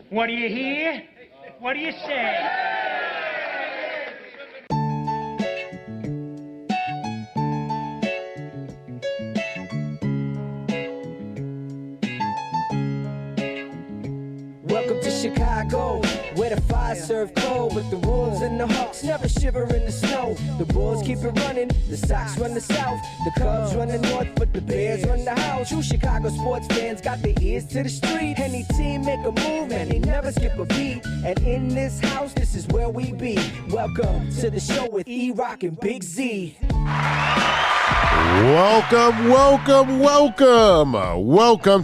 What do you hear? What do you say? Welcome to Chicago, where the fire serve cold, but the Wolves and the Hawks never shiver in the snow. The Bulls keep it running, the Sox run the South, the Cubs run the North, but the Bears run the house. True Chicago sports fans got their ears to the street. Any team make a move and they never skip a beat. And in this house, this is where we be. Welcome to the show with E-Roc and Big Z. Welcome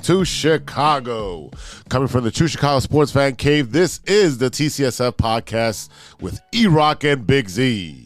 to Chicago. Coming from the True Chicago Sports Fan Cave, this is the TCSF podcast with E-Roc and Big Z.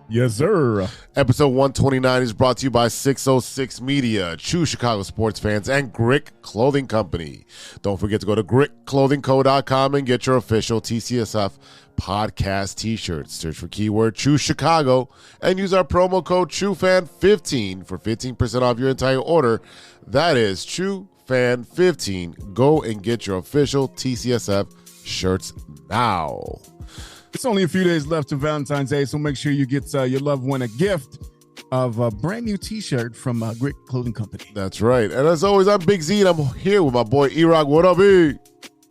Yes, sir. Episode 129 is brought to you by 606 Media, True Chicago Sports Fans, and Grick Clothing Company. Don't forget to go to grickclothingco.com and get your official TCSF podcast t-shirts. Search for keyword True Chicago and use our promo code TrueFan15 for 15% off your entire order. That is TrueFan15. Go and get your official TCSF shirts now. It's only a few days left to Valentine's Day, so make sure you get your loved one a gift of a brand new t-shirt from Grick Clothing Company. That's right. And as always, I'm Big Z, and I'm here with my boy E-Roc. What up, E?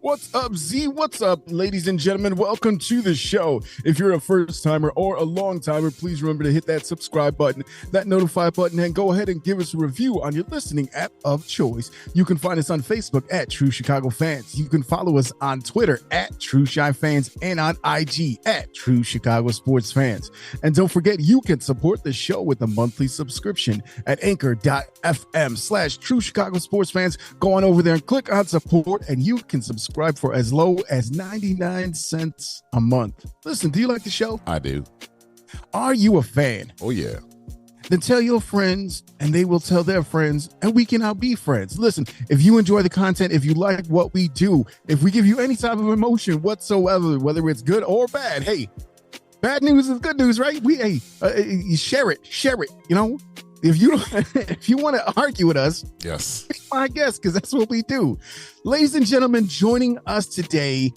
What's up, Z? What's up, ladies and gentlemen? Welcome to the show. If you're a first-timer or a long-timer, please remember to hit that subscribe button, that notify button, and go ahead and give us a review on your listening app of choice. You can find us on Facebook at True Chicago Fans. You can follow us on Twitter at True Chi Fans and on IG at True Chicago Sports Fans. And don't forget, you can support the show with a monthly subscription at anchor.fm/True Chicago Sports Fans. Go on over there and click on support, and you can subscribe for as low as 99 cents a month. Listen, do you like the show? I do. Are you a fan? Oh, yeah. Then tell your friends and they will tell their friends and we can now be friends. Listen, if you enjoy the content, if you like what we do, if we give you any type of emotion whatsoever, whether it's good or bad, hey, bad news is good news, right? Share it, you know? If you want to argue with us, yes, be my guest, because that's what we do. Ladies and gentlemen, joining us today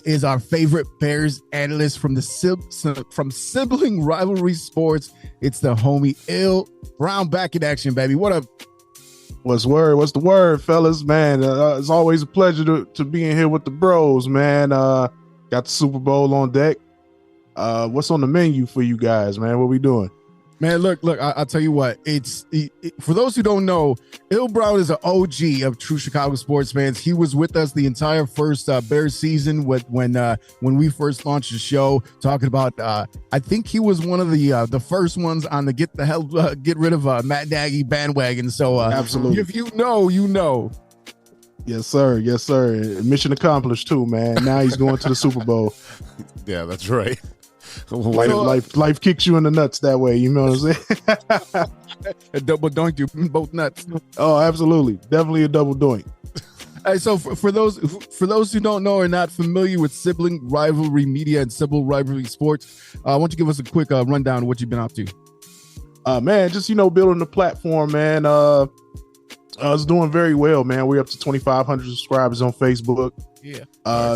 is our favorite Bears analyst from Sibling Rivalry Sports. It's the homie Il Brown, back in action, baby. What up? What's the word, fellas? Man, it's always a pleasure to be in here with the bros, man. Got the Super Bowl on deck. What's on the menu for you guys, man? What we doing? Man, look, I'll tell you what. For those who don't know, Il Brown is an OG of True Chicago Sports Fans. He was with us the entire first Bears season when we first launched the show, talking about, I think he was one of the first ones on the get rid of Matt Nagy bandwagon. So absolutely, if you know, you know. Yes, sir. Mission accomplished too, man. Now he's going to the Super Bowl. Yeah, that's right. Life kicks you in the nuts that way, you know what I'm saying? A double doink you both nuts. Oh, absolutely, definitely a double doink. So for those who don't know or not familiar with Sibling Rivalry Media and Sibling Rivalry Sports, why don't you give us a quick rundown of what you've been up to? Man, just building the platform, man. It's doing very well, man. We're up to 2,500 subscribers on Facebook. Yeah.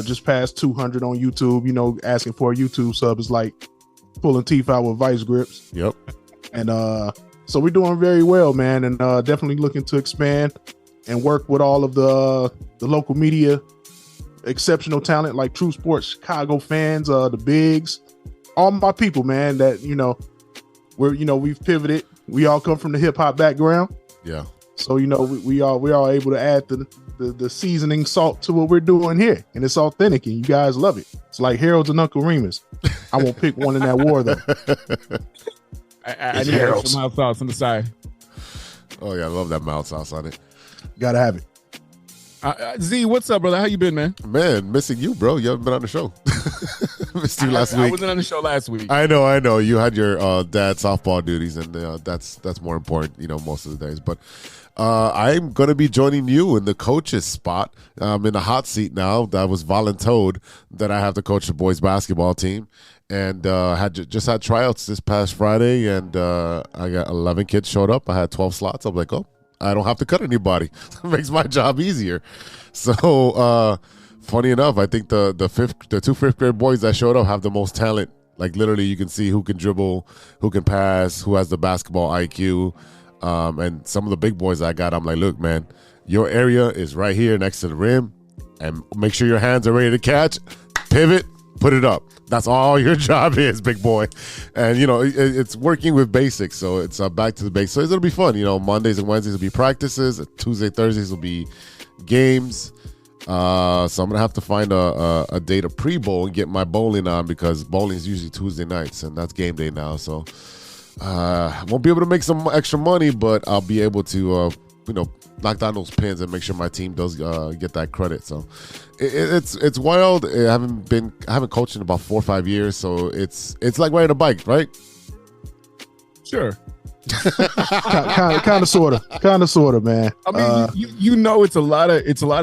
Just past 200 on YouTube. Asking for a YouTube sub is like pulling teeth out with vice grips. Yep. And so we're doing very well, man, and definitely looking to expand and work with all of the local media, exceptional talent like True Sports Chicago Fans, the Bigs, all my people, man. That we've pivoted. We all come from the hip hop background. Yeah. So we are able to add the seasoning salt to what we're doing here, and it's authentic, and you guys love it. It's like Harold's and Uncle Remus. I won't pick one in that war though. I need Harold's mild sauce on the side. Oh yeah, I love that mild sauce on it. Gotta have it. Z, what's up, brother? How you been, man? Man, missing you, bro. You haven't been on the show. Missed you last week. I wasn't on the show last week. I know. You had your dad softball duties, and that's more important, most of the days. But I'm going to be joining you in the coach's spot. I'm in the hot seat now. I was voluntold that I have to coach the boys basketball team, and just had tryouts this past Friday, and I got 11 kids showed up. I had 12 slots. I'm like, I don't have to cut anybody. It makes my job easier. So funny enough, I think the two fifth grade boys that showed up have the most talent. Like literally, you can see who can dribble, who can pass, who has the basketball IQ, and some of the big boys I got. I'm like, look, man, your area is right here next to the rim, and make sure your hands are ready to catch. Pivot, put it up. That's all your job is, big boy. And, it's working with basics. So it's back to the basics. So it'll be fun. Mondays and Wednesdays will be practices. Tuesday, Thursdays will be games. So I'm going to have to find a day to pre-bowl and get my bowling on because bowling is usually Tuesday nights, and that's game day now. So I won't be able to make some extra money, but I'll be able to, knock down those pins and make sure my team does get that credit. So it's wild. I haven't coached in about 4 or 5 years, so it's like riding a bike, right? Sure. kind of sort of, man. I mean, it's a lot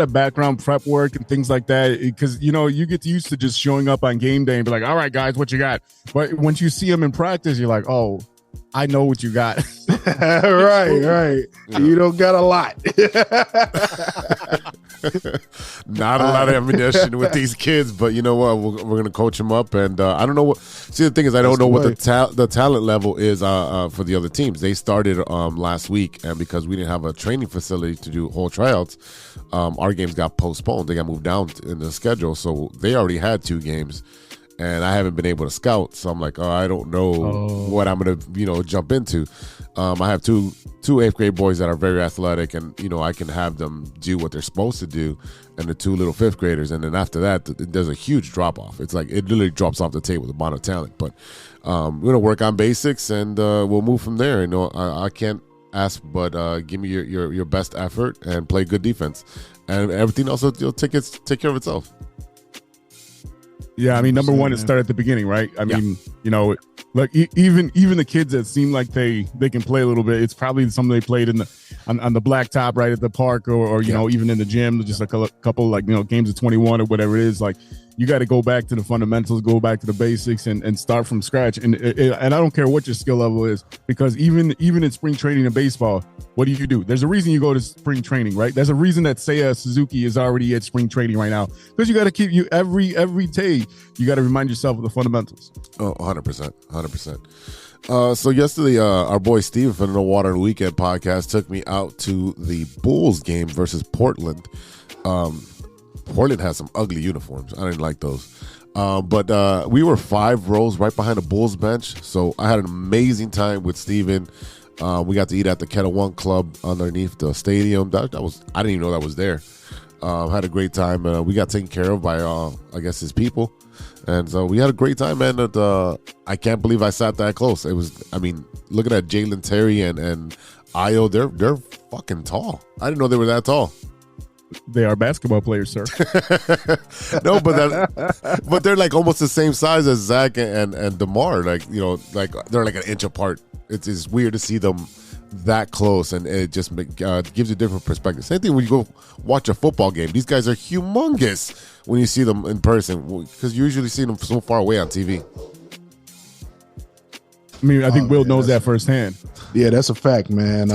of background prep work and things like that because you get used to just showing up on game day and be like, all right, guys, what you got? But once you see them in practice, you're like, oh, I know what you got. right. You don't got a lot. Not a lot of ammunition with these kids, but you know what? We're going to coach them up, and I don't know what. See, the thing is, I don't know what the talent level is for the other teams. They started last week, and because we didn't have a training facility to do whole tryouts, our games got postponed. They got moved down in the schedule, so they already had 2 games. And I haven't been able to scout, so I'm like, I don't know what I'm gonna, jump into. I have two 8th grade boys that are very athletic, and I can have them do what they're supposed to do, and the 2 little 5th graders, and then after that, there's a huge drop off. It's like it literally drops off the table, the amount of talent. But we're gonna work on basics, and we'll move from there. I can't ask, but give me your best effort and play good defense, and everything else will take care of itself. Yeah, I mean, number one is start at the beginning, right? I mean, like even the kids that seem like they can play a little bit, it's probably something they played on the blacktop right at the park or even in the gym, just like a couple like games of 21 or whatever it is. Like you got to go back to the fundamentals, go back to the basics, and start from scratch. And I don't care what your skill level is, because even in spring training in baseball, what do? There's a reason you go to spring training, right? There's a reason that Seiya Suzuki is already at spring training right now, because you got to keep every day. You got to remind yourself of the fundamentals. Oh, 100%. So yesterday, our boy Steven from the Water on the Weekend podcast took me out to the Bulls game versus Portland. Portland has some ugly uniforms. I didn't like those. But we were 5 rows right behind the Bulls bench. So I had an amazing time with Steven. We got to eat at the Kettle One Club underneath the stadium. That was, I didn't even know that was there. Had a great time. We got taken care of by, I guess, his people. And so we had a great time, man. I can't believe I sat that close. It was, looking at Jalen Terry and Io, they're fucking tall. I didn't know they were that tall. They are basketball players, sir. No, but they're like almost the same size as Zach and DeMar. Like they're like an inch apart. It's weird to see them that close, and it just gives you a different perspective. Same thing when you go watch a football game. These guys are humongous when you see them in person, because you usually see them so far away on TV. I think Will knows that firsthand. Yeah, that's a fact, man.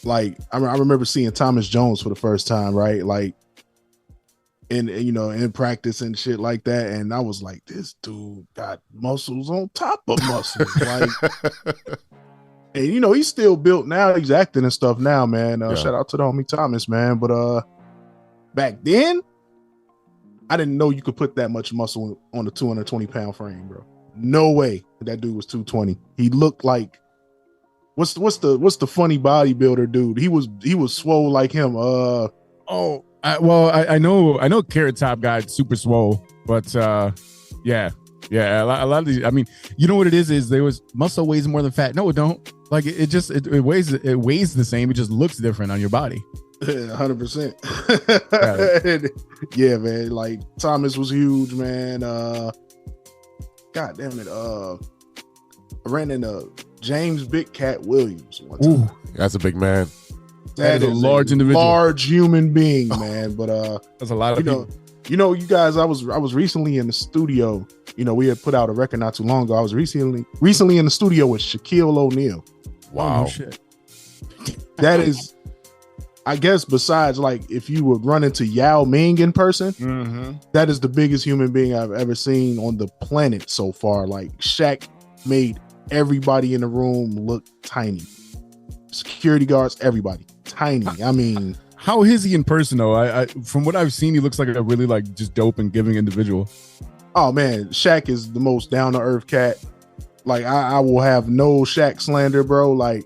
Like I remember seeing Thomas Jones for the first time, right? Like in practice and shit like that, and I was like, this dude got muscles on top of muscles, like. And he's still built now. He's acting and stuff now, man. Shout out to the homie Thomas, man. But back then, I didn't know you could put that much muscle on a 220-pound frame, bro. No way that dude was 220. He looked like what's the funny bodybuilder dude? He was swole like him. I know Carrot Top guy super swole, but yeah. A lot of these. You know what it is there was muscle weighs more than fat. No, it don't. Like it weighs the same. It just looks different on your body. 100%. Yeah, man. Like Thomas was huge, man. God damn it. I ran into James Big Cat Williams one time. Ooh, that's a big man. That is a large individual, large human being, man. But that's a lot of people. You guys, I was recently in the studio. We had put out a record not too long ago. I was recently in the studio with Shaquille O'Neal. Wow. Oh, shit. That is I guess besides like if you would run into Yao Ming in person, that is the biggest human being I've ever seen on the planet so far. Like Shaq made everybody in the room look tiny. Security guards, everybody tiny. I mean, how is he in person though? I from what I've seen, he looks like a really like just dope and giving individual. Oh man, Shaq is the most down to earth cat. Like I will have no Shaq slander, bro. Like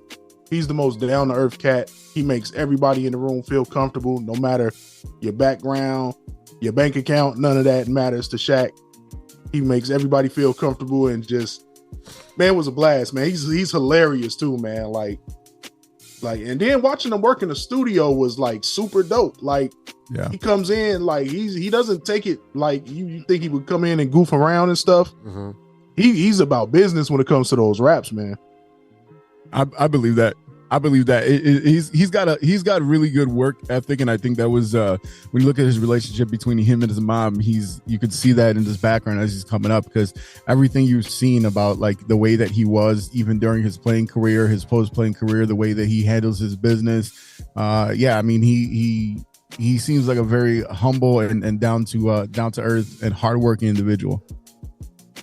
he's the most down to earth cat. He makes everybody in the room feel comfortable, no matter your background, your bank account. None of that matters to Shaq. He makes everybody feel comfortable and just, man, it was a blast, man. He's hilarious too, man. Like, and then watching him work in the studio was like super dope. Like, yeah, he comes in like he doesn't take it like you think he would come in and goof around and stuff. He's about business when it comes to those raps, man. I believe that. I believe that he's got really good work ethic, and I think that was when you look at his relationship between him and his mom, you could see that in his background as he's coming up, because everything you've seen about like the way that he was even during his playing career, his post-playing career, the way that he handles his business, I mean he seems like a very humble and down to earth and hardworking individual.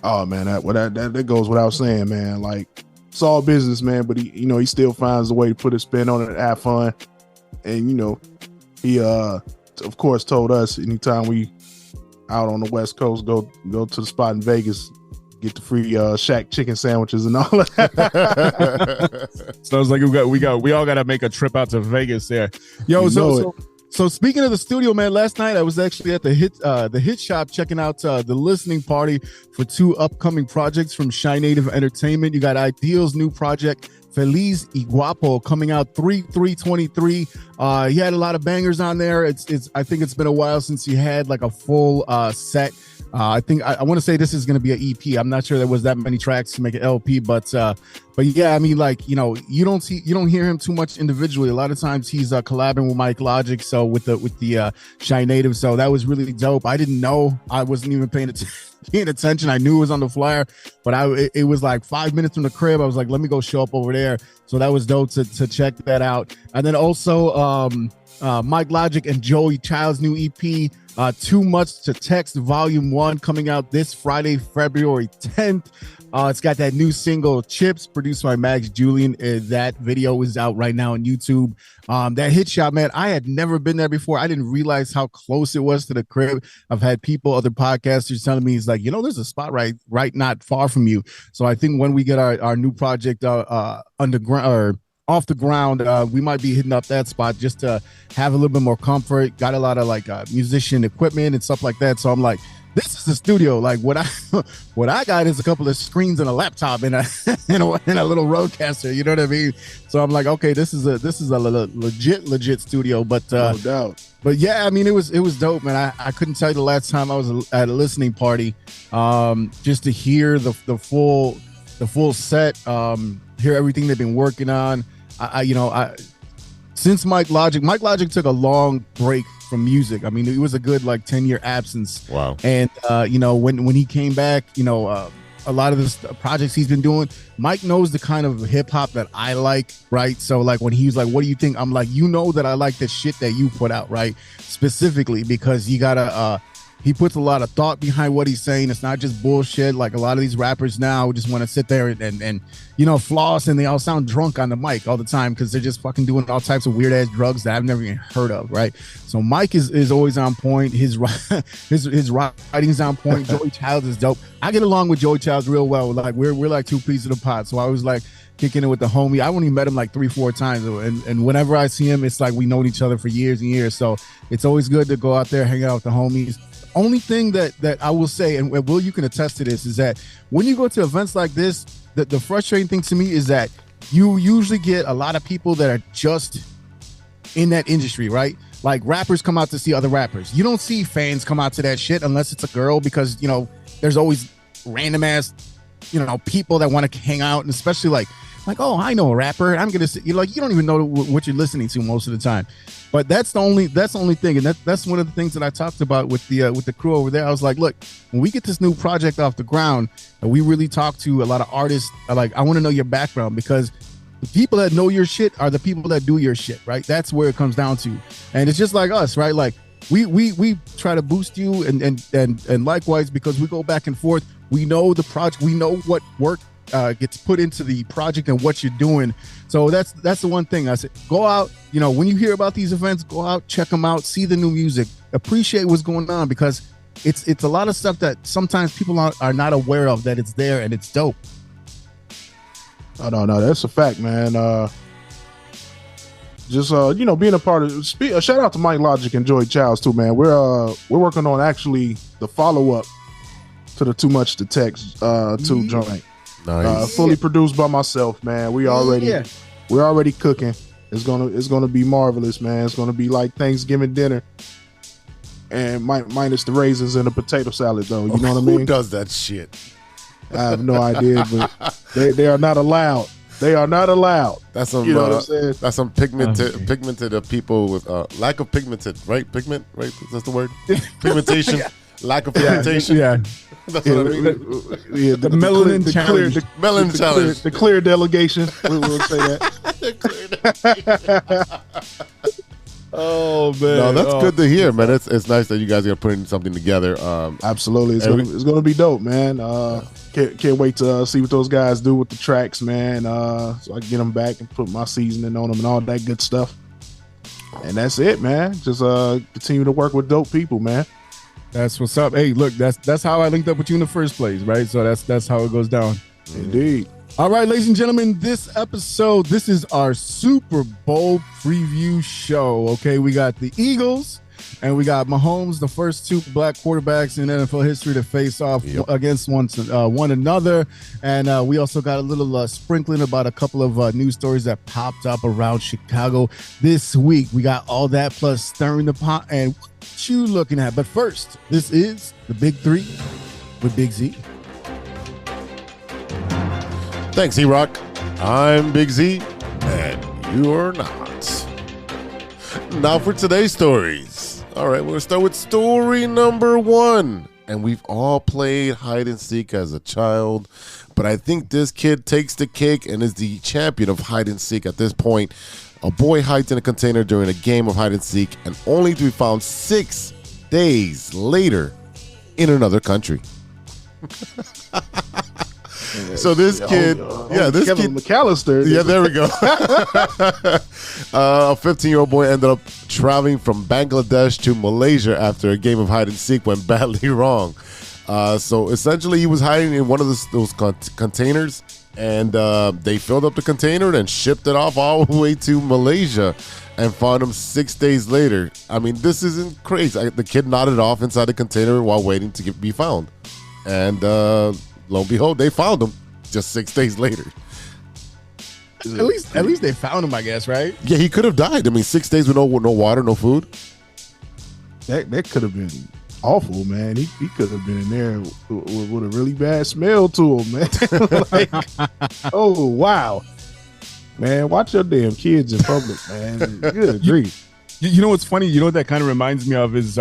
Oh man, that goes without saying, man. Like, it's all business, man, but he still finds a way to put a spin on it and have fun. And he of course told us anytime we out on the West Coast, go to the spot in Vegas, get the free Shaq chicken sandwiches and all that. So it's like we all got to make a trip out to Vegas there. Yo, so speaking of the studio, man, last night I was actually at the hit shop checking out the listening party for 2 upcoming projects from Shy Native Entertainment. You got Ideal's new project, Feliz y Guapo, coming out 3/3/23. He had a lot of bangers on there. I think it's been a while since he had like a full set. I think I want to say this is going to be an EP. I'm not sure there was that many tracks to make an LP, but yeah, I mean, like, you don't hear him too much individually. A lot of times he's collabing with Mike Logic, so with the Shy Native. So that was really dope. I didn't know. I wasn't even paying attention. I knew it was on the flyer, but it was like 5 minutes from the crib. I was like, let me go show up over there. So that was dope to check that out. And then also Mike Logic and Joey Child's new EP, Too Much to Text Volume 1, coming out this Friday, February 10th. It's got that new single Chips, produced by Max Julian. That video is out right now on YouTube. That hit shop, man, I had never been there before. I didn't realize how close it was to the crib. I've had other podcasters telling me, it's like, there's a spot right not far from you. So I think when we get our new project underground or off the ground, we might be hitting up that spot just to have a little bit more comfort. Got a lot of like musician equipment and stuff like that. So I'm like, this is the studio. Like what I got is a couple of screens and a laptop and a little roadcaster. You know what I mean? So I'm like, okay, this is a legit studio. But no doubt. But yeah, I mean, it was dope, man. I couldn't tell you the last time I was at a listening party, just to hear the full set, hear everything they've been working on. Since Mike Logic took a long break from music. I mean, it was a good like 10-year absence. Wow. And when he came back, a lot of the projects he's been doing, Mike knows the kind of hip hop that I like, right? So like when he was like, what do you think? I'm like, that I like the shit that you put out, right? Specifically because you gotta he puts a lot of thought behind what he's saying. It's not just bullshit. Like a lot of these rappers now just want to sit there and floss, and they all sound drunk on the mic all the time because they're just fucking doing all types of weird ass drugs that I've never even heard of, right? So Mike is always on point. His writing's on point. Joey Childs is dope. I get along with Joey Childs real well. Like we're like two peas of the pot. So I was like kicking it with the homie. I only met him like 3-4 times, and whenever I see him, it's like we known each other for years and years. So it's always good to go out there, hang out with the homies. Only thing that I will say, and Will, you can attest to this, is that when you go to events like this, the frustrating thing to me is that you usually get a lot of people that are just in that industry, right? Like rappers come out to see other rappers. You don't see fans come out to that shit unless it's a girl, because there's always random ass people that want to hang out, and especially like oh, I know a rapper, I'm gonna you don't even know what you're listening to most of the time. But that's the only thing, and that's one of the things that I talked about with the crew over there. I was like, look, when we get this new project off the ground and we really talk to a lot of artists, like I want to know your background, because The people that know your shit are the people that do your shit, right? That's where it comes down to. And it's just like us, right? Like we try to boost you and likewise, because we go back and forth. We know the project, we know what work gets put into the project and what you're doing. So that's the one thing I said. Go out, when you hear about these events, go out, check them out, see the new music, appreciate what's going on, because it's a lot of stuff that sometimes people are not aware of, that it's there and it's dope. Oh, no, that's a fact, man. Just being a part of. Shout out to Mike Logic and Joy Childs too, man. We're working on actually the follow up to the Too Much to Text 2 joint. Nice. Fully produced by myself, man. We're already cooking. It's gonna be marvelous, man. It's gonna be like Thanksgiving dinner, and minus the raisins and the potato salad, though. You know what I mean? Who does that shit? I have no idea, but they are not allowed. They are not allowed. That's some, you know what I'm saying? That's some pigmented people with lack of pigmented, right? Pigment, right? That's the word. Pigmentation, lack of pigmentation. Yeah. That's what I mean. The melanin challenge. Melanin challenge. The clear delegation. We'll say that. Oh man, no, that's good to hear, man. It's nice that you guys are putting something together. Absolutely, it's gonna be dope, man. Can't wait to see what those guys do with the tracks, man. So I can get them back and put my seasoning on them and all that good stuff. And that's it, man. Just continue to work with dope people, man. That's what's up. Hey, look, that's how I linked up with you in the first place, right? So that's how it goes down. Indeed. All right, ladies and gentlemen, this is our Super Bowl preview show. Okay, we got the Eagles and we got Mahomes, the first two black quarterbacks in NFL history to face off against one another. And we also got a little sprinkling about a couple of news stories that popped up around Chicago this week. We got all that plus stirring the pot and what you looking at. But first, this is the Big Three with Big Z. Thanks, E-Roc. I'm Big Z, and you're not. Now for today's stories. All right, we're going to start with story number 1. And we've all played hide and seek as a child, but I think this kid takes the cake and is the champion of hide and seek at this point. A boy hides in a container during a game of hide and seek, and only to be found 6 days later in another country. So this kid, this Kevin kid, McAllister. yeah, there we go. A 15-year-old boy ended up traveling from Bangladesh to Malaysia after a game of hide and seek went badly wrong. So essentially, he was hiding in one of those containers, and they filled up the container and shipped it off all the way to Malaysia, and found him 6 days later. I mean, this isn't crazy. The kid nodded off inside the container while waiting to be found, and lo and behold, they found him just 6 days later. At least they found him, I guess, right? Yeah, he could have died. I mean, 6 days with no water, no food. That could have been awful, man. He could have been in there with a really bad smell to him, man. Oh, wow. Man, watch your damn kids in public, man. Good grief. You know what's funny? You know what that kind of reminds me of is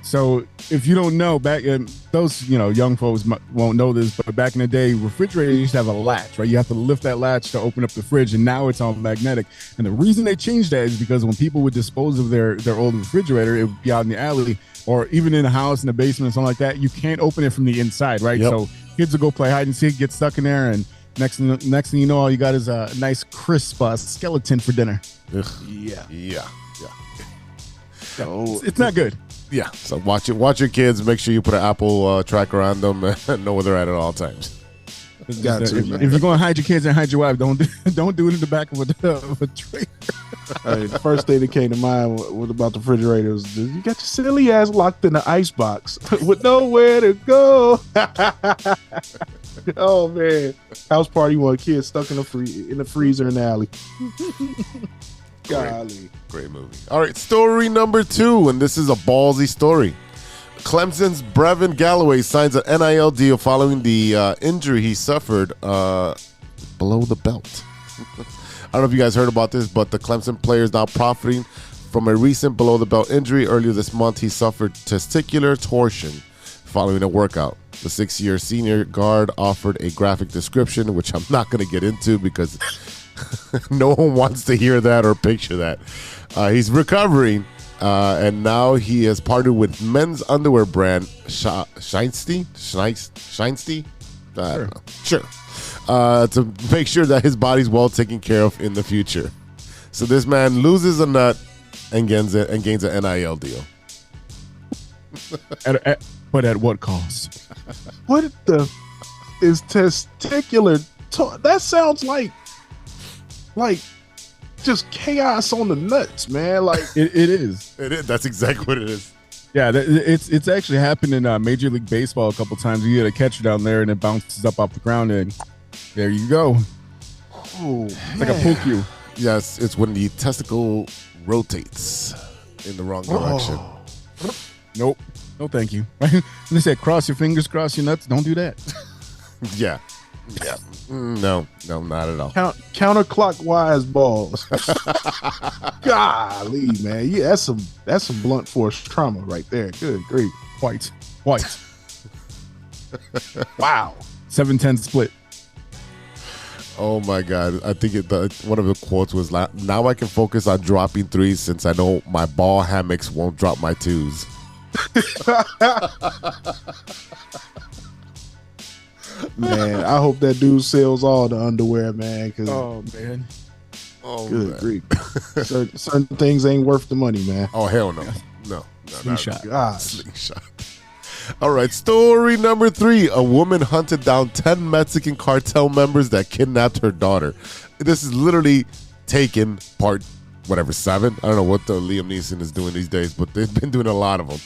so if you don't know, back in those, young folks won't know this, but back in the day, refrigerators used to have a latch, right? You have to lift that latch to open up the fridge, and now it's all magnetic. And the reason they changed that is because when people would dispose of their old refrigerator, it would be out in the alley or even in the house, in the basement, and something like that. You can't open it from the inside, right? Yep. So kids will go play hide and seek, get stuck in there, and next thing you know, all you got is a nice crisp skeleton for dinner. Ugh. Yeah. So it's not good. Yeah, so watch your kids. Make sure you put an Apple tracker on them and know where they're at all times. If you're going to hide your kids and hide your wife, don't do it in the back of a trailer. The first thing that came to mind was about the refrigerator was, you got your silly ass locked in the ice box with nowhere to go. Oh man, house party one kid stuck in the freezer in the alley. Golly. Great movie. All right, story number 2, and this is a ballsy story. Clemson's Brevin Galloway signs an NIL deal following the injury he suffered below the belt. I don't know if you guys heard about this, but the Clemson player is now profiting from a recent below the belt injury. Earlier this month, he suffered testicular torsion following a workout. The 6-year senior guard offered a graphic description, which I'm not going to get into because no one wants to hear that or picture that. He's recovering, and now he has partnered with men's underwear brand Scheinsty? I don't know. Sure. To make sure that his body's well taken care of in the future. So this man loses a nut and gains an NIL deal. But at what cost? What the is testicular? That sounds like just chaos on the nuts, man. Like It is. It is. That's exactly what it is. Yeah, it's actually happened in Major League Baseball a couple times. You get a catcher down there and it bounces up off the ground, and there you go. Oh, it's like a pull cue. Yes, it's when the testicle rotates in the wrong direction. Nope. No, thank you. They said cross your fingers, cross your nuts. Don't do that. Yeah. No, not at all. Counterclockwise balls. Golly, man. Yeah, that's some blunt force trauma right there. Good grief. White. Wow. 7-10 split. Oh my God! I think one of the quotes was, "Now I can focus on dropping threes since I know my ball hammocks won't drop my twos." Man, I hope that dude sells all the underwear, man. Cause man. Good grief. Certain things ain't worth the money, man. Oh hell no, no. Slingshot. Slingshot. All right, story number 3. A woman hunted down 10 Mexican cartel members that kidnapped her daughter. This is literally Taken part 7. I don't know what the Liam Neeson is doing these days, but they've been doing a lot of them.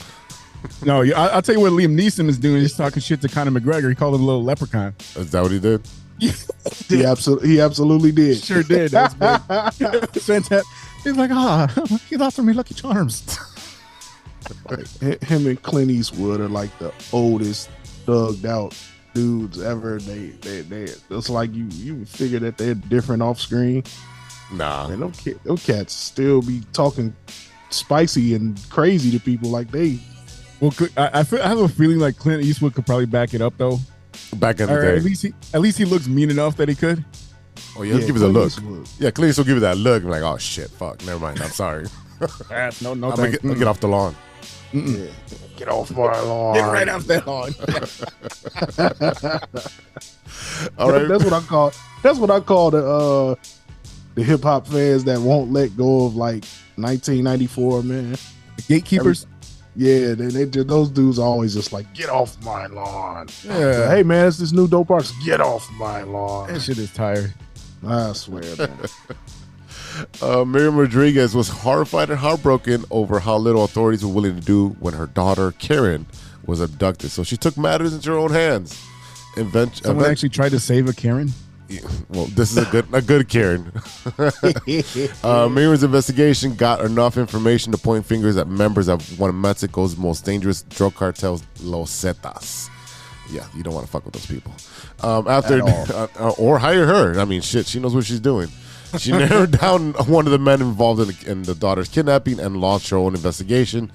No, I'll tell you what Liam Neeson is doing. He's talking shit to Conor McGregor. He called him a little leprechaun. Is that what he did? He absolutely did. Sure did. That was great. It's fantastic. He's like, he offered me Lucky Charms. Like, him and Clint Eastwood are like the oldest thugged out dudes ever. They it's like you figure that they're different off screen. Nah, man, those cats still be talking spicy and crazy to people like they. Well, I have a feeling like Clint Eastwood could probably back it up though. Back in the day, at least he looks mean enough that he could. Oh yeah, give us a look. Yeah, Clint Eastwood give you that look. I'm like, oh shit, fuck, never mind. I'm sorry. No, I'm gonna get off the lawn. Yeah. Get off my lawn. Get right off that lawn. All right, that's what I call the hip hop fans that won't let go of like 1994, man. The gatekeepers. Those dudes are always just like, get off my lawn. Yeah. Hey man, it's this new dope artist. Get off my lawn. That shit is tired. I swear, man. Miriam Rodriguez was horrified and heartbroken over how little authorities were willing to do when her daughter Karen was abducted. So she took matters into her own hands. Someone actually tried to save a Karen. Well, this is a good Karen. Miriam's investigation got enough information to point fingers at members of one of Mexico's most dangerous drug cartels, Los Zetas. Yeah, you don't want to fuck with those people. Or hire her. I mean, shit, she knows what she's doing. She narrowed down one of the men involved in the daughter's kidnapping and launched her own investigation.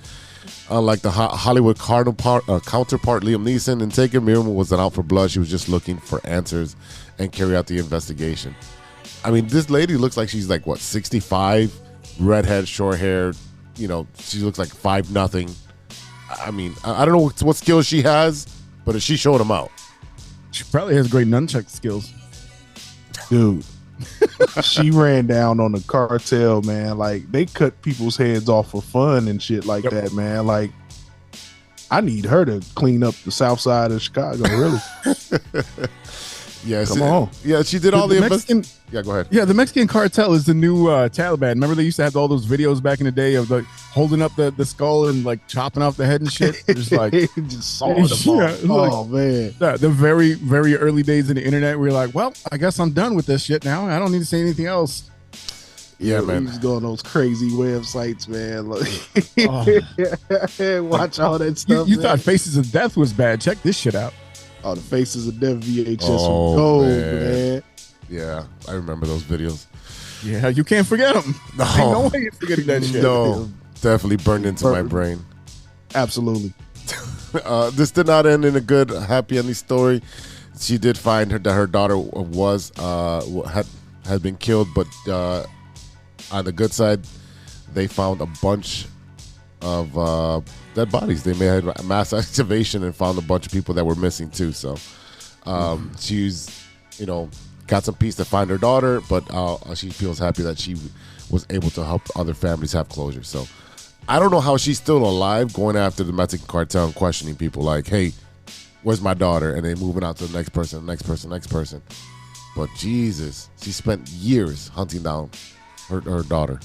Unlike the Hollywood counterpart Liam Neeson and Taken, Miriam wasn't out for blood. She was just looking for answers and carry out the investigation. I mean, this lady looks like she's like, 65, redhead, short hair. You know, she looks like 5'0". I mean, I don't know what skills she has, but she showed them out. She probably has great nunchuck skills. Dude. She ran down on the cartel, man. Like, they cut people's heads off for fun and shit like that, man. Like, I need her to clean up the south side of Chicago, really. Yes, come on. Yeah, she did all the Mexican. Yeah, go ahead. Yeah, the Mexican cartel is the new Taliban. Remember they used to have all those videos back in the day of like holding up the skull and like chopping off the head and shit. Just like just sawing them off. Oh man, the very very early days of the internet, we were like, well, I guess I'm done with this shit now. I don't need to say anything else. Yeah, man. He's going on those crazy websites, man. Watch all that stuff. You thought Faces of Death was bad? Check this shit out. Oh, the Faces of Death VHS from gold, man. Yeah, I remember those videos. Yeah, you can't forget them. No, ain't no way you're forgetting that shit. No, definitely burned into my brain. Absolutely. This did not end in a good, happy ending story. She did find that her daughter had been killed, but on the good side, they found a bunch of dead bodies. They may have had mass excavation and found a bunch of people that were missing too. So she's, got some peace to find her daughter, but she feels happy that she was able to help other families have closure. So I don't know how she's still alive, going after the Mexican cartel and questioning people like, hey, where's my daughter? And then moving on to the next person, next person. But Jesus, she spent years hunting down her daughter.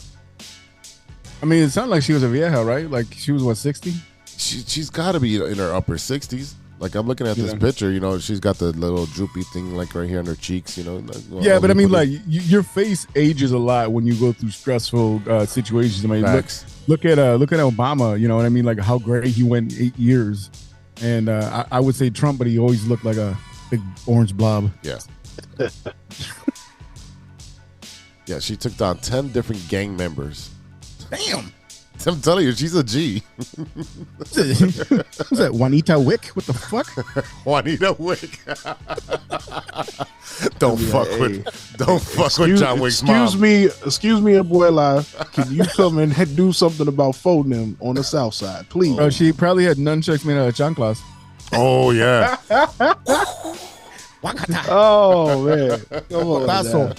I mean, it sounded like she was a vieja, right? Like she was, what, 60? She's got to be in her upper 60s. Like I'm looking at this picture, she's got the little droopy thing like right here on her cheeks, Yeah, but I mean, like your face ages a lot when you go through stressful situations. I mean, look at Obama. You know what I mean? Like how great he went 8 years, and I would say Trump, but he always looked like a big orange blob. Yeah. Yeah, she took down 10 different gang members. Damn. I'm telling you, she's a G. Who's that, Juanita Wick? What the fuck? Juanita Wick. Don't fuck with John Wick's mom. Excuse me, Abuela. Can you come and do something about Foden on the south side, please? Bro, she probably had nunchucks made out of chanclas. Oh, yeah. Oh, man. Come on now.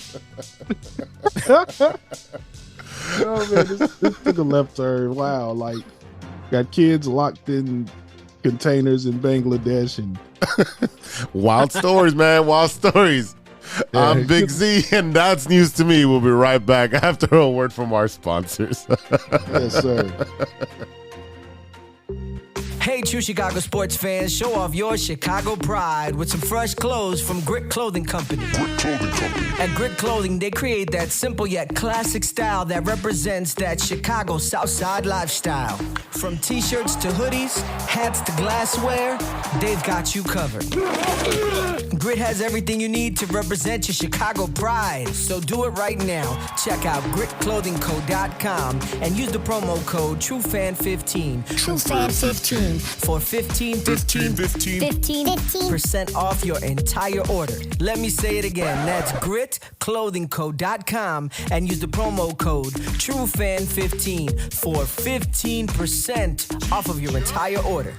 Oh man, this took a left turn. Wow, like got kids locked in containers in Bangladesh and wild stories, man. Wild stories. Yeah. I'm Big Z, and that's news to me. We'll be right back after a word from our sponsors. Yes, sir. Hey, true Chicago sports fans, show off your Chicago pride with some fresh clothes from Grit Clothing Company. At Grit Clothing, they create that simple yet classic style that represents that Chicago Southside lifestyle. From t-shirts to hoodies, hats to glassware, they've got you covered. Grit has everything you need to represent your Chicago pride. So do it right now. Check out gritclothingco.com and use the promo code TrueFan15. TrueFan15. For 15% off your entire order. Let me say it again. That's gritclothingco.com and use the promo code TrueFan15 for 15% off of your entire order.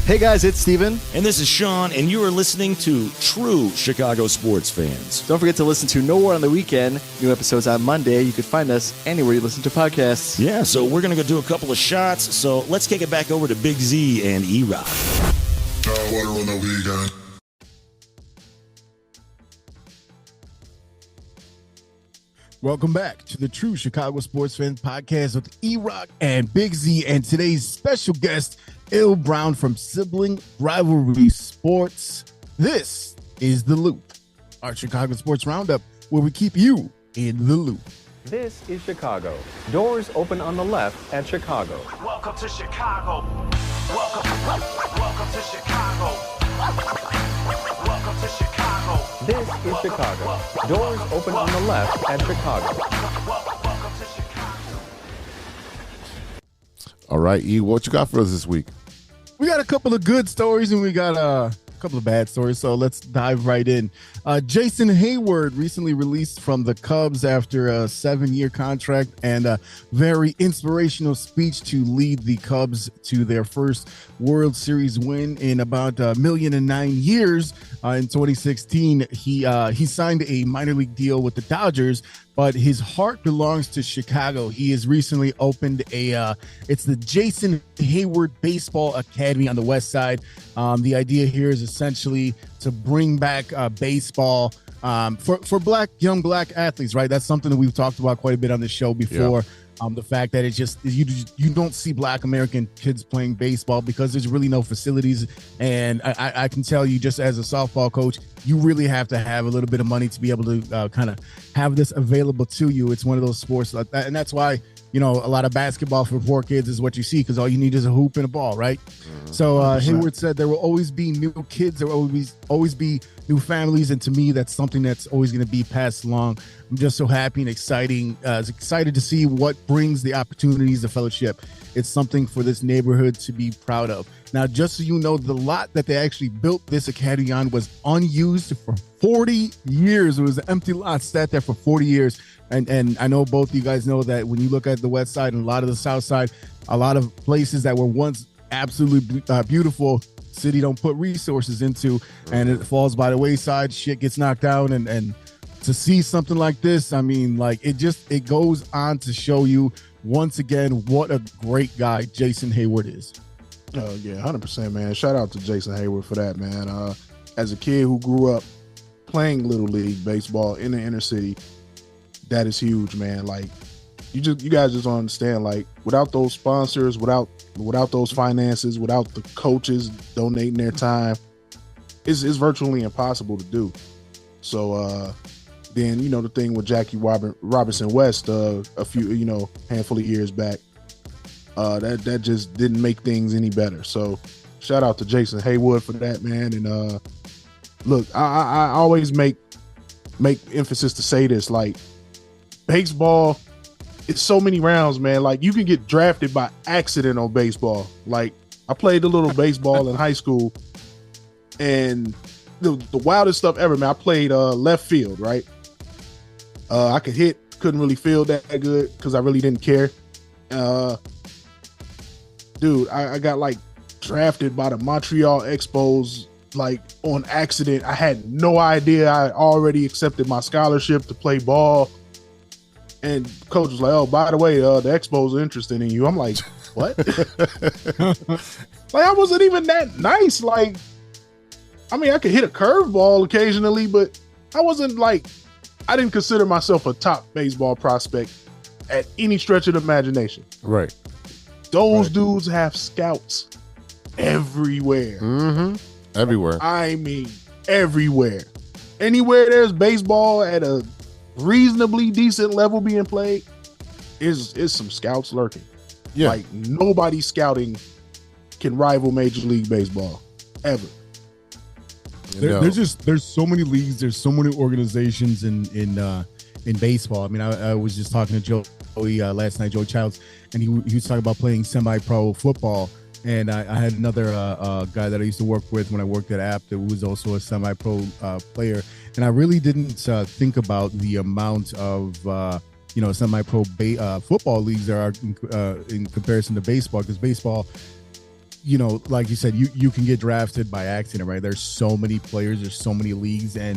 Hey guys, it's Steven. And this is Sean, and you are listening to True Chicago Sports Fans. Don't forget to listen to No More on the Weekend. New episodes on Monday. You can find us anywhere you listen to podcasts. Yeah, so we're going to go do a couple of shots. So let's kick it back over to Big Z and E-Roc. Water on the weekend. Welcome back to the True Chicago Sports Fans podcast with E-Roc and Big Z, and today's special guest, Il Brown from Sibling Rivalry Sports. This is The Loop, our Chicago sports roundup, where we keep you in the loop. This is Chicago. Doors open on the left at Chicago. Welcome to Chicago. Welcome to Chicago. Welcome to Chicago. This is Chicago. Doors open on the left at Chicago. Welcome to Chicago. All right, E, what you got for us this week? We got a couple of good stories and we got a couple of bad stories, so let's dive right in. Jason Hayward recently released from the Cubs after a 7-year contract and a very inspirational speech to lead the Cubs to their first World Series win in about 1,009 years. In 2016, he signed a minor league deal with the Dodgers, but his heart belongs to Chicago. He has recently opened it's the Jason Hayward Baseball Academy on the West Side. The idea here is essentially to bring back baseball for young black athletes, right? That's something that we've talked about quite a bit on the show before. Yeah. The fact that it's just you don't see black American kids playing baseball because there's really no facilities. And I can tell you, just as a softball coach, you really have to have a little bit of money to be able to kind of have this available to you. It's one of those sports like that. And that's why a lot of basketball for poor kids is what you see because all you need is a hoop and a ball, right? So Hayward said there will always be new kids, there will always be new families, and to me, that's something that's always going to be passed along. I'm just so happy and excited to see what brings the opportunities of fellowship. It's something for this neighborhood to be proud of. Now, just so you know, the lot that they actually built this academy on was unused for 40 years. It was an empty lot, sat there for 40 years. And I know both of you guys know that when you look at the west side and a lot of the south side, a lot of places that were once absolutely beautiful, city don't put resources into, and it falls by the wayside, shit gets knocked down, and to see something like this, I mean, like, it goes on to show you once again what a great guy Jason Hayward is. Oh yeah, 100%, man. Shout out to Jason Hayward for that, man. As a kid who grew up playing little league baseball in the inner city, that is huge, man. Like, you guys just don't understand. Like, without those sponsors, without those finances, without the coaches donating their time, it's virtually impossible to do. So then the thing with Jackie Robinson West a few handful of years back, that just didn't make things any better. So shout out to Jason Hayward for that, man. And look, I always make emphasis to say this, like, baseball, it's so many rounds, man. Like, you can get drafted by accident on baseball. Like, I played a little baseball in high school, and the wildest stuff ever, man. I played left field, right? I could hit, couldn't really field that good because I really didn't care. Dude, I got like drafted by the Montreal Expos, like, on accident. I had no idea. I already accepted my scholarship to play ball. And coach was like, "Oh, by the way, the Expos are interested in you." I'm like, "What?" Like, I wasn't even that nice. Like, I mean, I could hit a curveball occasionally, but I wasn't like, I didn't consider myself a top baseball prospect at any stretch of the imagination. Right. Those dudes have scouts everywhere. Everywhere. I mean, everywhere. Anywhere there's baseball at a reasonably decent level being played, is some scouts lurking. Yeah. Like, nobody scouting can rival Major League Baseball ever. There's so many leagues, there's so many organizations in baseball. I mean, I was just talking to Joey last night, Joey Childs, and he was talking about playing semi-pro football. And I had another guy that I used to work with when I worked at App that was also a semi-pro player. And I really didn't think about the amount of semi-pro football leagues there are in comparison to baseball, because baseball, like you said, you can get drafted by accident, right? There's so many players, there's so many leagues, and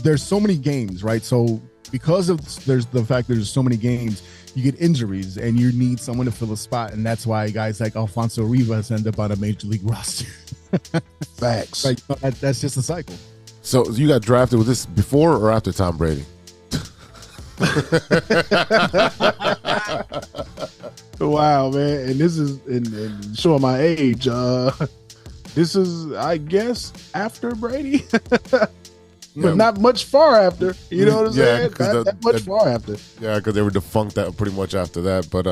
there's so many games, right? So because of there's the fact that there's so many games, you get injuries and you need someone to fill a spot, and that's why guys like Alfonso Rivas end up on a major league roster. Facts. Like, that's just a cycle. So you got drafted, with this before or after Tom Brady? Wow, man. And this is and showing my age. This is, I guess, after Brady. But not much far after. You know what I'm saying? Not that much far after. Yeah, because they were defunct that pretty much after that. But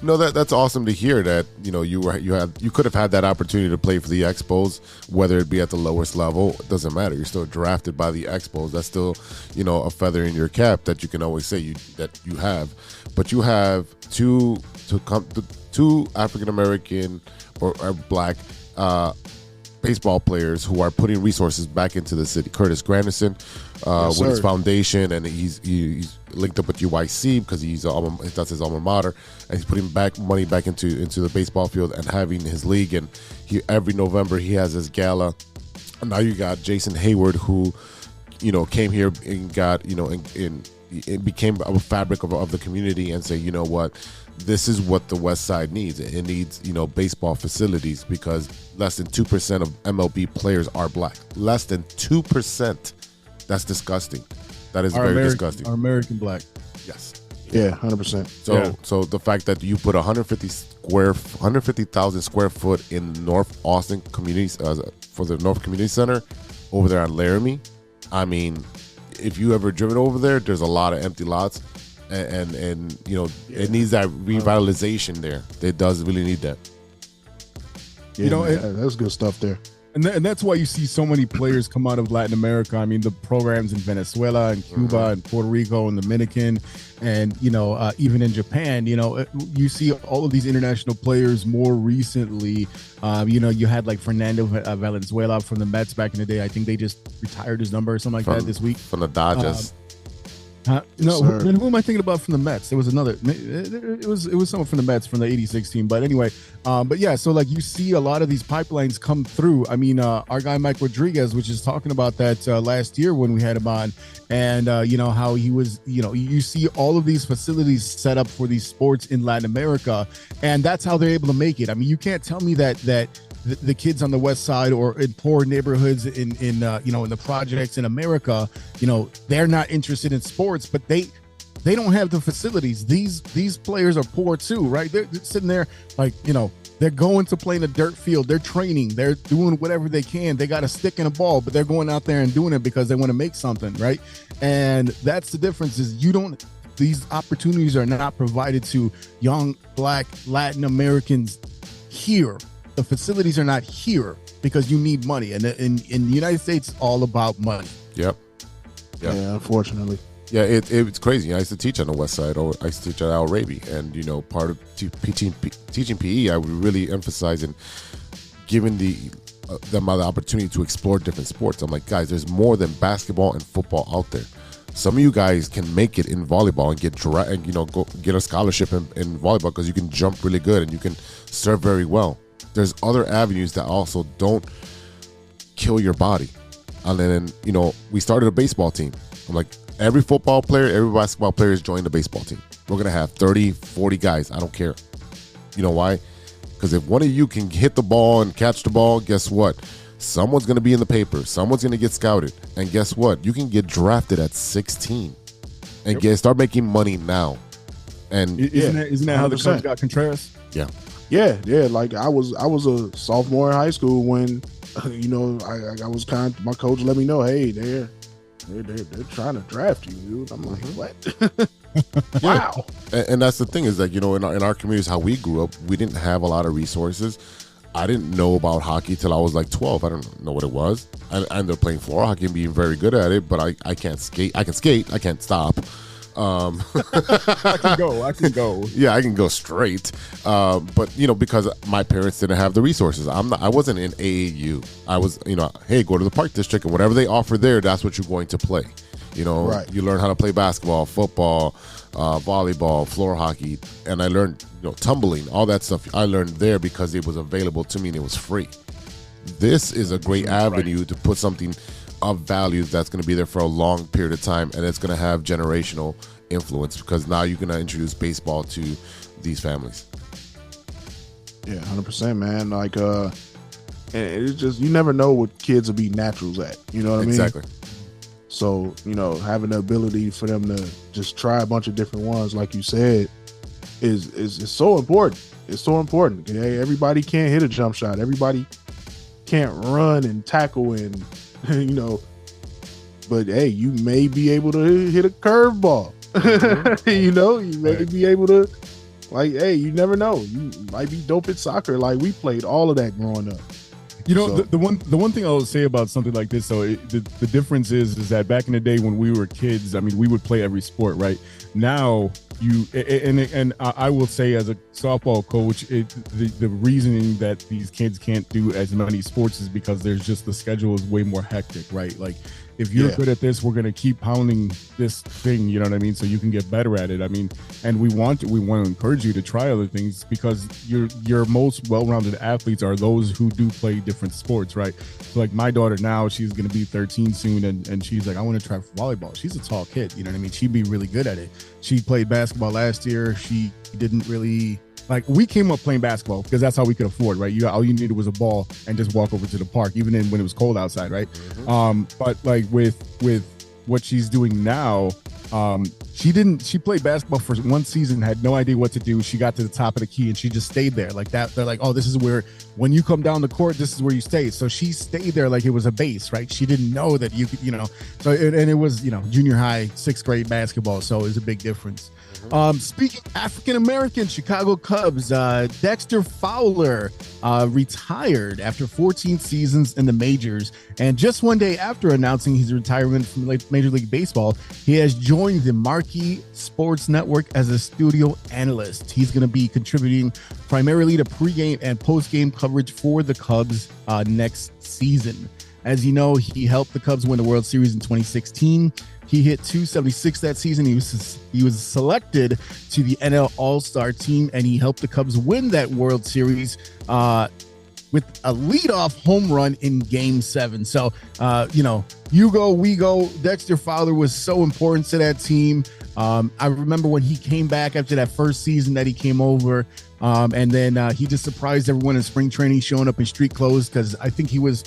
no, that's awesome to hear that you could have had that opportunity to play for the Expos, whether it be at the lowest level. It doesn't matter. You're still drafted by the Expos. That's still a feather in your cap that you can always say that you have. But you have two African American or black baseball players who are putting resources back into the city. Curtis Granderson with his foundation, and he's linked up with UIC because that's his alma mater, and he's putting money back into the baseball field and having his league. And every November he has his gala. And now you got Jason Hayward, who came here and got it became a fabric of the community, and say, you know what, this is what the West Side needs. It needs, baseball facilities, because less than 2% of MLB players are black. Less than 2%. That's disgusting. That is disgusting. Our American black. Yes. Yeah, 100%. So the fact that you put 150,000 square foot in North Austin communities for the North Community Center over there on Laramie. I mean, if you ever driven over there, there's a lot of empty lots. and it needs that revitalization there. It does really need that. Yeah, that's good stuff there. And that's why you see so many players come out of Latin America. I mean, the programs in Venezuela and Cuba and Puerto Rico and Dominican and, even in Japan, you see all of these international players more recently. You had like Fernando Valenzuela from the Mets back in the day. I think they just retired his number or something like that this week. From the Dodgers. No, who am I thinking about from the Mets? There was another. It was someone from the Mets from the '86 team. But anyway, so like you see a lot of these pipelines come through. I mean, our guy Mike Rodriguez, which is talking about that last year when we had him on, and how he was. You see all of these facilities set up for these sports in Latin America, and that's how they're able to make it. I mean, you can't tell me that the kids on the West Side or in poor neighborhoods in the projects in America, they're not interested in sports, but they don't have the facilities. These players are poor too, right? They're sitting there like, they're going to play in a dirt field. They're training. They're doing whatever they can. They got a stick and a ball, but they're going out there and doing it because they want to make something, right? And that's the difference is these opportunities are not provided to young Black Latin Americans here. The facilities are not here because you need money, and in the United States, it's all about money. Yep. Yeah, unfortunately. Yeah, it's crazy. I used to teach on the West Side, or I used to teach at Al Raby, and part of teaching PE, I would really emphasize in giving them the opportunity to explore different sports. I'm like, guys, there's more than basketball and football out there. Some of you guys can make it in volleyball and go get a scholarship in volleyball because you can jump really good and you can serve very well. There's other avenues that also don't kill your body. And then, we started a baseball team. I'm like, every football player, every basketball player is joining the baseball team. We're going to have 30, 40 guys. I don't care. You know why? Because if one of you can hit the ball and catch the ball, guess what? Someone's going to be in the paper. Someone's going to get scouted. And guess what? You can get drafted at 16 and start making money now. And isn't that how the Cubs got Contreras? Yeah. Yeah. Like I was a sophomore in high school when, I was my coach let me know, hey, they're trying to draft you, dude. I'm like, what? Wow. And that's the thing is that, in our communities, how we grew up, we didn't have a lot of resources. I didn't know about hockey till I was like 12. I don't know what it was. I ended up playing floor hockey and being very good at it, but I can't skate. I can skate. I can't stop. I can go. Yeah, I can go straight. But because my parents didn't have the resources, I wasn't in AAU. I was, hey, go to the park district and whatever they offer there, that's what you're going to play. Right. You learn how to play basketball, football, volleyball, floor hockey, and I learned, tumbling, all that stuff. I learned there because it was available to me and it was free. This is a great avenue to put something of value that's going to be there for a long period of time, and it's going to have generational influence because now you're going to introduce baseball to these families. Yeah, 100%, man. Like, and it's just, you never know what kids will be naturals at. You know what I mean? Exactly. So, having the ability for them to just try a bunch of different ones, like you said, is so important. It's so important. Hey, everybody can't hit a jump shot. Everybody can't run and tackle and, but hey, you may be able to hit a curveball. You may be able to, like, hey, you never know. You might be dope at soccer. Like, we played all of that growing up. The one thing I'll say about something like this, so the difference is that back in the day when we were kids, I mean, we would play every sport, right? Now I will say as a softball coach, the reasoning that these kids can't do as many sports is because there's just the schedule is way more hectic, right? Like, if you're good at this, we're going to keep pounding this thing, you know what I mean? So you can get better at it. I mean, and we want to encourage you to try other things because your most well-rounded athletes are those who do play different sports, right? So like my daughter now, she's going to be 13 soon, and she's like, I want to try volleyball. She's a tall kid, you know what I mean? She'd be really good at it. She played basketball last year. She didn't really... Like, we came up playing basketball because that's how we could afford, right? All you needed was a ball and just walk over to the park, even when it was cold outside, right? Mm-hmm. But like with what she's doing now, she played basketball for one season, had no idea what to do. She got to the top of the key and she just stayed there like that. They're like, oh, this is where, when you come down the court, this is where you stay. So she stayed there like it was a base, right? She didn't know that you could, so and it was, junior high, 6th grade basketball. So it was a big difference. Speaking African-American, Chicago Cubs, Dexter Fowler retired after 14 seasons in the majors. And just one day after announcing his retirement from Major League Baseball, he has joined the Marquee Sports Network as a studio analyst. He's going to be contributing primarily to pregame and postgame coverage for the Cubs next season. As you know, he helped the Cubs win the World Series in 2016. He hit .276 that season. He was selected to the NL All-Star team, and he helped the Cubs win that World Series with a leadoff home run in Game 7. So, you go, we go. Dexter Fowler was so important to that team. I remember when he came back after that first season that he came over, and then he just surprised everyone in spring training, showing up in street clothes, because I think it was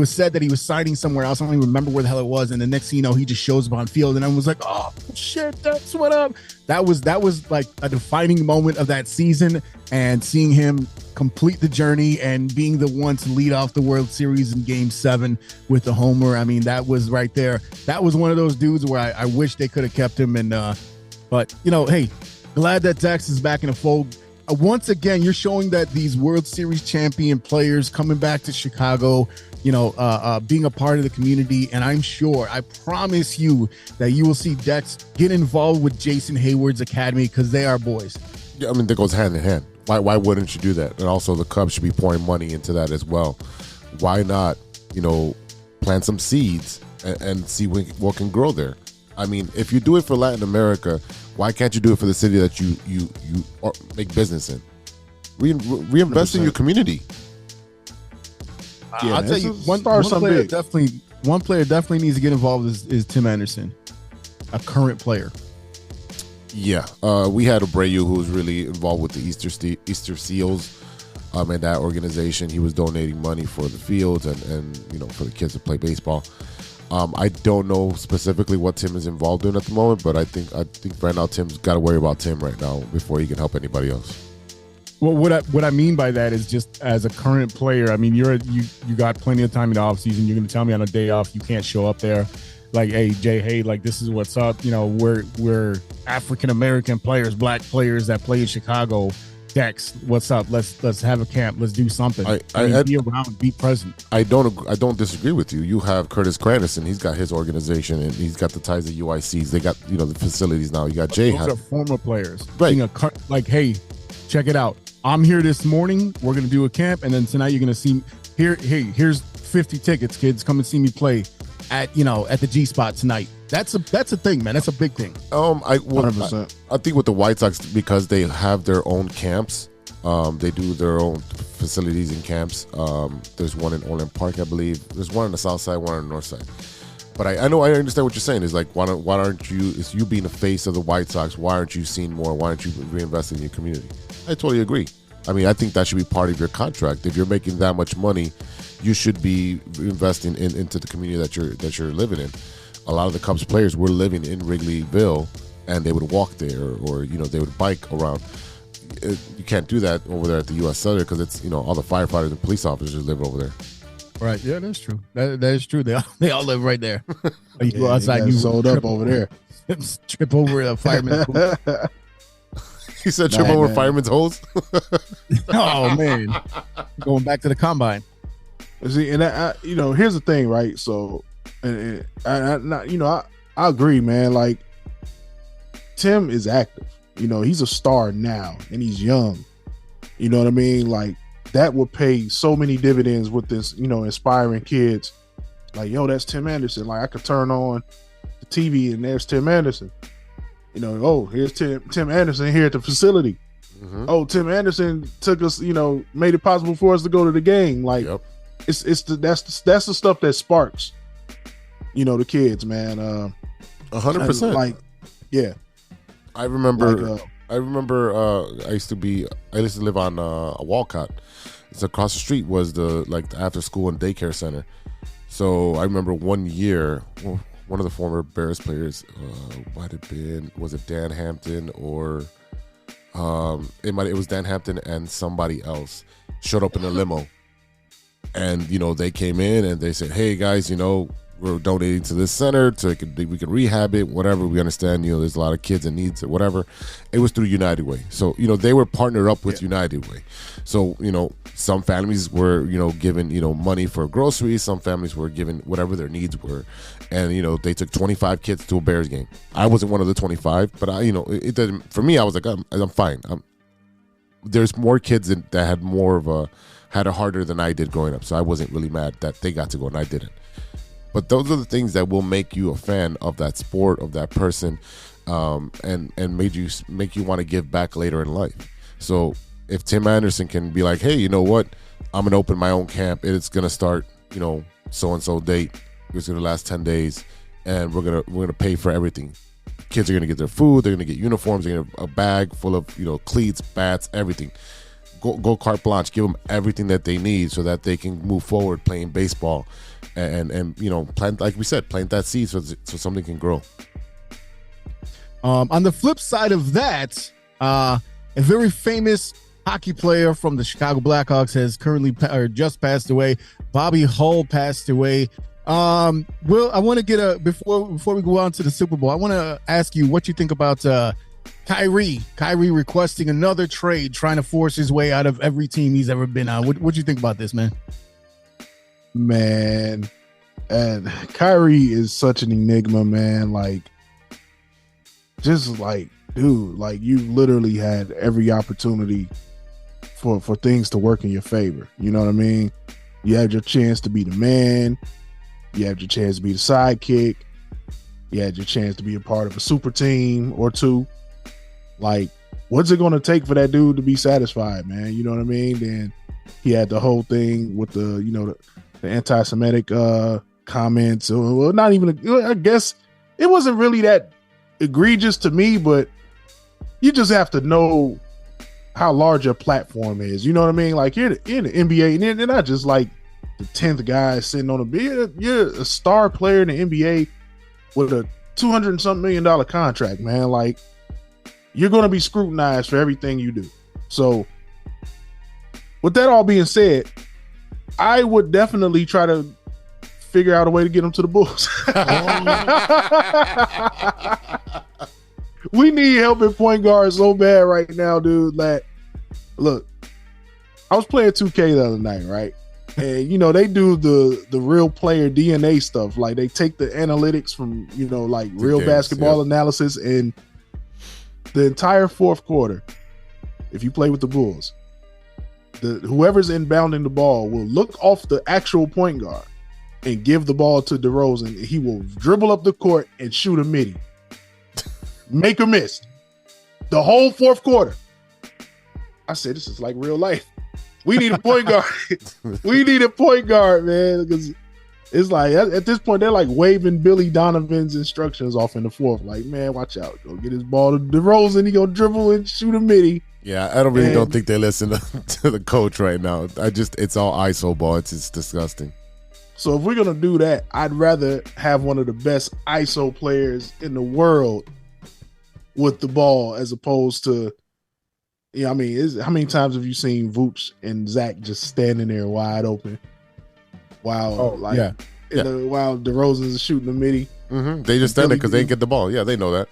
said that he was signing somewhere else. I don't even remember where the hell it was. And the next thing you know, he just shows up on field, and I was like, oh shit, that's what up. That was like a defining moment of that season, and seeing him complete the journey and being the one to lead off the World Series in Game 7 with the homer. I mean, that was right there. That was one of those dudes where I wish they could have kept him. And but hey, glad that Dex is back in the fold. Once again, you're showing that these World Series champion players coming back to Chicago, being a part of the community. And I promise you that you will see Dex get involved with Jason Hayward's academy, because they are boys. Yeah, I mean, that goes hand in hand. Why wouldn't you do that? And also the Cubs should be pouring money into that as well. Why not, plant some seeds and see what can grow there? I mean, if you do it for Latin America, why can't you do it for the city that you make business in? Reinvest in your community. I'll tell you, one player definitely needs to get involved is Tim Anderson, a current player. Yeah, we had Abreu, who was really involved with the Easter Seals, and that organization. He was donating money for the fields and for the kids to play baseball. I don't know specifically what Tim is involved in at the moment, but I think right now Tim's got to worry about Tim right now before he can help anybody else. Well, what I mean by that is, just as a current player, I mean, you got plenty of time in the offseason. You're going to tell me on a day off you can't show up there. Like, hey, Jay, hey, like, this is what's up. We're African-American players, black players that play in Chicago. Dex, what's up? Let's have a camp. Let's do something. Be around, be present. I don't disagree with you. You have Curtis Granderson. He's got his organization, and he's got the ties to UICs. They got the facilities now. You got Jay. Those are former players. Right. Like, hey, check it out. I'm here this morning. We're gonna do a camp, and then tonight you're gonna see here. Hey, here's 50 tickets, kids. Come and see me play at the G Spot tonight. That's a thing, man. That's a big thing. 100%. I think with the White Sox, because they have their own camps, they do their own facilities and camps. There's one in Orland Park, I believe. There's one on the south side, one on the north side. But I understand what you're saying. Is like, why aren't you? Is you being the face of the White Sox? Why aren't you seeing more? Why aren't you reinvesting in your community? I totally agree. I mean, I think that should be part of your contract. If you're making that much money, you should be investing into the community that you're living in. A lot of the Cubs players were living in Wrigleyville, and they would walk there, or they would bike around. You can't do that over there at the U.S. Southern, because it's all the firefighters and police officers live over there. Right? Yeah, that's true. That is true. They all live right there. You go Yeah, outside, you sold up over there. trip over a fireman's hose. He said trip over fireman's hose. Oh man, going back to the combine. See, and here's the thing, right? So, and I agree, man. Like, Tim is active. He's a star now, and he's young. You know what I mean? Like, that would pay so many dividends with this, inspiring kids. Like, yo, that's Tim Anderson. Like, I could turn on the TV and there's Tim Anderson. Oh, here's Tim Anderson here at the facility. Mm-hmm. Oh, Tim Anderson took us, made it possible for us to go to the game. Like, yep. That's the stuff that sparks, the kids, man. 100%. Like, yeah. I remember. I used to live on Walcott. It's across the street was the after school and daycare center. So I remember one year, one of the former Bears players, might have been, was it Dan Hampton or it was Dan Hampton and somebody else showed up in a limo, and they came in and they said, "Hey guys, we're donating to this center so we can rehab it, whatever. We understand, there's a lot of kids in needs or whatever." It was through United Way. So, they were partnered up with United Way. So, some families were, given, money for groceries. Some families were given whatever their needs were. And, they took 25 kids to a Bears game. I wasn't one of the 25, but it doesn't, for me, I was like, I'm fine. There's more kids that had it harder than I did growing up. So I wasn't really mad that they got to go and I didn't. But those are the things that will make you a fan of that sport, of that person, and make you want to give back later in life. So if Tim Anderson can be like, "Hey, you know what? I'm gonna open my own camp. It's gonna start, so and so date. It's gonna last 10 days, and we're gonna pay for everything. Kids are gonna get their food. They're gonna get uniforms. They're gonna get a bag full of cleats, bats, everything. Go carte blanche. Give them everything that they need so that they can move forward playing baseball." And plant, like we said, plant that seed so something can grow. On the flip side of that, a very famous hockey player from the Chicago Blackhawks has just passed away. Bobby Hull passed away. Will, I want to get before we go on to the Super Bowl, I want to ask you what you think about Kyrie requesting another trade, trying to force his way out of every team he's ever been on. What do you think about this, man? Man, and Kyrie is such an enigma, man. Like, just like, dude, like you literally had every opportunity for things to work in your favor. You know what I mean? You had your chance to be the man. You had your chance to be the sidekick. You had your chance to be a part of a super team or two. Like, what's it going to take for that dude to be satisfied, man? You know what I mean? Then he had the whole thing with the anti-Semitic comments. Well, not even, I guess it wasn't really that egregious to me, but you just have to know how large your platform is. You know what I mean? Like, you're in the NBA, and they're not just like the 10th guy sitting on a bed. You're a star player in the NBA with a $200-something million contract, man. Like, you're going to be scrutinized for everything you do. So, with that all being said, I would definitely try to figure out a way to get him to the Bulls. We need help at point guard so bad right now, dude. Like, look, I was playing 2K the other night, right? And they do the real player DNA stuff. Like, they take the analytics from like real basketball analysis, and the entire fourth quarter, if you play with the Bulls, whoever's inbounding the ball will look off the actual point guard and give the ball to DeRozan. He will dribble up the court and shoot a midi. Make or miss. The whole fourth quarter. I said, this is like real life. We need a point guard. We need a point guard, man, because it's like at this point they're like waving Billy Donovan's instructions off in the fourth. Like, man, watch out. Go get his ball to DeRozan. He gonna dribble and shoot a midi. Yeah, I don't think they listen to the coach right now. It's all ISO ball. It's disgusting. So if we're gonna do that, I'd rather have one of the best ISO players in the world with the ball as opposed to, how many times have you seen Vooch and Zach just standing there wide open while while DeRozan's shooting the midi? Mm-hmm. They just stand there because they didn't get the ball. Yeah, they know that.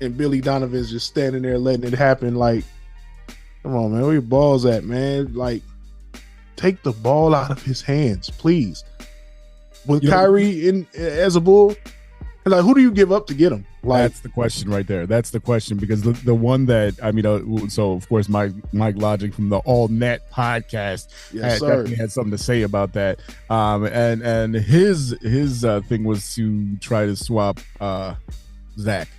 And Billy Donovan's just standing there letting it happen. Like, come on, man, where your balls at, man? Like, take the ball out of his hands, please. With Kyrie in as a Bull, like, who do you give up to get him? Like, that's the question right there. That's the question, because the one that so of course Mike Logic from the All Net podcast definitely had something to say about that. And his thing was to try to swap Zach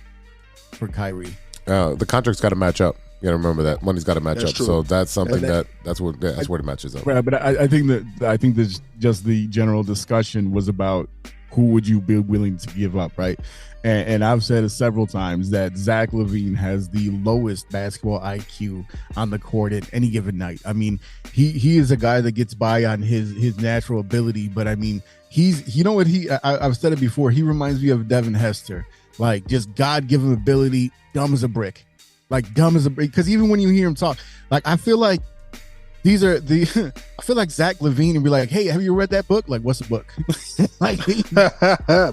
for Kyrie. The contract's got to match up. You gotta remember that money's got to match up. True. So that's something that's where it matches up. Right, but I think that just the general discussion was about who would you be willing to give up, right? And I've said it several times that Zach LaVine has the lowest basketball IQ on the court at any given night. I mean, he is a guy that gets by on his natural ability, but I mean, he's, you know what, I've said it before, he reminds me of Devin Hester, like just God-given ability, dumb as a brick, because even when you hear him talk, like I feel like I feel like Zach LaVine and be like, hey, have you read that book? Like, what's a book? Like,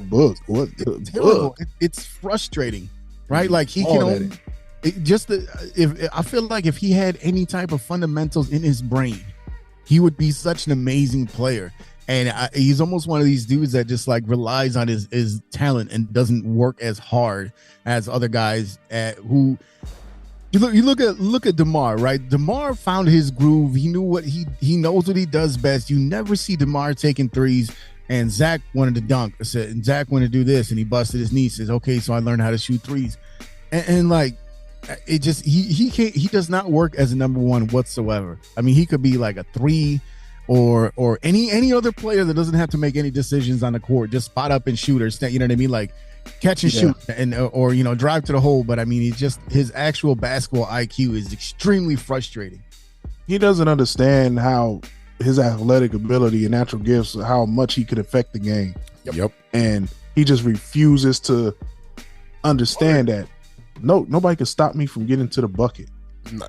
book. What? Terrible. It's frustrating, right? Like he can only, I feel like if he had any type of fundamentals in his brain, he would be such an amazing player. And he's almost one of these dudes that just like relies on his talent and doesn't work as hard as other guys who. You look at DeMar, right? DeMar found his groove. He knew he knows what he does best. You never see DeMar taking threes. And Zach wanted to dunk. And Zach wanted to do this, and he busted his knee. Says, "Okay, so I learned how to shoot threes." And like, it just he does not work as a number one whatsoever. I mean, he could be like a 3 or any other player that doesn't have to make any decisions on the court. Just spot up and shoot, or you know what I mean, like. Catch and shoot, and or drive to the hole. But I mean, his actual basketball IQ is extremely frustrating. He doesn't understand how his athletic ability and natural gifts, how much he could affect the game. Yep. And he just refuses to understand that. No, nobody can stop me from getting to the bucket.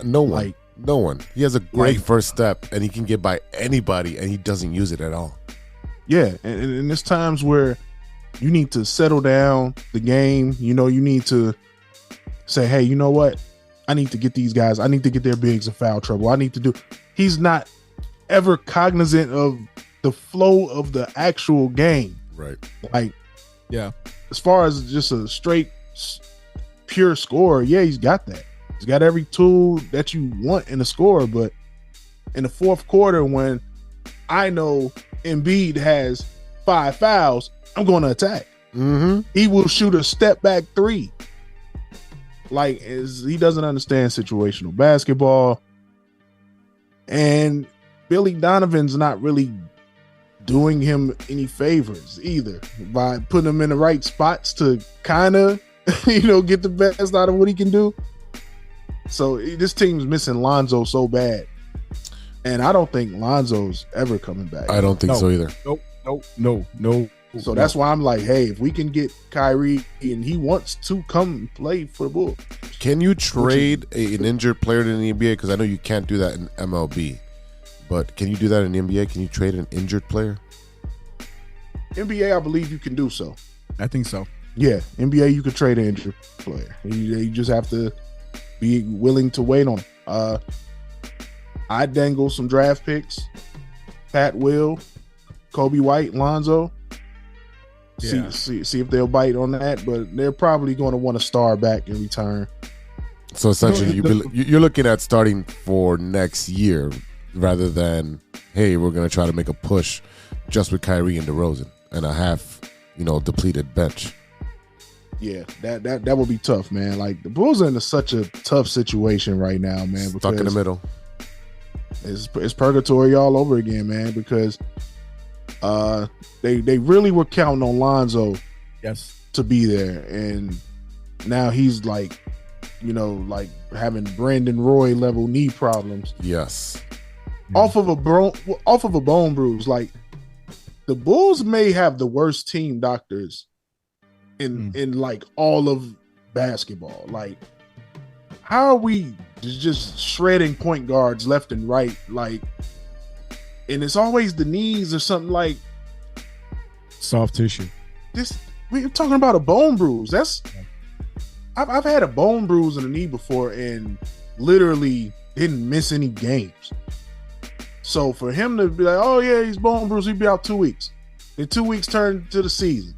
No one. No one. He has a great first step, and he can get by anybody, and he doesn't use it at all. Yeah, and there's times where you need to settle down the game. You need to say, hey, you know what? I need to get these guys. I need to get their bigs in foul trouble. He's not ever cognizant of the flow of the actual game. Right. Like, yeah. As far as just a straight, pure scorer, yeah, he's got that. He's got every tool that you want in a scorer. But in the fourth quarter, when I know Embiid has 5 fouls, I'm going to attack. Mm-hmm. He will shoot a step back 3. Like, he doesn't understand situational basketball. And Billy Donovan's not really doing him any favors either by putting him in the right spots to kind of, get the best out of what he can do. So this team's missing Lonzo so bad. And I don't think Lonzo's ever coming back. I don't think so either. No. So that's why I'm like, hey, if we can get Kyrie and he wants to come play for the Bulls. Can you trade an injured player in the NBA? Because I know you can't do that in MLB. But can you do that in the NBA? Can you trade an injured player? NBA, I believe you can do so. I think so. Yeah, NBA, you could trade an injured player. You just have to be willing to wait on him. I dangle some draft picks. Pat Will, Kobe White, Lonzo. Yeah. See if they'll bite on that, but they're probably going to want a star back in return. So essentially, you're looking at starting for next year rather than, hey, we're going to try to make a push just with Kyrie and DeRozan and a half, depleted bench. Yeah, that would be tough, man. Like, the Bulls are in such a tough situation right now, man. Stuck in the middle. It's purgatory all over again, man, because they really were counting on Lonzo to be there, and now he's like having Brandon Roy level knee problems. Yes. Off of a bone bruise. Like, the Bulls may have the worst team doctors in like all of basketball. Like, how are we just shredding point guards left and right? Like, and it's always the knees or something, like soft tissue. We're talking about a bone bruise. I've had a bone bruise in the knee before and literally didn't miss any games. So for him to be like, oh yeah, he's bone bruised, he'd be out 2 weeks. Then 2 weeks turned to the season.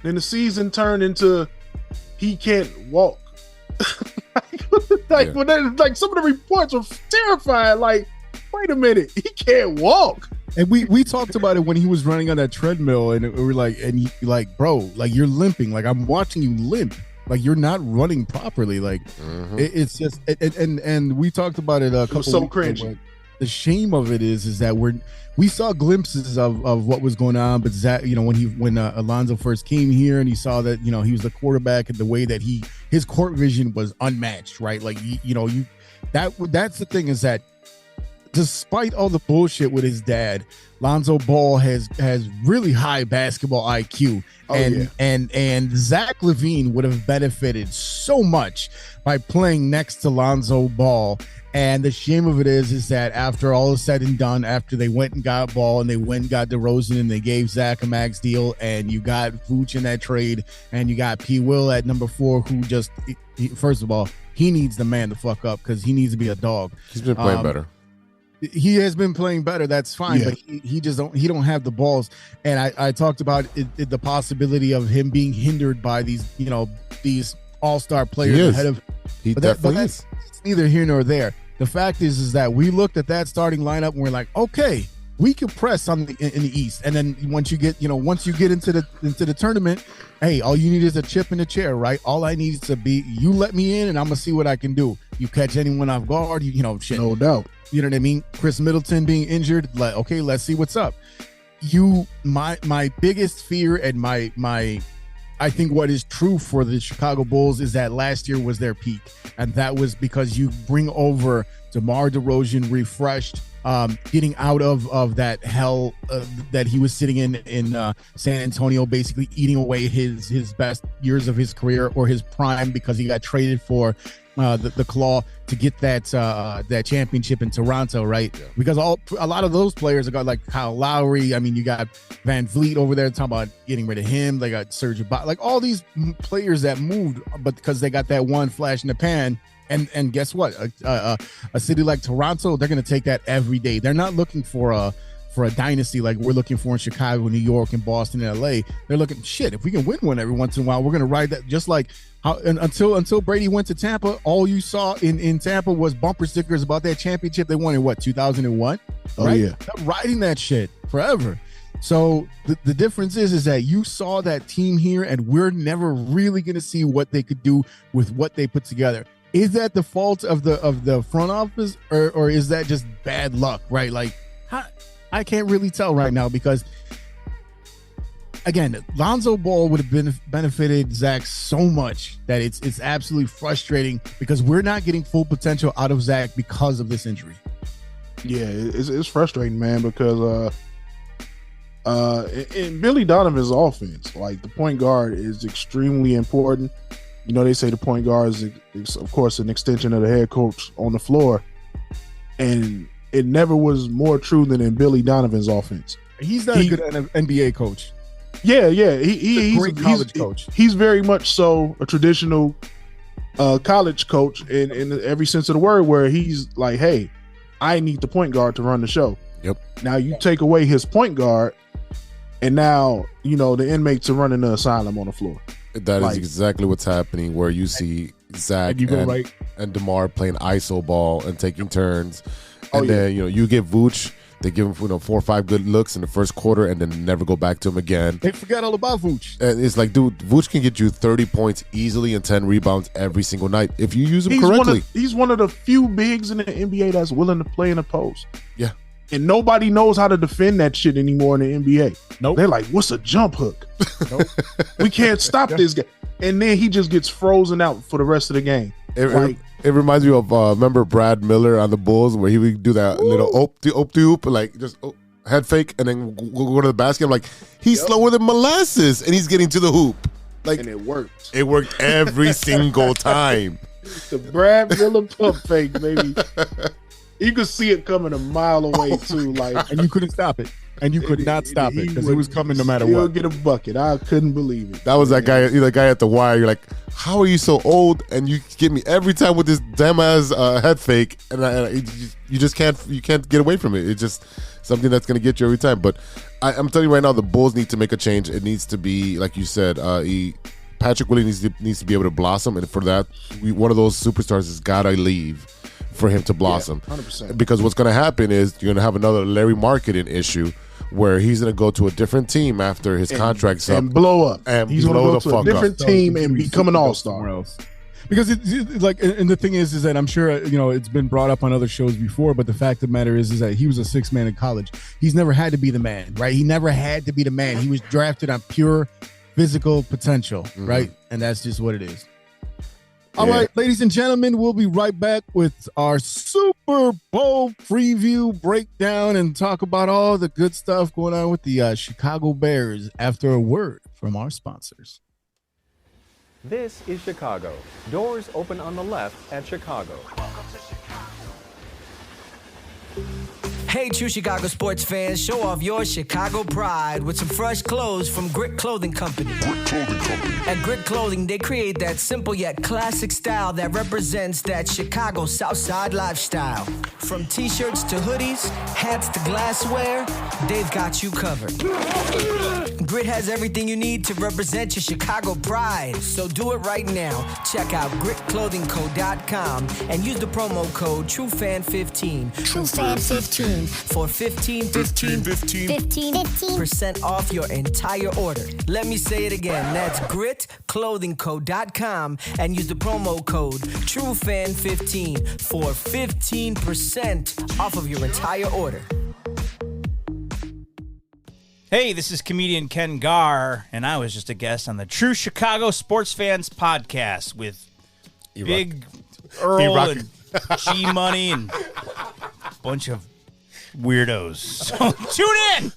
Then the season turned into he can't walk. Like some of the reports were terrifying. Like, wait a minute, he can't walk. And we talked about it when he was running on that treadmill, and we were like, bro, like, you're limping. Like, I'm watching you limp. Like, you're not running properly. Like, it's just, and we talked about it a couple. It was so cringy. the shame of it is that we saw glimpses of what was going on, but Zach, when Alonzo first came here and he saw that, he was the quarterback and the way that his court vision was unmatched, right? Like, that's the thing is that despite all the bullshit with his dad, Lonzo Ball has really high basketball IQ. And Zach LaVine would have benefited so much by playing next to Lonzo Ball. And the shame of it is that after all is said and done, after they went and got Ball and they went and got DeRozan and they gave Zach a max deal, and you got Vooch in that trade, and you got P. Will at number 4, who just first of all, he needs the man to fuck up because he needs to be a dog. He's been playing better. He has been playing better. That's fine, but he just don't have the balls. And I talked about the possibility of him being hindered by these all-star players ahead of. He definitely is. It's neither here nor there. The fact is that we looked at that starting lineup and we're like, okay, we can press in the East. And then once you get into the tournament, hey, all you need is a chip in the chair, right? All I need is to be you let me in and I'm gonna see what I can do. You catch anyone off guard, shit. No doubt. You know what I mean? Chris Middleton being injured, like, okay, let's see what's up. My biggest fear and I think what is true for the Chicago Bulls is that last year was their peak. And that was because you bring over DeMar DeRozan refreshed, getting out of that hell that he was sitting in San Antonio, basically eating away his best years of his career or his prime because he got traded for the Claw to get that championship in Toronto, right? Yeah. Because a lot of those players have got like Kyle Lowry. I mean, you got Van Vliet over there talking about getting rid of him. They got Serge Ibaka, like all these players that moved, but because they got that one flash in the pan. And guess what? A city like Toronto, they're going to take that every day. They're not looking for a dynasty like we're looking for in Chicago, New York, and Boston, and LA. They're looking, shit, if we can win one every once in a while, we're going to ride that. Just like until Brady went to Tampa, all you saw in Tampa was bumper stickers about that championship they won in 2001? Oh, right? yeah. They're riding that shit forever. So the difference is that you saw that team here, and we're never really going to see what they could do with what they put together. Is that the fault of the front office, or is that just bad luck, right? Like, I can't really tell right now because, again, Lonzo Ball would have benefited Zach so much that it's absolutely frustrating because we're not getting full potential out of Zach because of this injury. Yeah, it's frustrating, man, because in Billy Donovan's offense, like, the point guard is extremely important. They say the point guard is, of course, an extension of the head coach on the floor. And it never was more true than in Billy Donovan's offense. He's not a good NBA coach. Yeah. He's a great college coach. He's very much so a traditional college coach in every sense of the word, where he's like, hey, I need the point guard to run the show. Yep. Now you take away his point guard, and now, the inmates are running the asylum on the floor. That is exactly what's happening, where you see Zach and DeMar playing iso ball and taking turns. And then, you get Vooch. They give him 4 or 5 good looks in the first quarter and then never go back to him again. They forgot all about Vooch. And it's like, dude, Vooch can get you 30 points easily and 10 rebounds every single night if you use him correctly. He's one of the few bigs in the NBA that's willing to play in the post. Yeah. And nobody knows how to defend that shit anymore in the NBA. Nope. They're like, what's a jump hook? Nope. We can't stop this guy. And then he just gets frozen out for the rest of the game. It reminds me of remember Brad Miller on the Bulls, where he would do that little oop, like just head fake and then go to the basket. I'm like, he's slower than molasses and he's getting to the hoop. Like, and it worked. It worked every single time. The Brad Miller pump fake, baby. You could see it coming a mile away too, like, and you couldn't stop it. And you could not stop it because it was coming no matter what. Get a bucket. I couldn't believe it. That was that guy. The guy at the wire. You're like, how are you so old? And you get me every time with this damn ass head fake, and you just can't. You can't get away from it. It's just something that's gonna get you every time. But I'm telling you right now, the Bulls need to make a change. It needs to be, like you said, Patrick Williams needs to be able to blossom, and for that, one of those superstars has gotta leave for him to blossom. 100%. Because what's gonna happen is you're gonna have another Larry Marketing issue, where he's going to go to a different team after his contract's up and blow up. And he's going to go to a different team and become an all-star. Because like, and the thing is that I'm sure it's been brought up on other shows before, but the fact of the matter is that he was a sixth man in college. He's never had to be the man, right? He never had to be the man. He was drafted on pure physical potential, right? And that's just what it is. All right, ladies and gentlemen, we'll be right back with our Super Bowl preview breakdown and talk about all the good stuff going on with the Chicago Bears after a word from our sponsors. This is Chicago. Doors open on the left at Chicago. Hey, true Chicago sports fans, show off your Chicago pride with some fresh clothes from Grit Clothing Company. At Grit Clothing, they create that simple yet classic style that represents that Chicago Southside lifestyle. From t-shirts to hoodies, hats to glassware, they've got you covered. Grit has everything you need to represent your Chicago pride. So do it right now. Check out gritclothingco.com and use the promo code TrueFan15. TrueFan15. For 15% off your entire order. Let me say it again. That's gritclothingco.com and use the promo code TrueFan15 for 15% off of your entire order. Hey, this is comedian Ken Garr, and I was just a guest on the True Chicago Sports Fans podcast with Big Earl and G-Money and a bunch of weirdos. So tune in.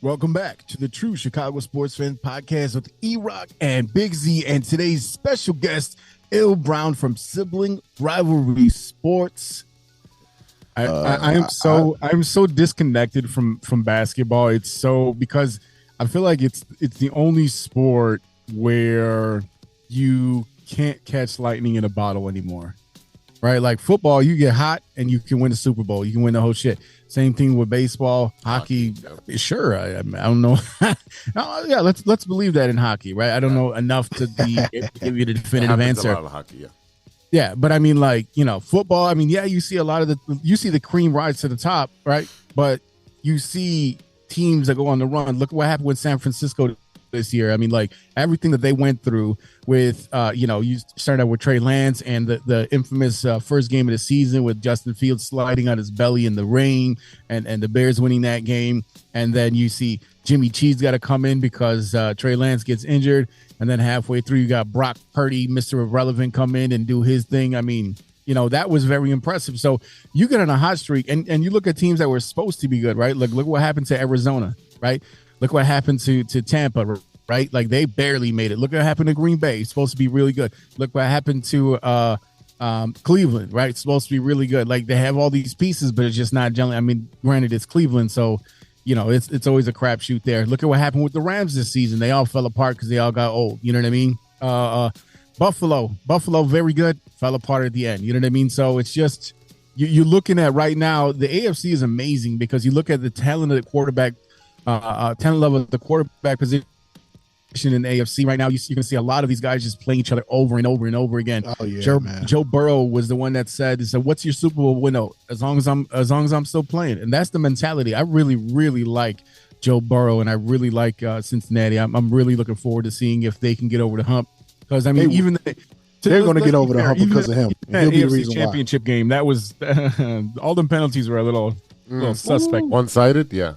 Welcome back to the True Chicago Sports Fans podcast with E-Roc and Big Z, and today's special guest, Il Brown from Sibling Rivalry Sports. I'm so disconnected from basketball. It's so because I feel like it's the only sport where you can't catch lightning in a bottle anymore. Right, like football, you get hot and you can win the Super Bowl. You can win the whole shit. Same thing with baseball, hockey. Sure, I don't know. Yeah, let's believe that in hockey, right? I don't know enough to give you the definitive answer. A lot of hockey, yeah, but I mean, like football. I mean, yeah, you see the cream rise to the top, right? But you see teams that go on the run. Look at what happened with San Francisco this year. I mean, like everything that they went through with, you started out with Trey Lance and the infamous first game of the season with Justin Fields sliding on his belly in the rain and the Bears winning that game. And then you see Jimmy Cheese got to come in because Trey Lance gets injured. And then halfway through, you got Brock Purdy, Mr. Irrelevant, come in and do his thing. I mean, that was very impressive. So you get on a hot streak and you look at teams that were supposed to be good, right? Look what happened to Arizona, right? Look what happened to Tampa, right? Like they barely made it. Look what happened to Green Bay. It's supposed to be really good. Look what happened to Cleveland, right? It's supposed to be really good. Like they have all these pieces, but it's just not gelling. I mean, granted, it's Cleveland, so it's always a crapshoot there. Look at what happened with the Rams this season. They all fell apart because they all got old. You know what I mean? Buffalo, very good. Fell apart at the end. You know what I mean? So it's just you're looking at right now. The AFC is amazing because you look at the talent of the quarterback. Talent level at the quarterback position in the AFC right now. You can see a lot of these guys just playing each other over and over and over again. Oh yeah, Joe Burrow was the one that said, "What's your Super Bowl window? As long as I'm still playing." And that's the mentality. I really, really like Joe Burrow, and I really like Cincinnati. I'm really looking forward to seeing if they can get over the hump. Because I mean, they're going to get over the hump because of him. He'll be the reason championship game. That was all the penalties were a little suspect. One-sided, yeah.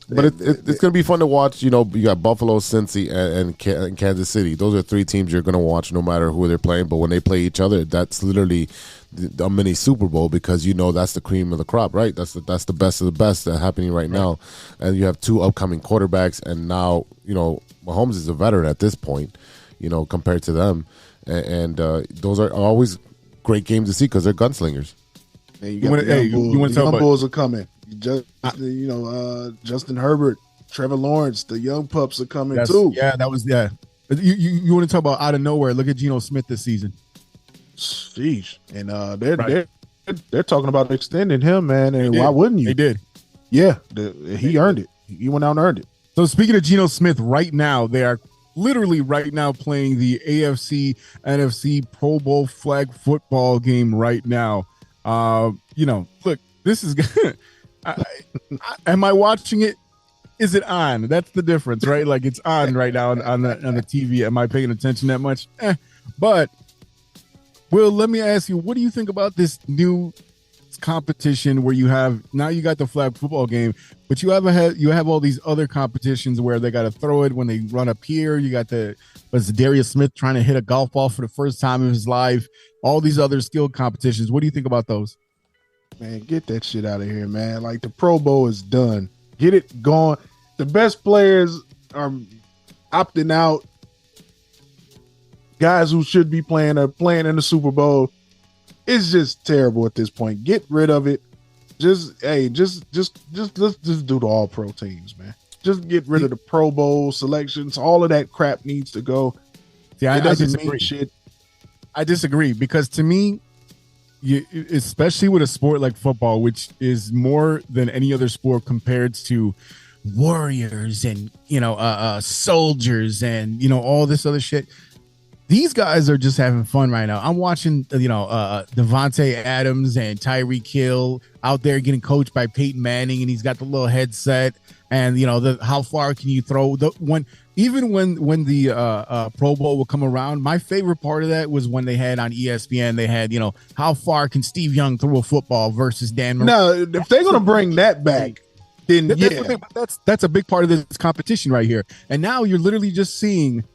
But it's going to be fun to watch. You got Buffalo, Cincy, and Kansas City. Those are three teams you're going to watch no matter who they're playing. But when they play each other, that's literally a mini Super Bowl because that's the cream of the crop, right? That's the best of the best that's happening right now. And you have two upcoming quarterbacks, and now Mahomes is a veteran at this point, compared to them. And those are always great games to see because they're gunslingers. And you want to talk about Bulls are coming. Justin Herbert, Trevor Lawrence, the young pups are coming too. Yeah, that was You want to talk about out of nowhere? Look at Geno Smith this season. Sheesh, and they're talking about extending him, man. And why wouldn't you? They did. Yeah, he earned it. He went out and earned it. So speaking of Geno Smith, right now they are literally right now playing the AFC NFC Pro Bowl flag football game right now. Look, this is good. Am I watching it? is it on? That's the difference, right? Like it's on right now on the TV. Am I paying attention that much? But Will, let me ask you, what do you think about this new competition where you got the flag football game, but you have all these other competitions where they got to throw it when they run up here. You got Darius Smith trying to hit a golf ball for the first time in his life. All these other skill competitions. What do you think about those? Man, get that shit out of here, man. Like the Pro Bowl is done. Get it going. The best players are opting out. Guys who should be playing are playing in the Super Bowl. It's just terrible at this point. Get rid of it. Just let's just do the all pro teams, man. Just get rid of the Pro Bowl selections. All of that crap needs to go. Yeah, I disagree. Shit. I disagree because to me, especially with a sport like football, which is more than any other sport compared to warriors and soldiers and all this other shit. These guys are just having fun right now. I'm watching, Devontae Adams and Tyreek Hill out there getting coached by Peyton Manning, and he's got the little headset. And how far can you throw? When the Pro Bowl will come around, my favorite part of that was when they had on ESPN. They had how far can Steve Young throw a football versus Dan Marino. No, if they're gonna bring that back, then that's a big part of this competition right here. And now you're literally just seeing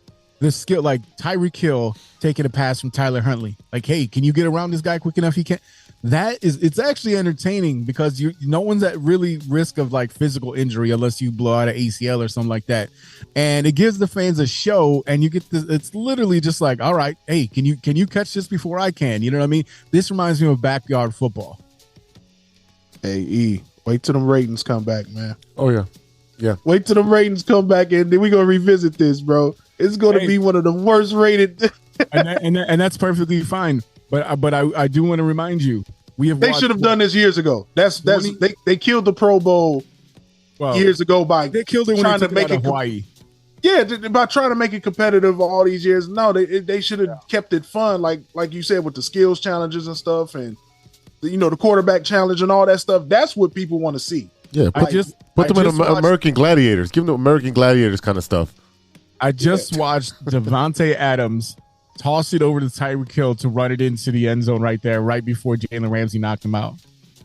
the skill, like Tyreek Hill taking a pass from Tyler Huntley. Like, hey, can you get around this guy quick enough? He can't. It's actually entertaining because no one's at really risk of like physical injury unless you blow out an ACL or something like that. And it gives the fans a show, and you get this. It's literally just like, all right, hey, can you catch this before I can? You know what I mean? This reminds me of backyard football. Hey, wait till them ratings come back, man. Oh yeah. Wait till them ratings come back, and then we're gonna revisit this, bro. It's going to be one of the worst rated. and that's perfectly fine. But I do want to remind you, they should have done this years ago. They killed the Pro Bowl years ago by they killed it when trying to make it Hawaii. Yeah, by trying to make it competitive all these years. No, they should have kept it fun, like you said, with the skills challenges and stuff, and the quarterback challenge and all that stuff. That's what people want to see. Yeah, put them in American Gladiators. Give them the American Gladiators kind of stuff. I just watched Devontae Adams toss it over to Tyreek Hill to run it into the end zone right there, right before Jalen Ramsey knocked him out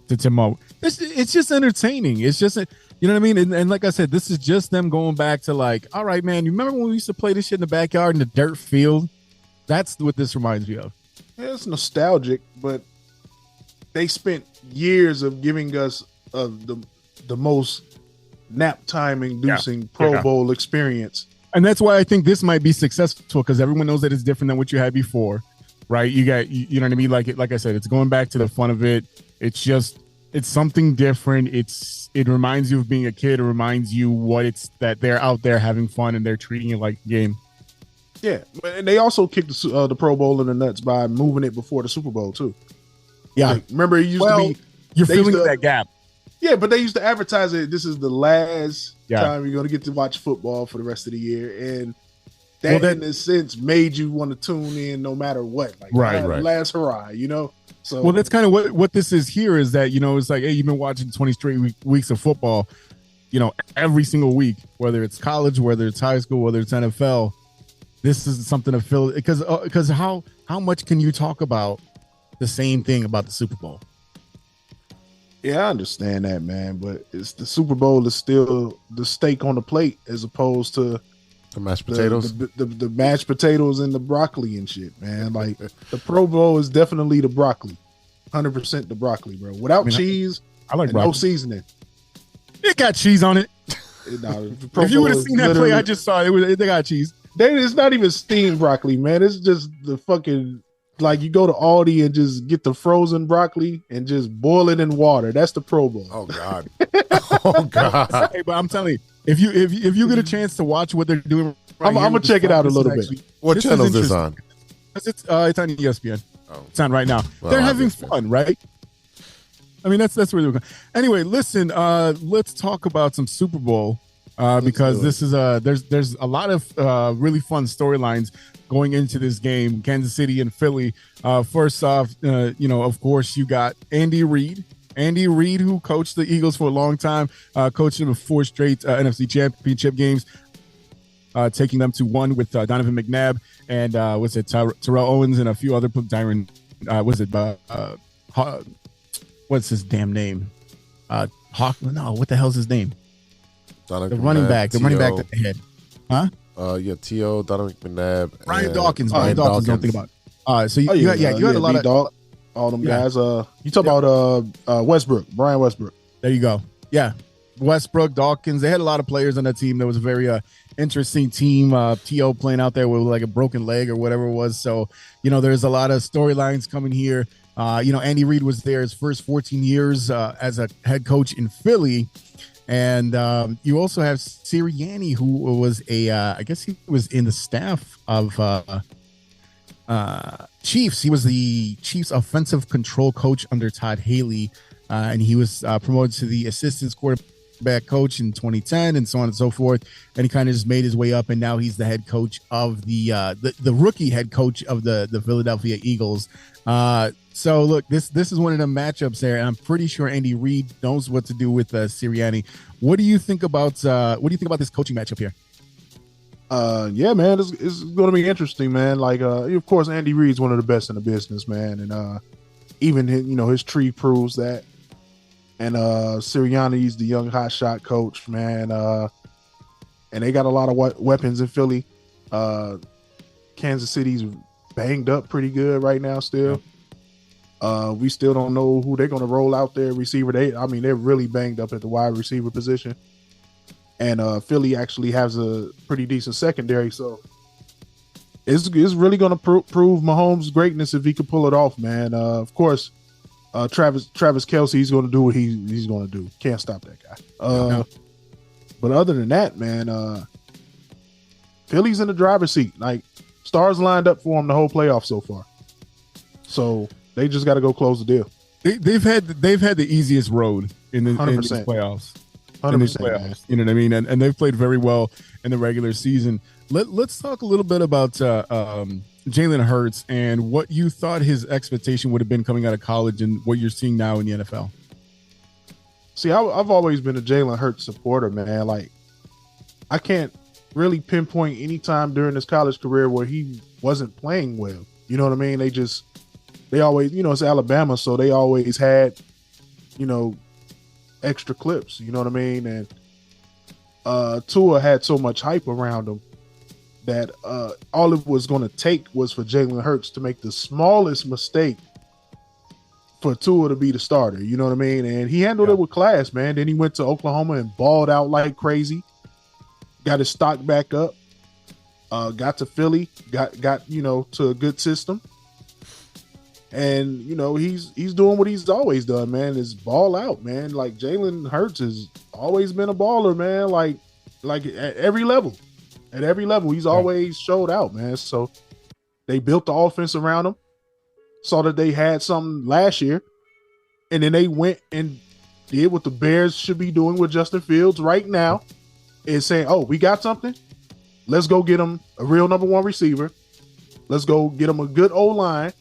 to Timo. It's just entertaining. It's just, you know what I mean? And like I said, this is just them going back to like, all right, man, you remember when we used to play this shit in the backyard in the dirt field? That's what this reminds me of. Yeah, it's nostalgic, but they spent years of giving us the most nap time inducing Pro Bowl experience. And that's why I think this might be successful because everyone knows that it's different than what you had before, right? You got, you know what I mean? Like I said, it's going back to the fun of it. It's something different. It reminds you of being a kid. It reminds you that they're out there having fun and they're treating it like a game. Yeah, and they also kicked the Pro Bowl in the nuts by moving it before the Super Bowl too. Yeah, like, remember it used to be. You're filling that gap. Yeah, but they used to advertise it. This is the last time you're going to get to watch football for the rest of the year, and that in a sense made you want to tune in no matter what. Like, right. Last hurrah, So that's kind of what this is here. Is that it's like, hey, you've been watching 20 straight weeks of football, every single week, whether it's college, whether it's high school, whether it's NFL. This is something to fill because how much can you talk about the same thing about the Super Bowl? Yeah, I understand that, man, but it's the Super Bowl is still the steak on the plate as opposed to the mashed potatoes, the mashed potatoes and the broccoli and shit, man. Like the Pro Bowl is definitely the broccoli, 100% the broccoli, bro. Without cheese, I like no seasoning. It got cheese on it. If you would have seen that play, I just saw it. They got cheese. It's not even steamed broccoli, man. It's just the fucking. Like you go to Aldi and just get the frozen broccoli and just boil it in water. That's the Pro Bowl. Oh God. Oh God. Hey, but I'm telling you, if you get a chance to watch what they're doing, I'm gonna check it out a little bit. What channel is this on? It's on ESPN. Oh. It's on right now. Well, they're having fun, right? I mean, that's where they're going. Anyway, listen. Let's talk about some Super Bowl because this is there's a lot of really fun storylines going into this game, Kansas City and Philly. First off, of course, you got Andy Reid Andy Reid, who coached the Eagles for a long time, coached them in 4 straight NFC Championship games, taking them to 1 with Donovan McNabb and Terrell Owens and a few other Tyron. What's his damn name? Hawk? No, what the hell's his name? Donovan The running McNabb, back that they had. Huh? T.O., Donovan McNabb. Brian Dawkins. Brian Dawkins, don't think about it. So you had a lot of all them guys. You talk about Westbrook, Brian Westbrook. There you go. Yeah. Westbrook, Dawkins. They had a lot of players on that team. That was a very interesting team. T.O. playing out there with like a broken leg or whatever it was. So, there's a lot of storylines coming here. Andy Reid was there his first 14 years as a head coach in Philly. And you also have Sirianni, who was I guess he was in the staff of Chiefs. He was the Chiefs offensive control coach under Todd Haley. And he was promoted to the assistant quarterback coach in 2010 and so on and so forth. And he kind of just made his way up. And now he's the head coach of the rookie head coach of the Philadelphia Eagles. So look, this is one of the matchups there, and I'm pretty sure Andy Reid knows what to do with Sirianni. What do you think about this coaching matchup here? Yeah, man, it's going to be interesting, man. Like, of course, Andy Reid's one of the best in the business, man, and even his tree proves that. And Sirianni's the young hotshot coach, man, and they got a lot of weapons in Philly. Kansas City's banged up pretty good right now still. Yeah. We still don't know who they're going to roll out there receiver. They're really banged up at the wide receiver position. And Philly actually has a pretty decent secondary. So it's really going to prove Mahomes' greatness if he could pull it off, man. Of course, Travis Kelce, he's going to do what he's going to do. Can't stop that guy. But other than that, man, Philly's in the driver's seat. Like, stars lined up for him the whole playoff so far. So they just got to go close the deal. They've had the easiest road in these playoffs. 100%. You know what I mean? And they've played very well in the regular season. Let's talk a little bit about Jalen Hurts and what you thought his expectation would have been coming out of college and what you're seeing now in the NFL. See, I've always been a Jalen Hurts supporter, man. Like, I can't really pinpoint any time during his college career where he wasn't playing well. You know what I mean? They always, it's Alabama, so they always had, extra clips. You know what I mean? And Tua had so much hype around him that all it was going to take was for Jalen Hurts to make the smallest mistake for Tua to be the starter. You know what I mean? And he handled it with class, man. Then he went to Oklahoma and balled out like crazy. Got his stock back up. Got to Philly. Got to a good system. And, he's doing what he's always done, man, is ball out, man. Like, Jalen Hurts has always been a baller, man, like at every level. At every level, he's always showed out, man. So they built the offense around him, saw that they had something last year, and then they went and did what the Bears should be doing with Justin Fields right now, is saying, oh, we got something? Let's go get him a real number 1 receiver. Let's go get him a good O-line.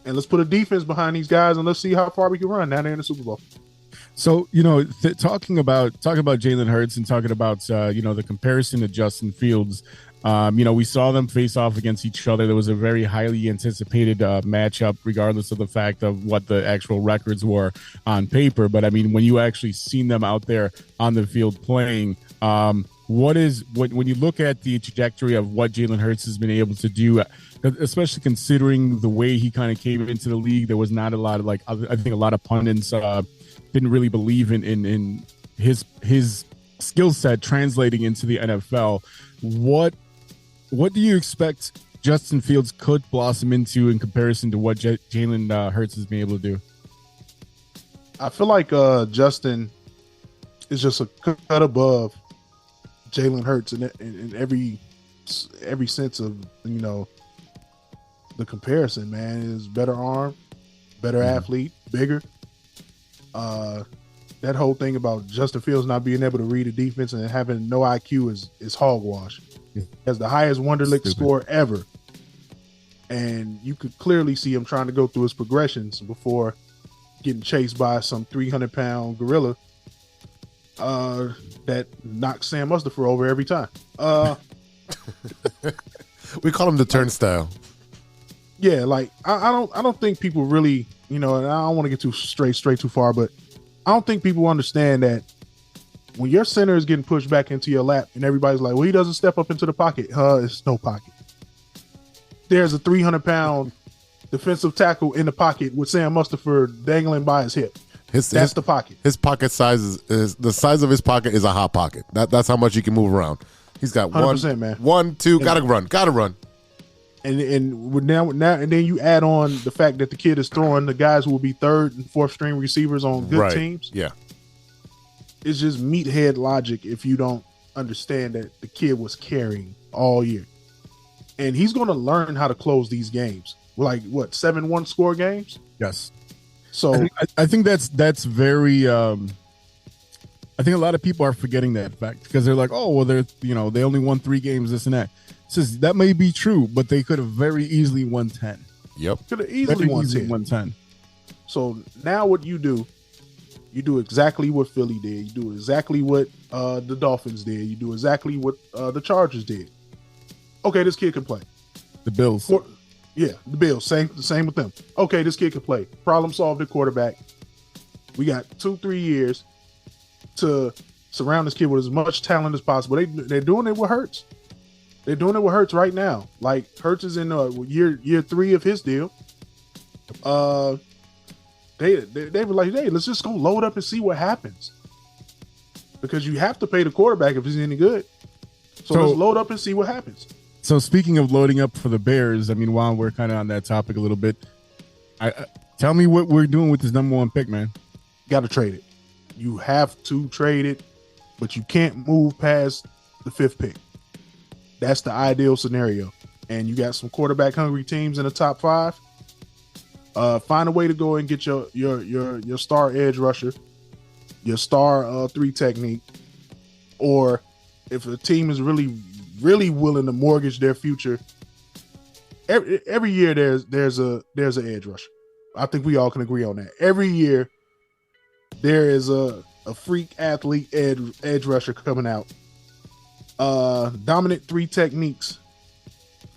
And let's put a defense behind these guys, and let's see how far we can run down there in the Super Bowl. So, talking about Jalen Hurts and talking about, the comparison to Justin Fields, we saw them face off against each other. There was a very highly anticipated matchup, regardless of the fact of what the actual records were on paper. But, when you actually seen them out there on the field playing, when you look at the trajectory of what Jalen Hurts has been able to do, especially considering the way he kind of came into the league, there was not a lot of I think a lot of pundits didn't really believe in his skill set translating into the NFL. What do you expect Justin Fields could blossom into in comparison to what Jalen Hurts has been able to do? I feel like Justin is just a cut above Jalen Hurts in every sense of the comparison, man. Is better arm, better athlete, bigger. That whole thing about Justin Fields not being able to read a defense and having no IQ is hogwash. He has the highest Wonderlic score ever, and you could clearly see him trying to go through his progressions before getting chased by some 300-pound gorilla that knocks Sam Mustipher over every time. We call him the turnstile. Yeah, like I don't think people really, and I don't want to get too straight too far, but I don't think people understand that when your center is getting pushed back into your lap and everybody's like, well, he doesn't step up into the pocket. It's no pocket. There's a 300-pound defensive tackle in the pocket with Sam Mustipher dangling by his hip. That's the pocket. His pocket size is the size of his pocket is a hot pocket. That's how much he can move around. He's got 100%, man. 1, 2, gotta run. And now and then you add on the fact that the kid is throwing the guys who will be third and fourth string receivers on good teams. Yeah. It's just meathead logic if you don't understand that the kid was carrying all year. And he's going to learn how to close these games. Like, what, 7-1 score games? Yes. So I think that's very I think a lot of people are forgetting that fact because they're like, oh, well, they only won 3 games, this and that. Says that may be true, but they could have very easily won 10. Yep. Could have easily won 10. So now what you do exactly what Philly did. You do exactly what the Dolphins did. You do exactly what the Chargers did. Okay, this kid can play. The Bills. The Bills. Same with them. Okay, this kid can play. Problem solved at quarterback. We got 2-3 years to surround this kid with as much talent as possible. They're doing it with Hurts. They're doing it with Hurts right now. Like, Hurts is in year 3 of his deal. They were like, hey, let's just go load up and see what happens. Because you have to pay the quarterback if he's any good. So let's load up and see what happens. So speaking of loading up for the Bears, I mean, while we're kind of on that topic a little bit, tell me what we're doing with this number 1 pick, man. Got to trade it. You have to trade it, but you can't move past the 5th pick. That's the ideal scenario. And you got some quarterback hungry teams in the top 5. Find a way to go and get your star edge rusher, your star 3 technique, or if a team is really willing to mortgage their future, every year there's an edge rusher. I think we all can agree on that. Every year there is a freak athlete edge rusher coming out. Dominant 3 techniques,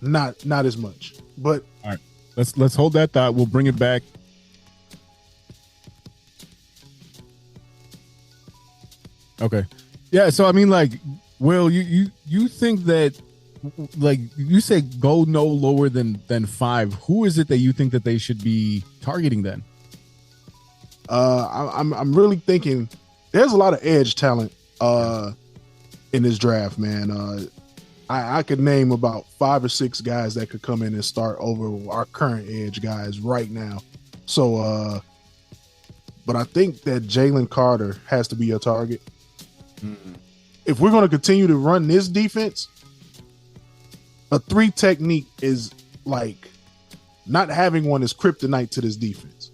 not as much. But all right, let's hold that thought. We'll bring it back. Okay, yeah. So I mean, like, Will, you think that, like, you say go no lower than 5? Who is it that you think that they should be targeting then? I'm really thinking there's a lot of edge talent in this draft, man. I could name about 5 or 6 guys that could come in and start over our current edge guys right now. So, but I think that Jalen Carter has to be a target. Mm-hmm. If we're going to continue to run this defense, a 3 technique is like not having one is kryptonite to this defense.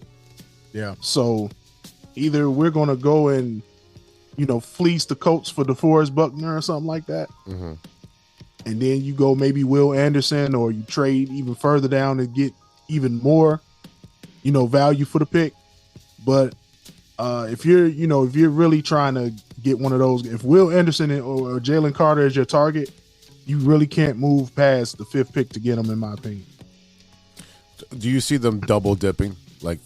Yeah. So either we're going to go and, fleece the Colts for DeForest Buckner or something like that. Mm-hmm. And then you go maybe Will Anderson, or you trade even further down and get even more, value for the pick. But if you're really trying to get one of those, if Will Anderson or Jalen Carter is your target, you really can't move past the 5th pick to get them, in my opinion. Do you see them double dipping, like,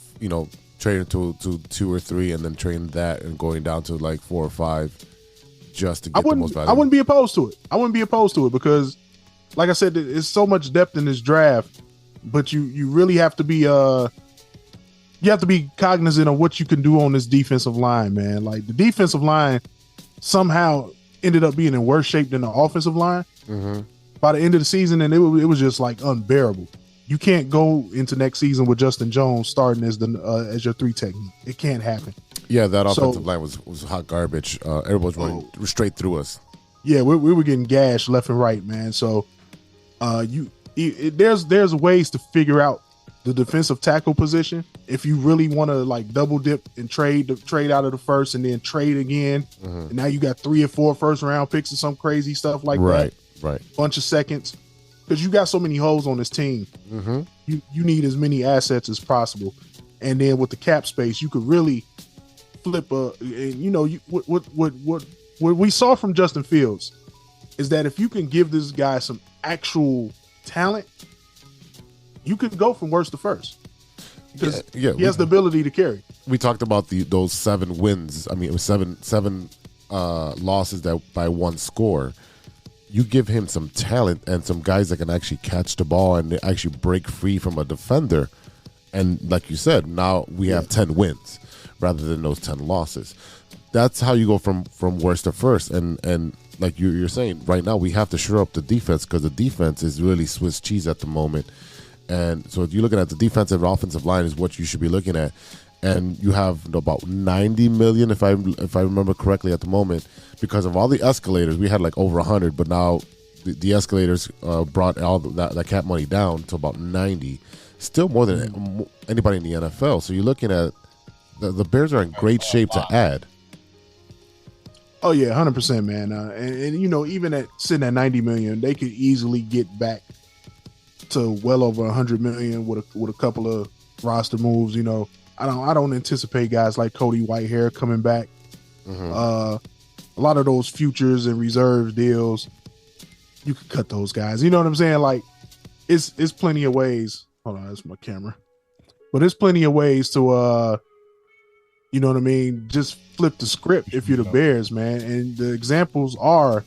trading to 2 or 3 and then trading that and going down to like 4 or 5 just to get the most value? I wouldn't be opposed to it. Because, like I said, there's so much depth in this draft, but you really have to be cognizant of what you can do on this defensive line, man. Like, the defensive line somehow ended up being in worse shape than the offensive line by the end of the season, and it was just like unbearable. You can't go into next season with Justin Jones starting as your 3 technique. It can't happen. Yeah, that offensive line was hot garbage. Everybody was running straight through us. Yeah, we were getting gashed left and right, man. So there's ways to figure out the defensive tackle position if you really want to, like, double dip and trade out of the 1st and then trade again. And now you got 3 or 4 first-round picks or some crazy stuff like that. Right. Bunch of seconds. Because you got so many holes on this team. You need as many assets as possible. and then with the cap space, you could really flip what we saw from Justin Fields is that if you can give this guy some actual talent, you can go from worst to first. Because he has the ability to carry. We talked about those 7 wins. I mean, it was seven losses that by one score. You give him some talent and some guys that can actually catch the ball and actually break free from a defender. And like you said, now we have 10 wins rather than those 10 losses. That's how you go from worst to first. And like you're saying, right now we have to shore up the defense because the defense is really Swiss cheese at the moment. And so if you're looking at the defensive and offensive line is what you should be looking at. And you have about $90 million, if I remember correctly, at the moment, because of all the escalators. We had like over 100, but now the escalators brought all that cap money down to about 90. Still more than anybody in the NFL. So you're looking at the Bears are in great shape to add. Oh yeah, 100%, man. And even at sitting at 90 million, they could easily get back to well over 100 million with a couple of roster moves. I don't anticipate guys like Cody Whitehair coming back. A lot of those futures and reserves deals, you could cut those guys. You know what I'm saying? Like, it's plenty of ways. Hold on, that's my camera. But there's plenty of ways to, you know what I mean? Just flip the script if you're the Bears, man. And the examples are,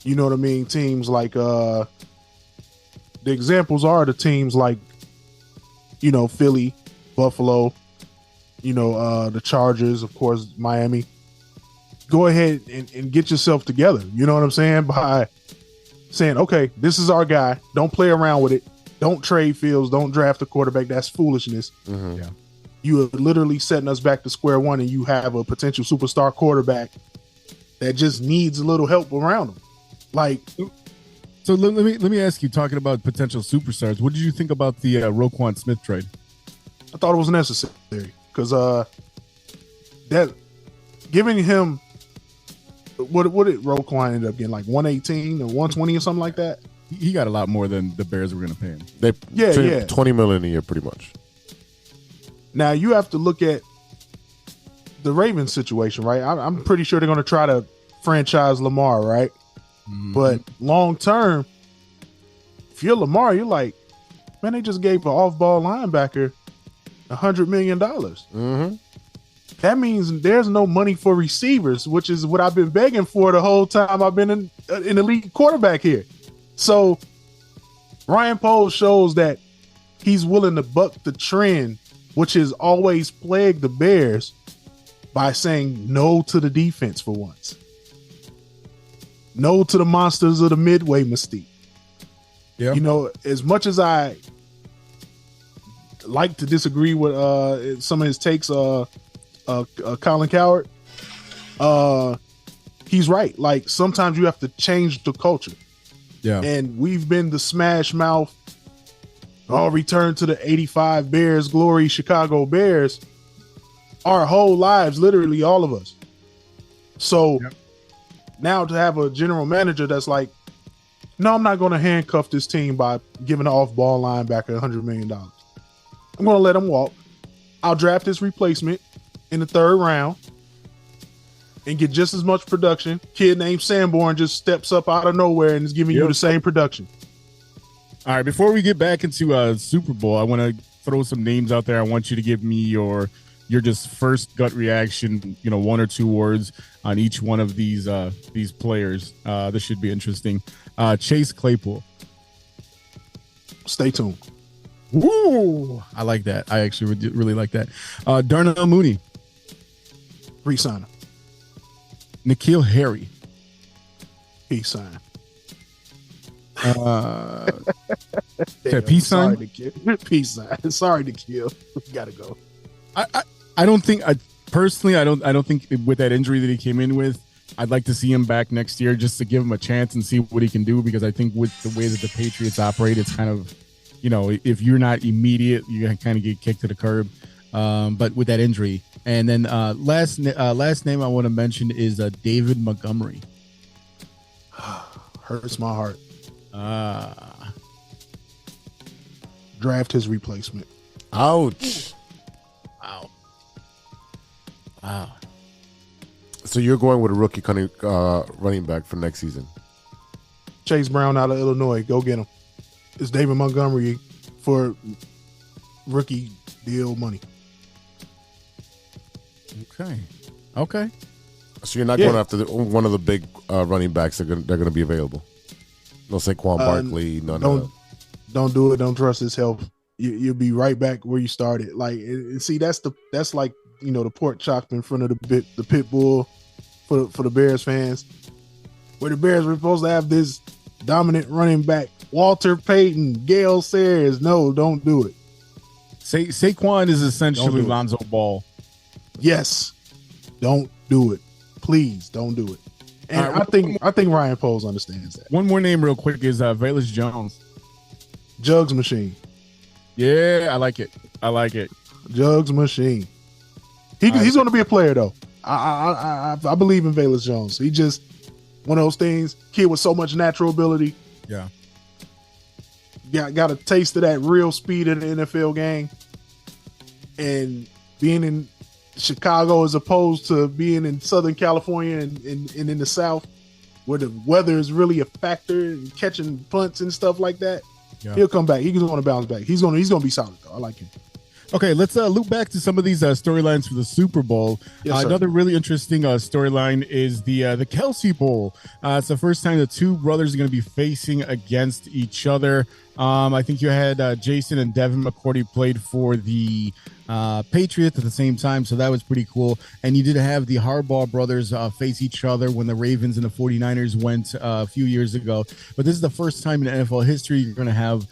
you know what I mean? Teams like, the examples are the teams like, Philly, Buffalo, the Chargers, of course, Miami. Go ahead and get yourself together. You know what I'm saying? By saying, okay, this is our guy. Don't play around with it. Don't trade Fields. Don't draft a quarterback. That's foolishness. Yeah. You are literally setting us back to square one, and you have a potential superstar quarterback that just needs a little help around him. Like, so let me ask you, talking about potential superstars, what did you think about the Roquan Smith trade? I thought it was necessary because that giving him what did Roquan end up getting, like 118 or 120 or something like that? He got a lot more than the Bears were going to pay him. They $20 million a year, pretty much. Now you have to look at the Ravens situation, right? I'm pretty sure they're going to try to franchise Lamar, right? Mm-hmm. But long term, if you're Lamar, you're like, man, they just gave an off-ball linebacker $100 million. Mm-hmm. That means there's no money for receivers, which is what I've been begging for the whole time I've been an elite quarterback here. So Ryan Poles shows that he's willing to buck the trend, which has always plagued the Bears, by saying no to the defense for once. No to the monsters of the Midway mystique. Yeah. As much as I like to disagree with some of his takes, Colin Cowherd, he's right. Like, sometimes you have to change the culture. Yeah. And we've been the smash mouth, return to the 85 Bears glory, Chicago Bears, our whole lives, literally all of us. So now to have a general manager that's like, no, I'm not going to handcuff this team by giving an off-ball linebacker $100 million. I'm going to let him walk. I'll draft his replacement in the 3rd round and get just as much production. Kid named Sanborn just steps up out of nowhere and is giving you the same production. All right, before we get back into Super Bowl, I want to throw some names out there. I want you to give me your just first gut reaction, 1 or 2 words on each one of these players. This should be interesting. Chase Claypool. Stay tuned. Woo! I like that. I actually really like that. Darnell Mooney. Re-sign him. N'Keal Harry. Peace sign. Peace sign. Peace sign. Sorry to kill. Gotta go. I don't think personally. I don't think with that injury that he came in with, I'd like to see him back next year just to give him a chance and see what he can do, because I think with the way that the Patriots operate, it's kind of, if you're not immediate, you kind of get kicked to the curb. But with that injury, and then last name I want to mention is David Montgomery. Hurts my heart. Draft his replacement. Ouch. Wow. So you're going with a rookie running back for next season? Chase Brown out of Illinois. Go get him. It's David Montgomery for rookie deal money. Okay. So you're not going after one of the big running backs that they're going to be available? No Saquon Barkley, none of that. Don't do it. Don't trust his health. You'll be right back where you started. Like, see, that's like, you know, the pork chop in front of the pit bull for the Bears fans, where the Bears were supposed to have this dominant running back, Walter Payton, Gale Sayers. No, don't do it. Saquon is essentially Lonzo Ball. Yes, don't do it. Please don't do it. And I think Ryan Poles understands that. One more name real quick is Velus Jones. Jugs Machine. Yeah, I like it. Jugs Machine. He's going to be a player though. I believe in Velus Jones. He just one of those things. Kid with so much natural ability. Yeah. Got a taste of that real speed in the NFL game, and being in Chicago as opposed to being in Southern California and in the South, where the weather is really a factor and catching punts and stuff like that. Yeah. He'll come back. He's going to bounce back. He's going to be solid though. I like him. Okay, let's loop back to some of these storylines for the Super Bowl. Yes, another really interesting storyline is the Kelsey Bowl. It's the first time the two brothers are going to be facing against each other. I think you had Jason and Devin McCourty played for the Patriots at the same time, so that was pretty cool. And you did have the Harbaugh brothers face each other when the Ravens and the 49ers went a few years ago. But this is the first time in NFL history you're going to have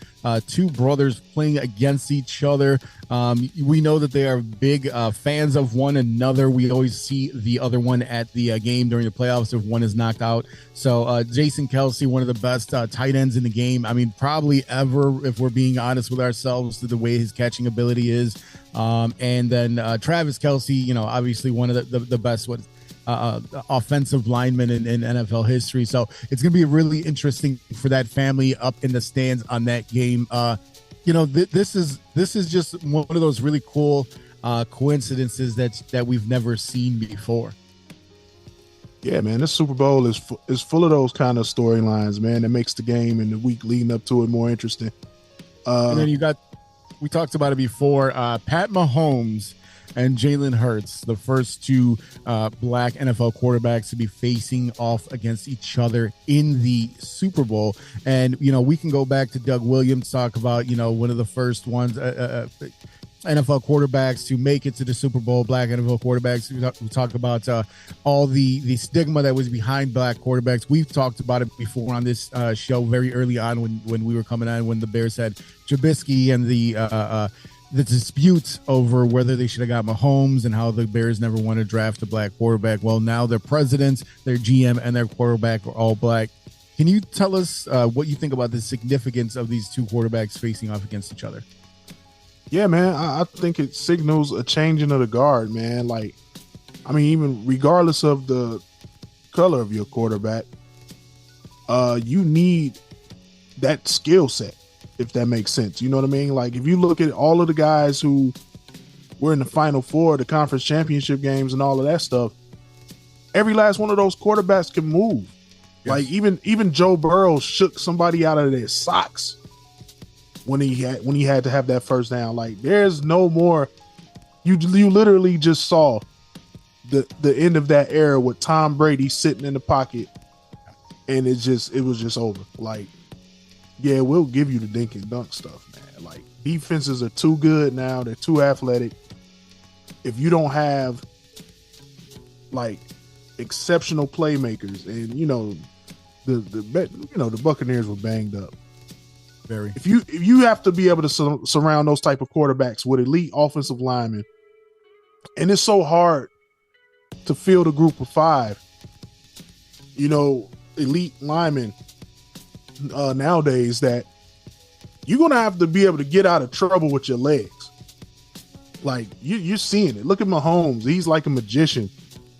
two brothers playing against each other. We know that they are big fans of one another. We always see the other one at the game during the playoffs if one is knocked out. So Jason Kelsey, one of the best tight ends in the game. I mean, probably ever, if we're being honest with ourselves, to the way his catching ability is. And then Travis Kelsey, you know, obviously one of the best offensive linemen in NFL history. So it's going to be really interesting for that family up in the stands on that game. You know, this is just one of those really cool coincidences that we've never seen before. Yeah, man, this Super Bowl is full of those kind of storylines, man, that makes the game and the week leading up to it more interesting. And then we talked about it before, Pat Mahomes and Jalen Hurts, the first two black NFL quarterbacks to be facing off against each other in the Super Bowl. And, you know, we can go back to Doug Williams, talk about, you know, one of the first ones, NFL quarterbacks to make it to the Super Bowl, black NFL quarterbacks. We talk about all the stigma that was behind black quarterbacks. We've talked about it before on this show very early on when we were coming on, when the Bears had Trubisky and the dispute over whether they should have got Mahomes and how the Bears never want to draft a black quarterback. Well, now their presidents, their GM, and their quarterback are all black. Can you tell us what you think about the significance of these two quarterbacks facing off against each other? Yeah, man, I think it signals a changing of the guard, man. Like, I mean, even regardless of the color of your quarterback, you need that skill set, if that makes sense. You know what I mean? Like, if you look at all of the guys who were in the Final Four, the conference championship games and all of that stuff, every last one of those quarterbacks can move. Yes. Like, even Joe Burrow shook somebody out of their socks when he had to have that first down. Like, there's no more. You literally just saw the end of that era with Tom Brady sitting in the pocket, and it was just over. Like, yeah, we'll give you the dink and dunk stuff, man. Like, defenses are too good now. They're too athletic. If you don't have, like, exceptional playmakers, and you know the Buccaneers were banged up. Very. If you have to be able to surround those type of quarterbacks with elite offensive linemen, and it's so hard to field a group of 5, you know, elite linemen nowadays, that you're gonna have to be able to get out of trouble with your legs. Like, you're seeing it. Look at Mahomes; he's like a magician,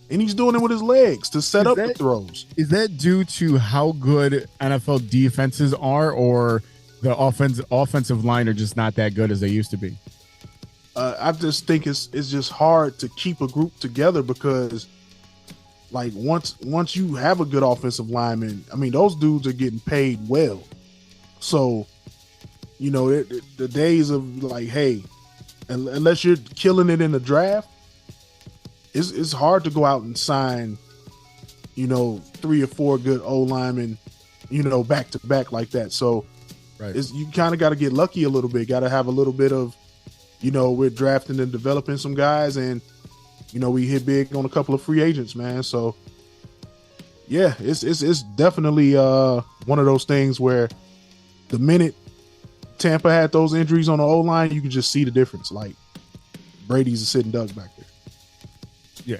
and he's doing it with his legs to set up the throws. Is that due to how good NFL defenses are, or the offensive line are just not that good as they used to be? I just think it's just hard to keep a group together because, like, once you have a good offensive lineman, I mean, those dudes are getting paid well. So, you know, the days of like, hey, unless you're killing it in the draft, it's hard to go out and sign, you know, 3 or 4 good O linemen, you know, back to back like that. So, you kind of got to get lucky a little bit. Got to have a little bit of, you know, we're drafting and developing some guys, and you know, we hit big on a couple of free agents, man. So, yeah, it's definitely one of those things where the minute Tampa had those injuries on the O line, you could just see the difference. Like, Brady's a sitting duck back there.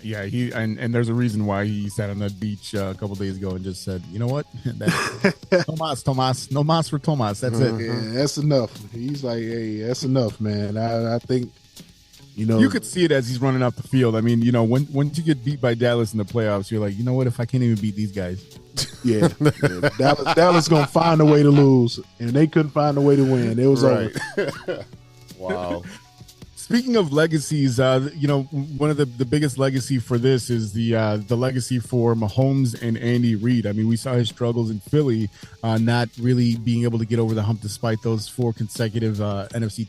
Yeah. He and there's a reason why he sat on that beach a couple days ago and just said, you know what, Tomas, no mas for Tomas. That's it. Yeah, that's enough. He's like, hey, that's enough, man. I think, you know, you could see it as he's running off the field. I mean, you know, once you get beat by Dallas in the playoffs, you're like, you know what, if I can't even beat these guys. Yeah. Dallas gonna find a way to lose, and they couldn't find a way to win. It was over. Wow. Speaking of legacies, you know, one of the biggest legacy for this is the legacy for Mahomes and Andy Reid. I mean, we saw his struggles in Philly, not really being able to get over the hump despite those 4 consecutive NFC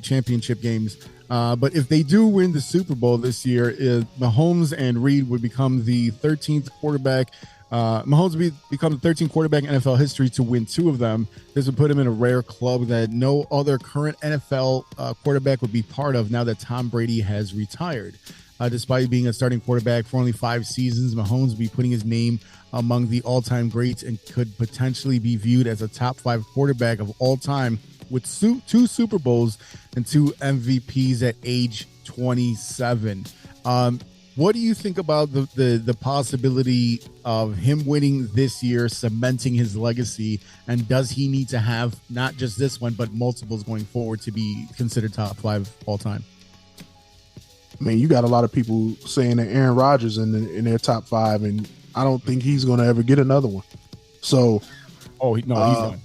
championship games. But if they do win the Super Bowl this year, Mahomes and Reid would become the 13th quarterback. Mahomes would become the 13th quarterback in NFL history to win 2 of them. This would put him in a rare club that no other current NFL quarterback would be part of now that Tom Brady has retired. Despite being a starting quarterback for only 5 seasons, Mahomes would be putting his name among the all-time greats and could potentially be viewed as a top 5 quarterback of all time with 2 Super Bowls and 2 MVPs at age 27. What do you think about the possibility of him winning this year, cementing his legacy, and does he need to have not just this one, but multiples going forward to be considered top 5 all time? I mean, you got a lot of people saying that Aaron Rodgers in their top 5, and I don't think he's going to ever get another one. So, he's done.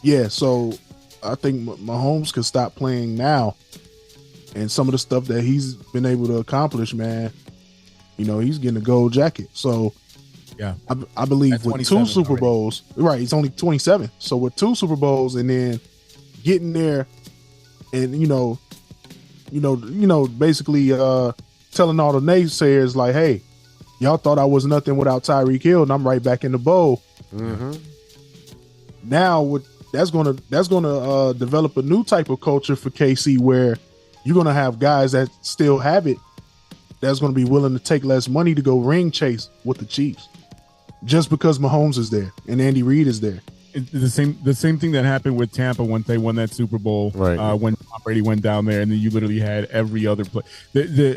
Yeah, so I think Mahomes could stop playing now, and some of the stuff that he's been able to accomplish, man. You know, he's getting a gold jacket. So, yeah, I believe with 2 Super Bowls, right? He's only 27. So with 2 Super Bowls and then getting there, and basically telling all the naysayers like, "Hey, y'all thought I was nothing without Tyreek Hill, and I'm right back in the bowl." Mm-hmm. Now, that's gonna develop a new type of culture for KC, where you're gonna have guys that still have it, that's going to be willing to take less money to go ring chase with the Chiefs, just because Mahomes is there and Andy Reid is there. The same thing that happened with Tampa when they won that Super Bowl, right? When Tom Brady went down there, and then you literally had every other play.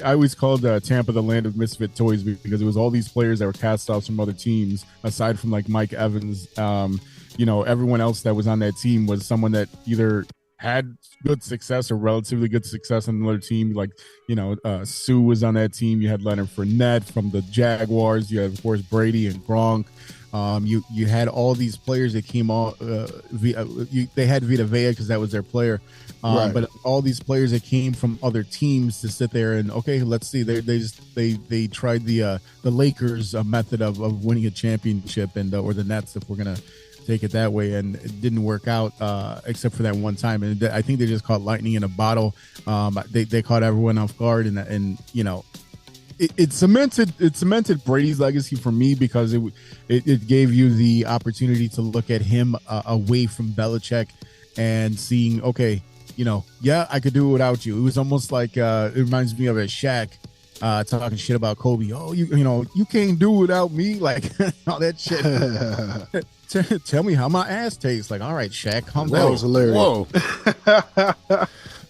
I always called Tampa the land of misfit toys because it was all these players that were cast-offs from other teams, aside from like Mike Evans. Everyone else that was on that team was someone that either had good success or relatively good success on another team. Like, Sue was on that team. You had Leonard Fournette from the Jaguars. You had, of course, Brady and Gronk. You had all these players that came on. They had Vita Vea because that was their player. Right. But all these players that came from other teams to sit there and, okay, let's see. They tried the Lakers method of winning a championship or the Nets, if we're gonna take it that way, and it didn't work out except for that one time. And I think they just caught lightning in a bottle. They caught everyone off guard, and it cemented Brady's legacy for me because it gave you the opportunity to look at him away from Belichick and seeing, okay, I could do it without you. It was almost like it reminds me of a Shaq talking shit about Kobe. Oh, you can't do without me, like all that shit. Tell me how my ass tastes. Like, all right, Shaq, calm down. That was hilarious. Whoa.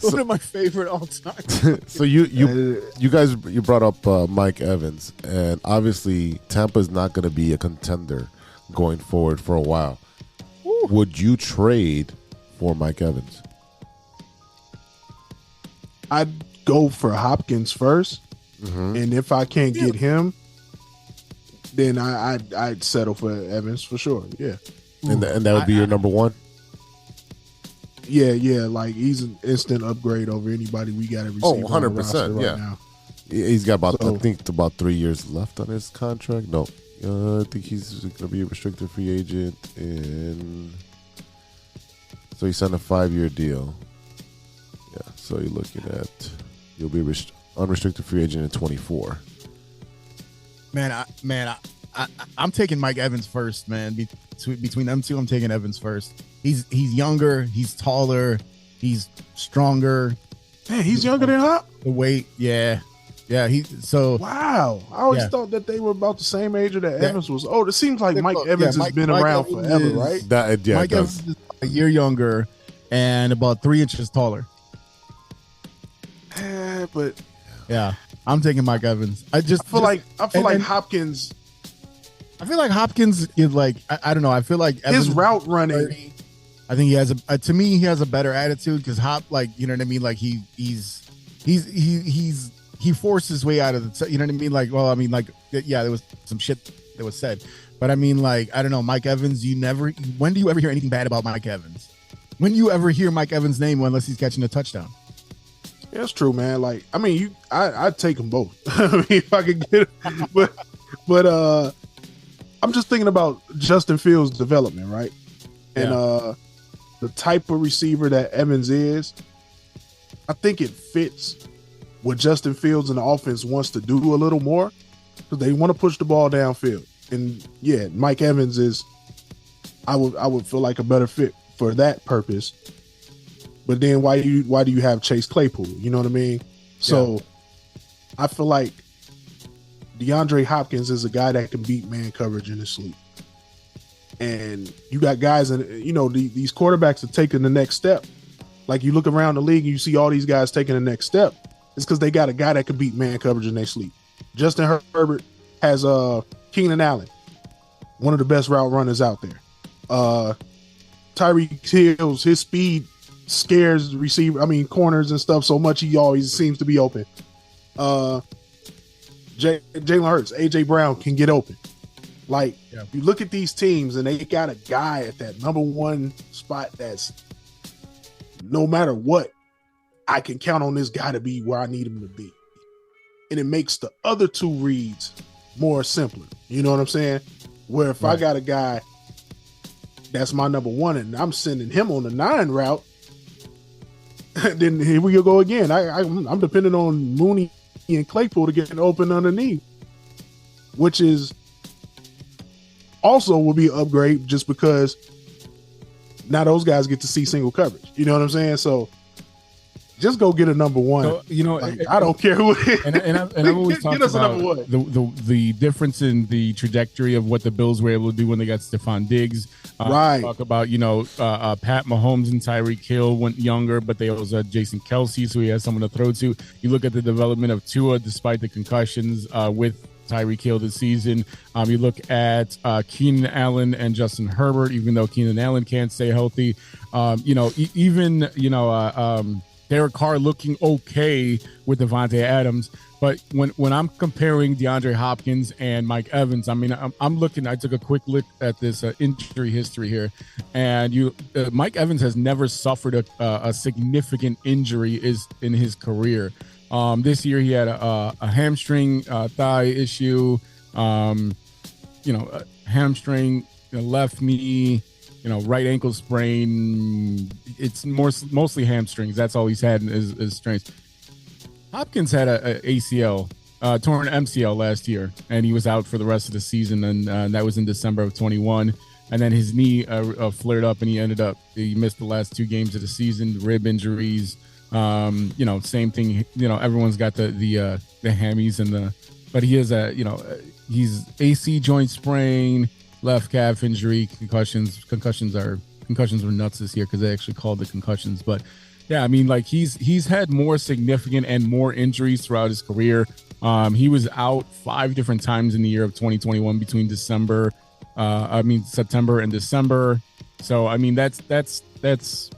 One of my favorite all time. So you guys brought up Mike Evans, and obviously Tampa's not going to be a contender going forward for a while. Ooh. Would you trade for Mike Evans? I'd go for Hopkins first, and if I can't get him, then I'd settle for Evans for sure. Yeah, and that would be your number one. Yeah. Like he's an instant upgrade over anybody we got to receive. 100%. Right Yeah. now. He's got about, So- I think, about 3 years left on his contract. No, I think he's going to be a restricted free agent. So he signed a 5-year deal. Yeah, so you're looking at, you'll be unrestricted free agent in 24. I'm taking Mike Evans first, man. Between them two, I'm taking Evans first. He's younger, he's taller, he's stronger. Man, he's younger than Hop. The weight, yeah. Wow. I always thought that they were about the same age or that Evans was old. It seems like Mike Evans has been around forever, right? Mike Evans is a year younger and about 3 inches taller. But yeah, I'm taking Mike Evans. I feel like Hopkins. I feel like Hopkins is like I don't know. I feel like Evans his route running. I think he has to me he has a better attitude because Hop, like, you know what I mean, like he forced his way out of the, you know what I mean, like, well, I mean, like, yeah, there was some shit that was said, but I mean, like, I don't know, Mike Evans, when do you ever hear anything bad about Mike Evans? When do you ever hear Mike Evans' name unless he's catching a touchdown? Yeah, that's true, man. Like, I mean, I'd take them both. I mean, if I could get it, but I'm just thinking about Justin Fields' development, right? And the type of receiver that Evans is, I think it fits what Justin Fields and the offense wants to do a little more, because they want to push the ball downfield. And yeah, Mike Evans is, I would feel like a better fit for that purpose. But then why do you have Chase Claypool? You know what I mean? So I feel like DeAndre Hopkins is a guy that can beat man coverage in his sleep. And you got guys, and you know, these quarterbacks are taking the next step. Like, you look around the league and you see all these guys taking the next step. It's because they got a guy that can beat man coverage in their sleep. Justin Herbert has Keenan Allen, one of the best route runners out there. Tyreek Hill, his speed scares corners and stuff so much he always seems to be open. Jalen Hurts, AJ Brown can get open. Like, you look at these teams and they got a guy at that number one spot that's, no matter what, I can count on this guy to be where I need him to be. And it makes the other two reads more simpler. You know what I'm saying? Where if I got a guy that's my number one and I'm sending him on the 9 route, then here we go again. I'm depending on Mooney and Claypool to get open underneath, which is also will be an upgrade just because now those guys get to see single coverage. You know what I'm saying? So just go get a number one. So, you know, like, I don't care who it is. And I've always talked about the difference in the trajectory of what the Bills were able to do when they got Stephon Diggs. Talk about, Pat Mahomes and Tyreek Hill went younger, but they also had Jason Kelsey, so he has someone to throw to. You look at the development of Tua despite the concussions with Tyreek Hill this season. You look at Keenan Allen and Justin Herbert, even though Keenan Allen can't stay healthy. Derek Carr looking okay with Devontae Adams. But when I'm comparing DeAndre Hopkins and Mike Evans, I mean, I'm looking. I took a quick look at this injury history here, and Mike Evans has never suffered a significant injury in his career. This year he had a hamstring thigh issue, hamstring, left knee, right ankle sprain. It's mostly hamstrings. That's all he's had is strains. Hopkins had a ACL, torn MCL last year, and he was out for the rest of the season. And that was in December of 21. And then his knee flared up, and he missed the last 2 games of the season. Rib injuries, same thing. Everyone's got the hammies but he has he's AC joint sprain, left calf injury, concussions. Concussions were nuts this year because they actually called the concussions. But yeah, I mean, like he's had more significant and more injuries throughout his career. He was out 5 different times in the year of 2021 between September and December. So I mean, that's the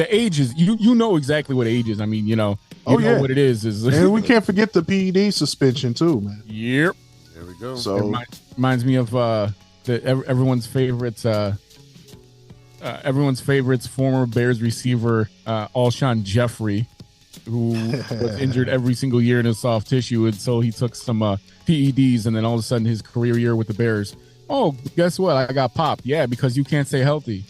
age is you know exactly what age is. I mean, know what it is. And we can't forget the PED suspension too, man. Yep. There we go. So it reminds me of everyone's favorite everyone's favorites, former Bears receiver Alshon Jeffrey, who was injured every single year in his soft tissue, and so he took some PEDs, and then all of a sudden his career year with the Bears. Oh, guess what? I got popped. Yeah, because you can't stay healthy.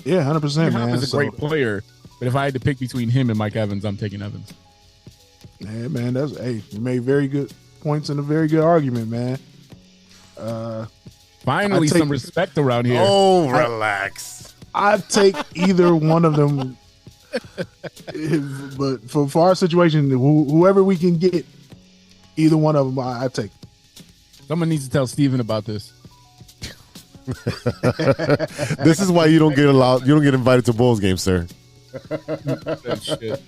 Yeah, 100%, man. He's a great player, but if I had to pick between him and Mike Evans, I'm taking Evans. Yeah, man, you made very good points and a very good argument, man. Finally, some respect around here. Oh, relax. I'd take either one of them, but for our situation, whoever we can get, either one of them, I'd take. Someone needs to tell Steven about this. This is why you don't get allowed. You don't get invited to Bulls games, sir. Shit.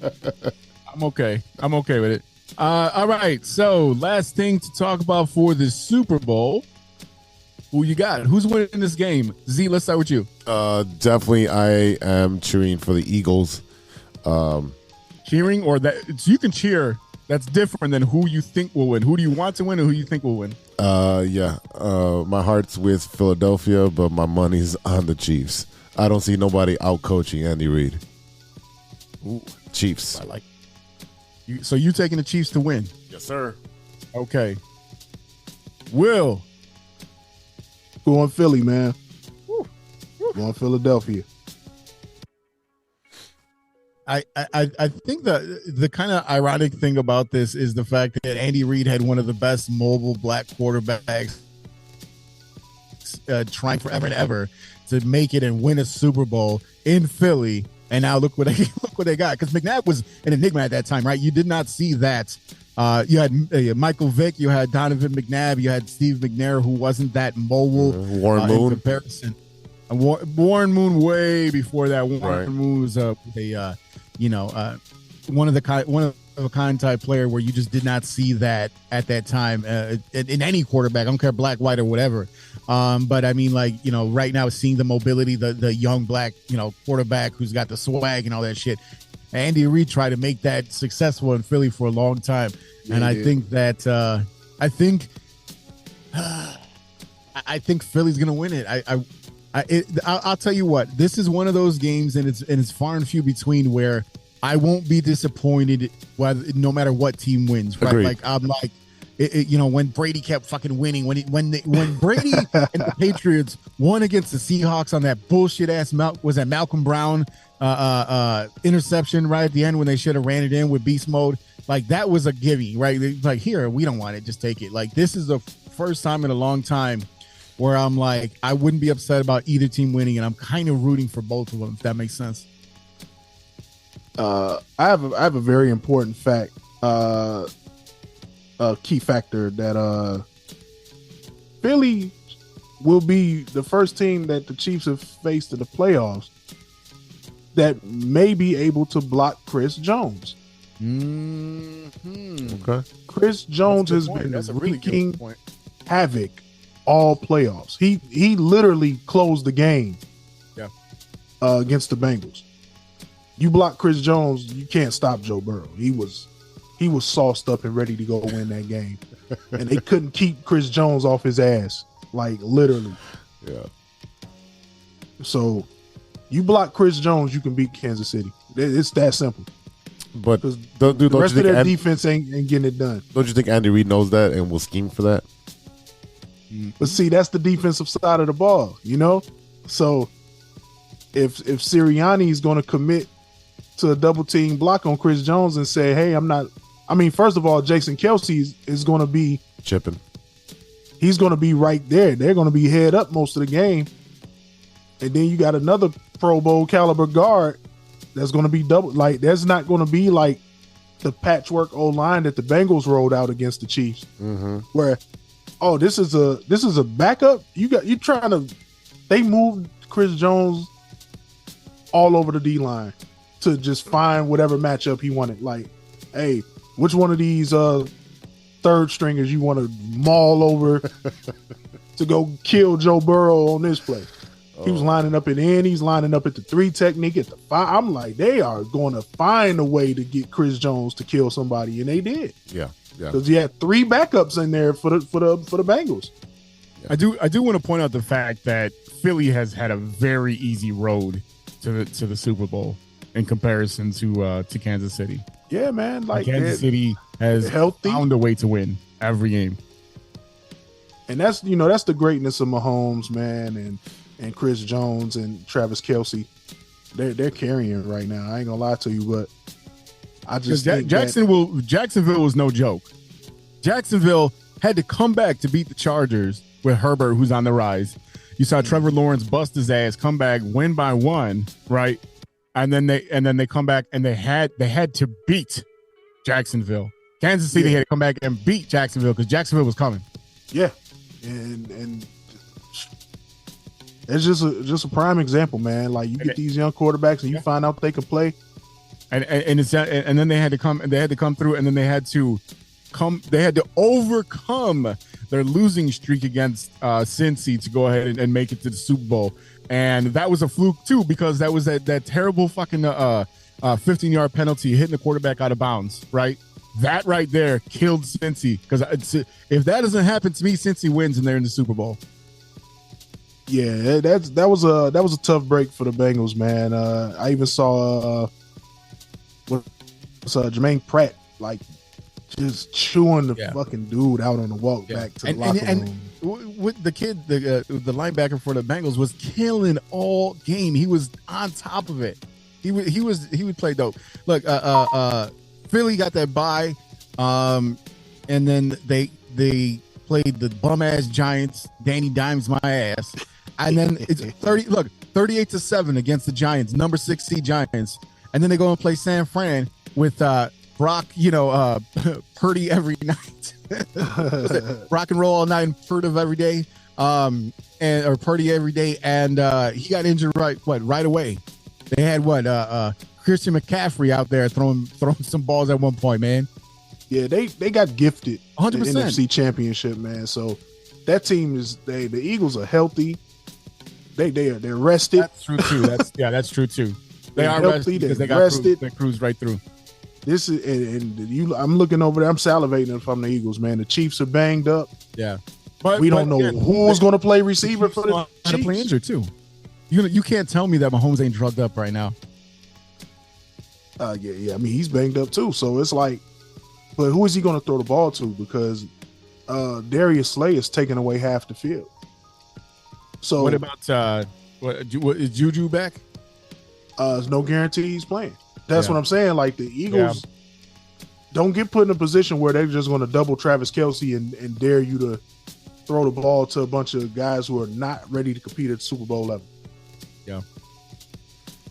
I'm okay with it. All right. So last thing to talk about for the Super Bowl. Who you got? Who's winning this game? Z, let's start with you. Definitely, I am cheering for the Eagles. Cheering or that? So you can cheer. That's different than who you think will win. Who do you want to win and who you think will win? Yeah. My heart's with Philadelphia, but my money's on the Chiefs. I don't see nobody out coaching Andy Reid. Ooh, Chiefs. I like you. So you taking the Chiefs to win? Yes, sir. Okay. Will. Going Philly, man. Going Philadelphia. I think the kind of ironic thing about this is the fact that Andy Reid had one of the best mobile black quarterbacks trying forever and ever to make it and win a Super Bowl in Philly, and now look what they got. Because McNabb was an enigma at that time, right? You did not see that. You had Michael Vick, you had Donovan McNabb, you had Steve McNair, who wasn't that mobile. Warren Moon in comparison. Warren Moon way before that. Warren Moon was one of a kind type player where you just did not see that at that time in any quarterback. I don't care black, white, or whatever. But I mean, right now, seeing the mobility, the young black quarterback who's got the swag and all that shit. Andy Reid tried to make that successful in Philly for a long time, and I think that I think Philly's gonna win it. I'll tell you what, this is one of those games, and it's far and few between where I won't be disappointed no matter what team wins. Right? Agreed. Like I'm like, when Brady kept fucking winning, when Brady and the Patriots won against the Seahawks on that bullshit ass Malcolm Brown interception right at the end when they should have ran it in with beast mode. Like that was a gimme, right? Like, here, we don't want it, just take it. Like this is the first time in a long time where I'm like, I wouldn't be upset about either team winning, and I'm kind of rooting for both of them, if that makes sense. I have a very important fact, key factor that Philly will be the first team that the Chiefs have faced in the playoffs that may be able to block Chris Jones. Okay. Chris Jones has been wreaking havoc all playoffs. He literally closed the game against the Bengals. You block Chris Jones, you can't stop Joe Burrow. He was sauced up and ready to go win that game. And they couldn't keep Chris Jones off his ass, like literally. Yeah. So you block Chris Jones, you can beat Kansas City. It's that simple. But the rest of their defense ain't getting it done. Don't you think Andy Reid knows that and will scheme for that? But see, that's the defensive side of the ball, So if Sirianni is going to commit to a double team block on Chris Jones and say, hey, first of all, Jason Kelce is going to be chipping. He's going to be right there. They're going to be head up most of the game. And then you got another Pro Bowl caliber guard that's going to be double. Like, there's not going to be like the patchwork O-line that the Bengals rolled out against the Chiefs, where, oh, this is a backup. They moved Chris Jones all over the D-line to just find whatever matchup he wanted. Like, hey, which one of these third stringers you want to maul over to go kill Joe Burrow on this play? He was lining up at end. He's lining up at the 3 technique, at the 5. I'm like, they are going to find a way to get Chris Jones to kill somebody, and they did. Yeah. Because he had 3 backups in there for the Bengals. Yeah. I do want to point out the fact that Philly has had a very easy road to the Super Bowl in comparison to Kansas City. Yeah, man. Like Kansas City has found a way to win every game. And that's the greatness of Mahomes, man, and Chris Jones and Travis Kelce. They're carrying right now. I ain't gonna lie to you, but I just think Jacksonville was no joke. Jacksonville had to come back to beat the Chargers with Herbert, who's on the rise. You saw Trevor Lawrence bust his ass, come back, win by 1, right? And then they come back and they had to beat Jacksonville. Kansas City had to come back and beat Jacksonville because Jacksonville was coming. Yeah, and it's just a prime example, man. Like you get these young quarterbacks and you find out they can play, and then they had to come through, and then they had to overcome their losing streak against Cincy to go ahead and make it to the Super Bowl. And that was a fluke too, because that was that terrible fucking 15-yard penalty hitting the quarterback out of bounds, right? That right there killed Cincy, because if that doesn't happen to me, Cincy wins and they're in the Super Bowl. Yeah, that was a tough break for the Bengals, man. I even saw Jermaine Pratt like just chewing the fucking dude out on the walk back to the locker room. With the kid, the linebacker for the Bengals was killing all game. He was on top of it. He would play dope. Look, Philly got that bye, and then they played the bum ass Giants. Danny Dimes my ass, and then it's 38-7 against the Giants, number 6 seed Giants, and then they go and play San Fran with Brock, Purdy every night. Rock and roll all night and Purdy every day, or Purdy every day, and he got injured right away. They had Christian McCaffrey out there throwing some balls at one point, man. Yeah, they got gifted 100%. the NFC Championship, man. So that team the Eagles are healthy. They're rested. That's true too. That's true too. They are healthy, rested because they rested. They cruised right through. This is I'm looking over there. I'm salivating from the Eagles, man. The Chiefs are banged up. Yeah, we don't know who's going to play receiver for the Chiefs. Play injured too. You can't tell me that Mahomes ain't drugged up right now. Yeah. I mean, he's banged up too. So it's like, but who is he going to throw the ball to? Because Darius Slay is taking away half the field. So what about is Juju back? There's no guarantee he's playing. That's what I'm saying. Like the Eagles don't get put in a position where they're just going to double Travis Kelce and dare you to throw the ball to a bunch of guys who are not ready to compete at Super Bowl level. Yeah.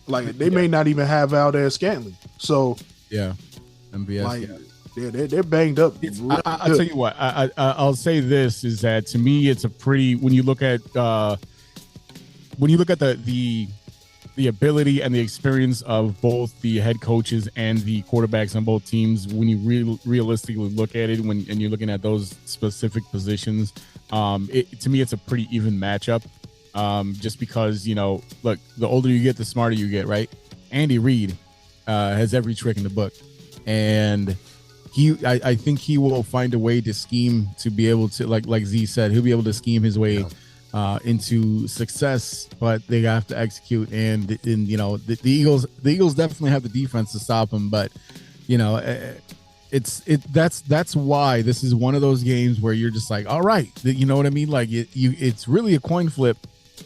Like they may not even have Valdez Scantling. So MVS. Like they're banged up. I'll tell you what. I'll say this is that to me it's a pretty when you look at the ability and the experience of both the head coaches and the quarterbacks on both teams, when you realistically look at it, and you're looking at those specific positions, to me, it's a pretty even matchup. Just because, look, the older you get, the smarter you get, right? Andy Reid has every trick in the book. And I think he will find a way to scheme to be able to, like Z said, he'll be able to scheme his way into success, but they have to execute. And the Eagles definitely have the defense to stop him. But that's why this is one of those games where you're just like, all right, you know what I mean? Like it's really a coin flip.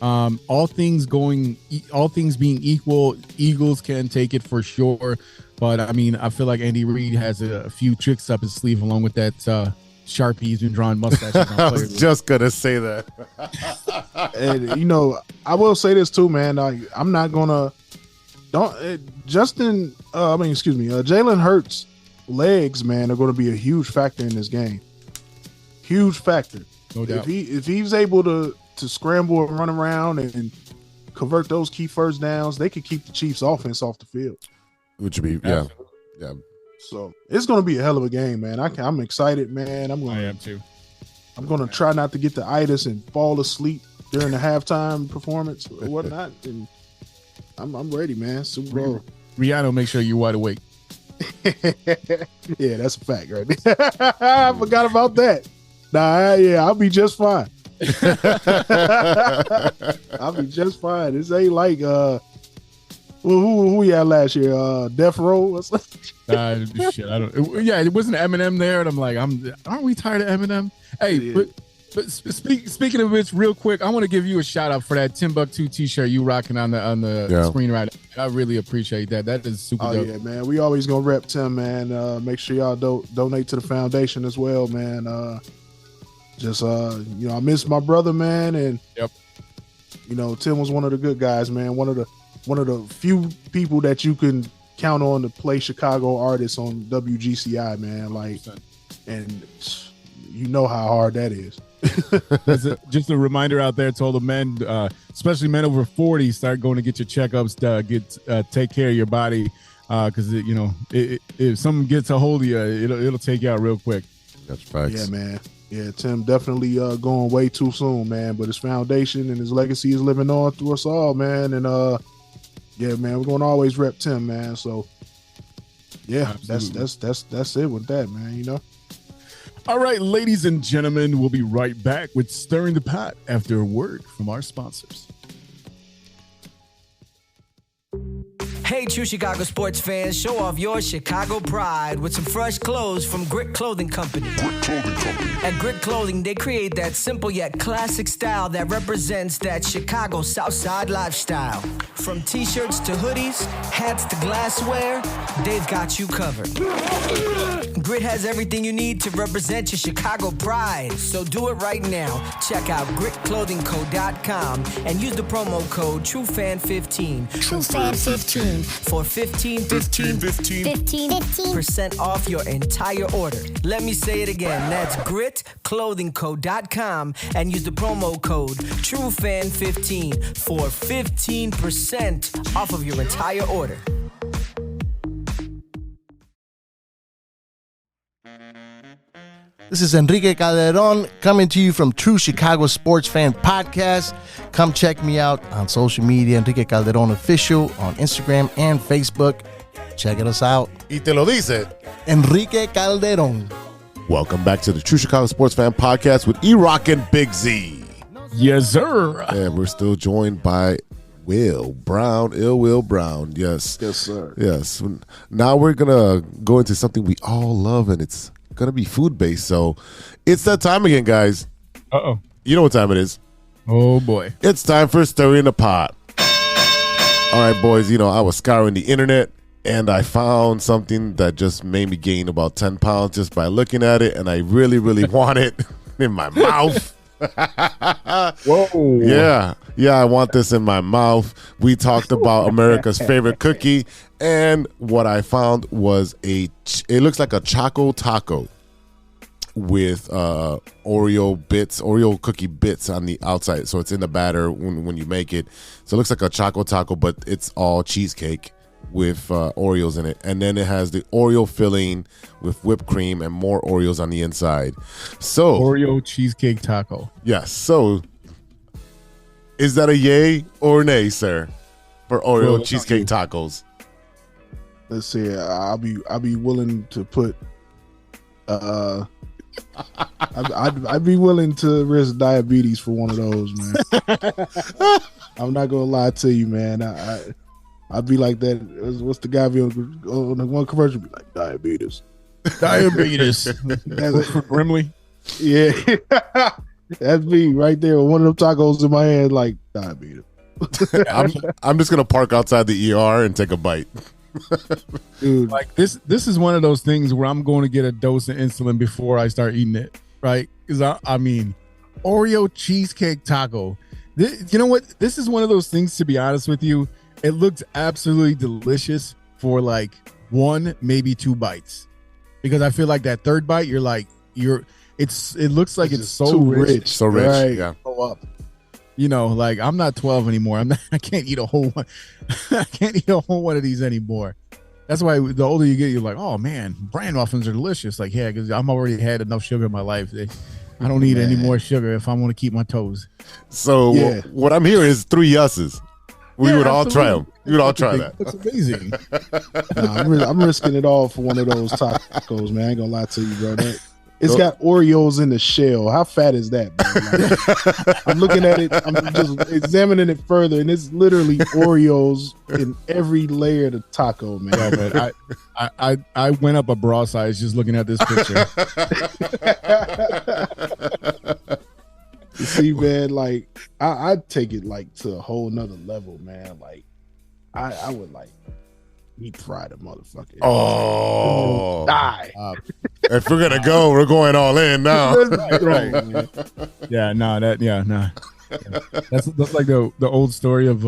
All things being equal, Eagles can take it for sure. But I mean, I feel like Andy Reid has a few tricks up his sleeve, along with that Sharpie he's been drawing mustaches. I was just gonna say that. And I will say this too, man. I'm not gonna Jalen Hurts' legs, man, are going to be a huge factor in this game. Huge factor. No doubt. If he's able to scramble and run around and convert those key first downs, they could keep the Chiefs' offense off the field. Which would be, yeah. So it's going to be a hell of a game, man. I'm excited, man. I am too. I'm going to try not to get the itis and fall asleep during the halftime performance or whatnot. And I'm ready, man. Super Bowl. Rihanna, make sure you're wide awake. Yeah, that's a fact, right? I forgot about that. I'll be just fine. I'll be just fine. This ain't like who we had last year? Death Row. Shit, I don't. Yeah, it wasn't Eminem there, and I'm like, aren't we tired of Eminem? Hey, Yeah. but speaking of which, real quick, I want to give you a shout out for that Timbuktu T-shirt you rocking on the screen right now. I really appreciate that. That is super dope. Yeah, man. We always gonna rep Tim, man. Make sure y'all donate to the foundation as well, man. I miss my brother, man, and Tim was one of the good guys, man. One of the few people that you can count on to play Chicago artists on WGCI, man. Like, and you know how hard that is. Just a reminder out there to all the men, especially men over 40, start going to get your checkups, take care of your body, because if something gets a hold of you, it'll take you out real quick. That's facts. Yeah, man. Yeah, Tim definitely going way too soon, man. But his foundation and his legacy is living on through us all, man. And yeah, man, we're gonna always rep Tim, man. So yeah, Absolutely. that's it with that, man. All right, ladies and gentlemen, we'll be right back with Stirring the Pot after a word from our sponsors. Hey, true Chicago sports fans, show off your Chicago pride with some fresh clothes from Grit Clothing Company. At Grit Clothing, they create that simple yet classic style that represents that Chicago Southside lifestyle. From t-shirts to hoodies, hats to glassware, they've got you covered. Grit has everything you need to represent your Chicago pride, so do it right now. Check out gritclothingco.com and use the promo code TrueFan15. TrueFan15 for 15% off your entire order. Let me say it again. That's gritclothingco.com and use the promo code TrueFan15 for 15% off of your entire order. This is Enrique Calderon coming to you from True Chicago Sports Fan Podcast. Come check me out on social media, Enrique Calderon Official on Instagram and Facebook. Check us out. Y te lo dice Enrique Calderon. Welcome back to the True Chicago Sports Fan Podcast with E-Roc and Big Z. Yes, sir. And we're still joined by Will Brown. Yes. Yes, sir. Yes. Now we're going to go into something we all love, and it's going to be food-based. So it's that time again, guys. Uh-oh. You know what time it is. Oh, boy. It's time for Stirring the Pot. All right, boys, I was scouring the internet, and I found something that just made me gain about 10 pounds just by looking at it, and I really, really want it in my mouth. Whoa. Yeah, I want this in my mouth. We talked about America's favorite cookie, and what I found was it looks like a Choco Taco with Oreo cookie bits on the outside. So it's in the batter when you make it. So it looks like a Choco Taco, but it's all cheesecake with Oreos in it. And then it has the Oreo filling with whipped cream and more Oreos on the inside. So Oreo cheesecake taco. Yes. So is that a yay or nay, sir, for Oreo cheesecake tacos? Let's see. I'll be willing to put. I'd be willing to risk diabetes for one of those, man. I'm not gonna lie to you, man. I'd be like that. What's the guy be on the one commercial? Be like diabetes. That's for Brimley. Yeah, that's me right there with one of them tacos in my hand, like diabetes. I'm just gonna park outside the ER and take a bite. Dude, like this is one of those things where I'm going to get a dose of insulin before I start eating it, right? Because I mean, Oreo cheesecake taco. You know what? This is one of those things, to be honest with you. It looks absolutely delicious for like one, maybe two bites, because I feel like that third bite, it looks like it's so rich. So rich. Right. Yeah. Go up. Like I'm not 12 anymore. I can't eat a whole one. I can't eat a whole one of these anymore. That's why the older you get, you're like, oh man, bran muffins are delicious. Like, yeah, because I'm already had enough sugar in my life. I don't need any more sugar if I want to keep my toes. So what I'm hearing is 3 yeses. We would all try them. We would all try that. That's amazing. I'm risking it all for one of those tacos, man. I ain't gonna lie to you, bro. It's got Oreos in the shell. How fat is that, man? Like, I'm looking at it. I'm just examining it further, and it's literally Oreos in every layer of the taco, man. Yeah, man, I went up a bra size just looking at this picture. You see, man, like I'd take it like to a whole nother level, man. Like I would like deep fry the motherfucker. Oh, die. If we're gonna go, we're going all in now. Right, man. Yeah, no, nah. That's like the old story of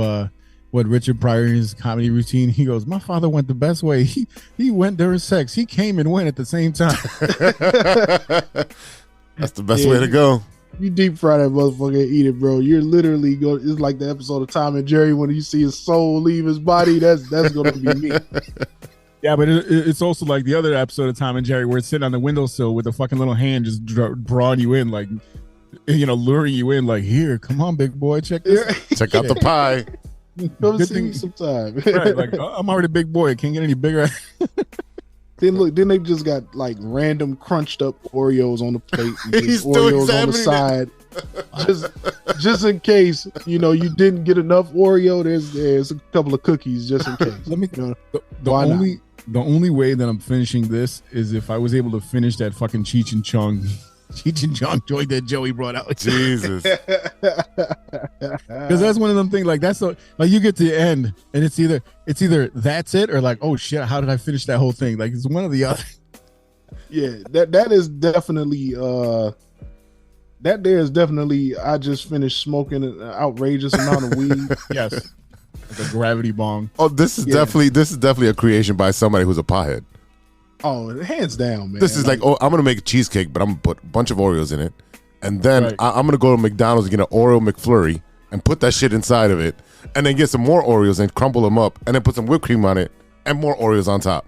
what Richard Pryor in his comedy routine. He goes, "My father went the best way. He went during sex. He came and went at the same time." That's the best way to go. You deep fry that motherfucker and eat it, bro. You're literally going. It's like the episode of Tom and Jerry when you see his soul leave his body. That's gonna be me. Yeah, but it's also like the other episode of Tom and Jerry where it's sitting on the windowsill with a fucking little hand just drawing you in, like, luring you in, like, here, come on, big boy, check this. Check out the pie. Come see me sometime. Right, like, I'm already a big boy. It can't get any bigger. Then they just got like random crunched up Oreos on the plate, and He's just still Oreos on the side, just in case you didn't get enough Oreo. There's a couple of cookies just in case. Let me. The only way that I'm finishing this is if I was able to finish that fucking Cheech and Chong joint that Joey brought out. Jesus. Because that's one of them things, like, that's like you get to the end and it's either that's it or like, oh shit, how did I finish that whole thing? Like, it's one or the other. Yeah, that is definitely that there is definitely I just finished smoking an outrageous amount of weed. Yes. Like a gravity bong. Oh, this is definitely a creation by somebody who's a pothead. Oh, hands down, man. This is like, oh, I'm gonna make a cheesecake, but I'm gonna put a bunch of Oreos in it, and then I'm gonna go to McDonald's and get an Oreo McFlurry and put that shit inside of it, and then get some more Oreos and crumble them up, and then put some whipped cream on it and more Oreos on top.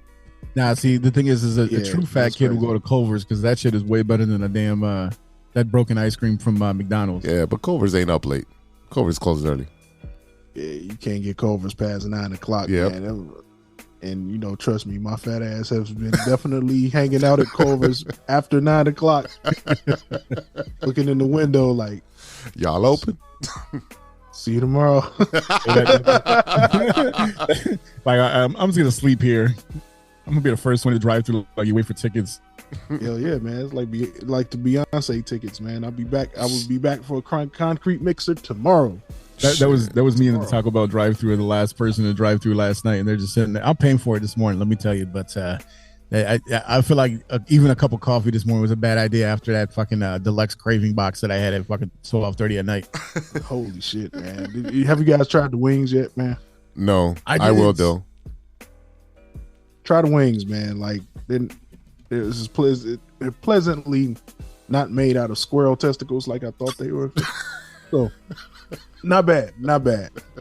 Nah, see, the thing is a true fat kid will go to Culver's because that shit is way better than a damn that broken ice cream from McDonald's. Yeah, but Culver's ain't up late. Culver's closes early. Yeah, you can't get Culver's past 9 o'clock, man. And trust me, my fat ass has been definitely hanging out at Culver's after 9 o'clock, looking in the window like, y'all open? See you tomorrow. Like I'm just gonna sleep here. I'm gonna be the first one to drive through. Like, you wait for tickets. Hell yeah, man! It's like the Beyonce tickets, man. I will be back for a concrete mixer tomorrow. That was me in the Taco Bell drive-through, the last person to drive through last night, and they're just sitting there. I'm paying for it this morning, let me tell you. But I feel like even a cup of coffee this morning was a bad idea after that fucking deluxe craving box that I had at fucking 12:30 at night. Holy shit, man! Have you guys tried the wings yet, man? No, I will though. Try the wings, man. Like, they're pleasantly not made out of squirrel testicles like I thought they were. So, not bad.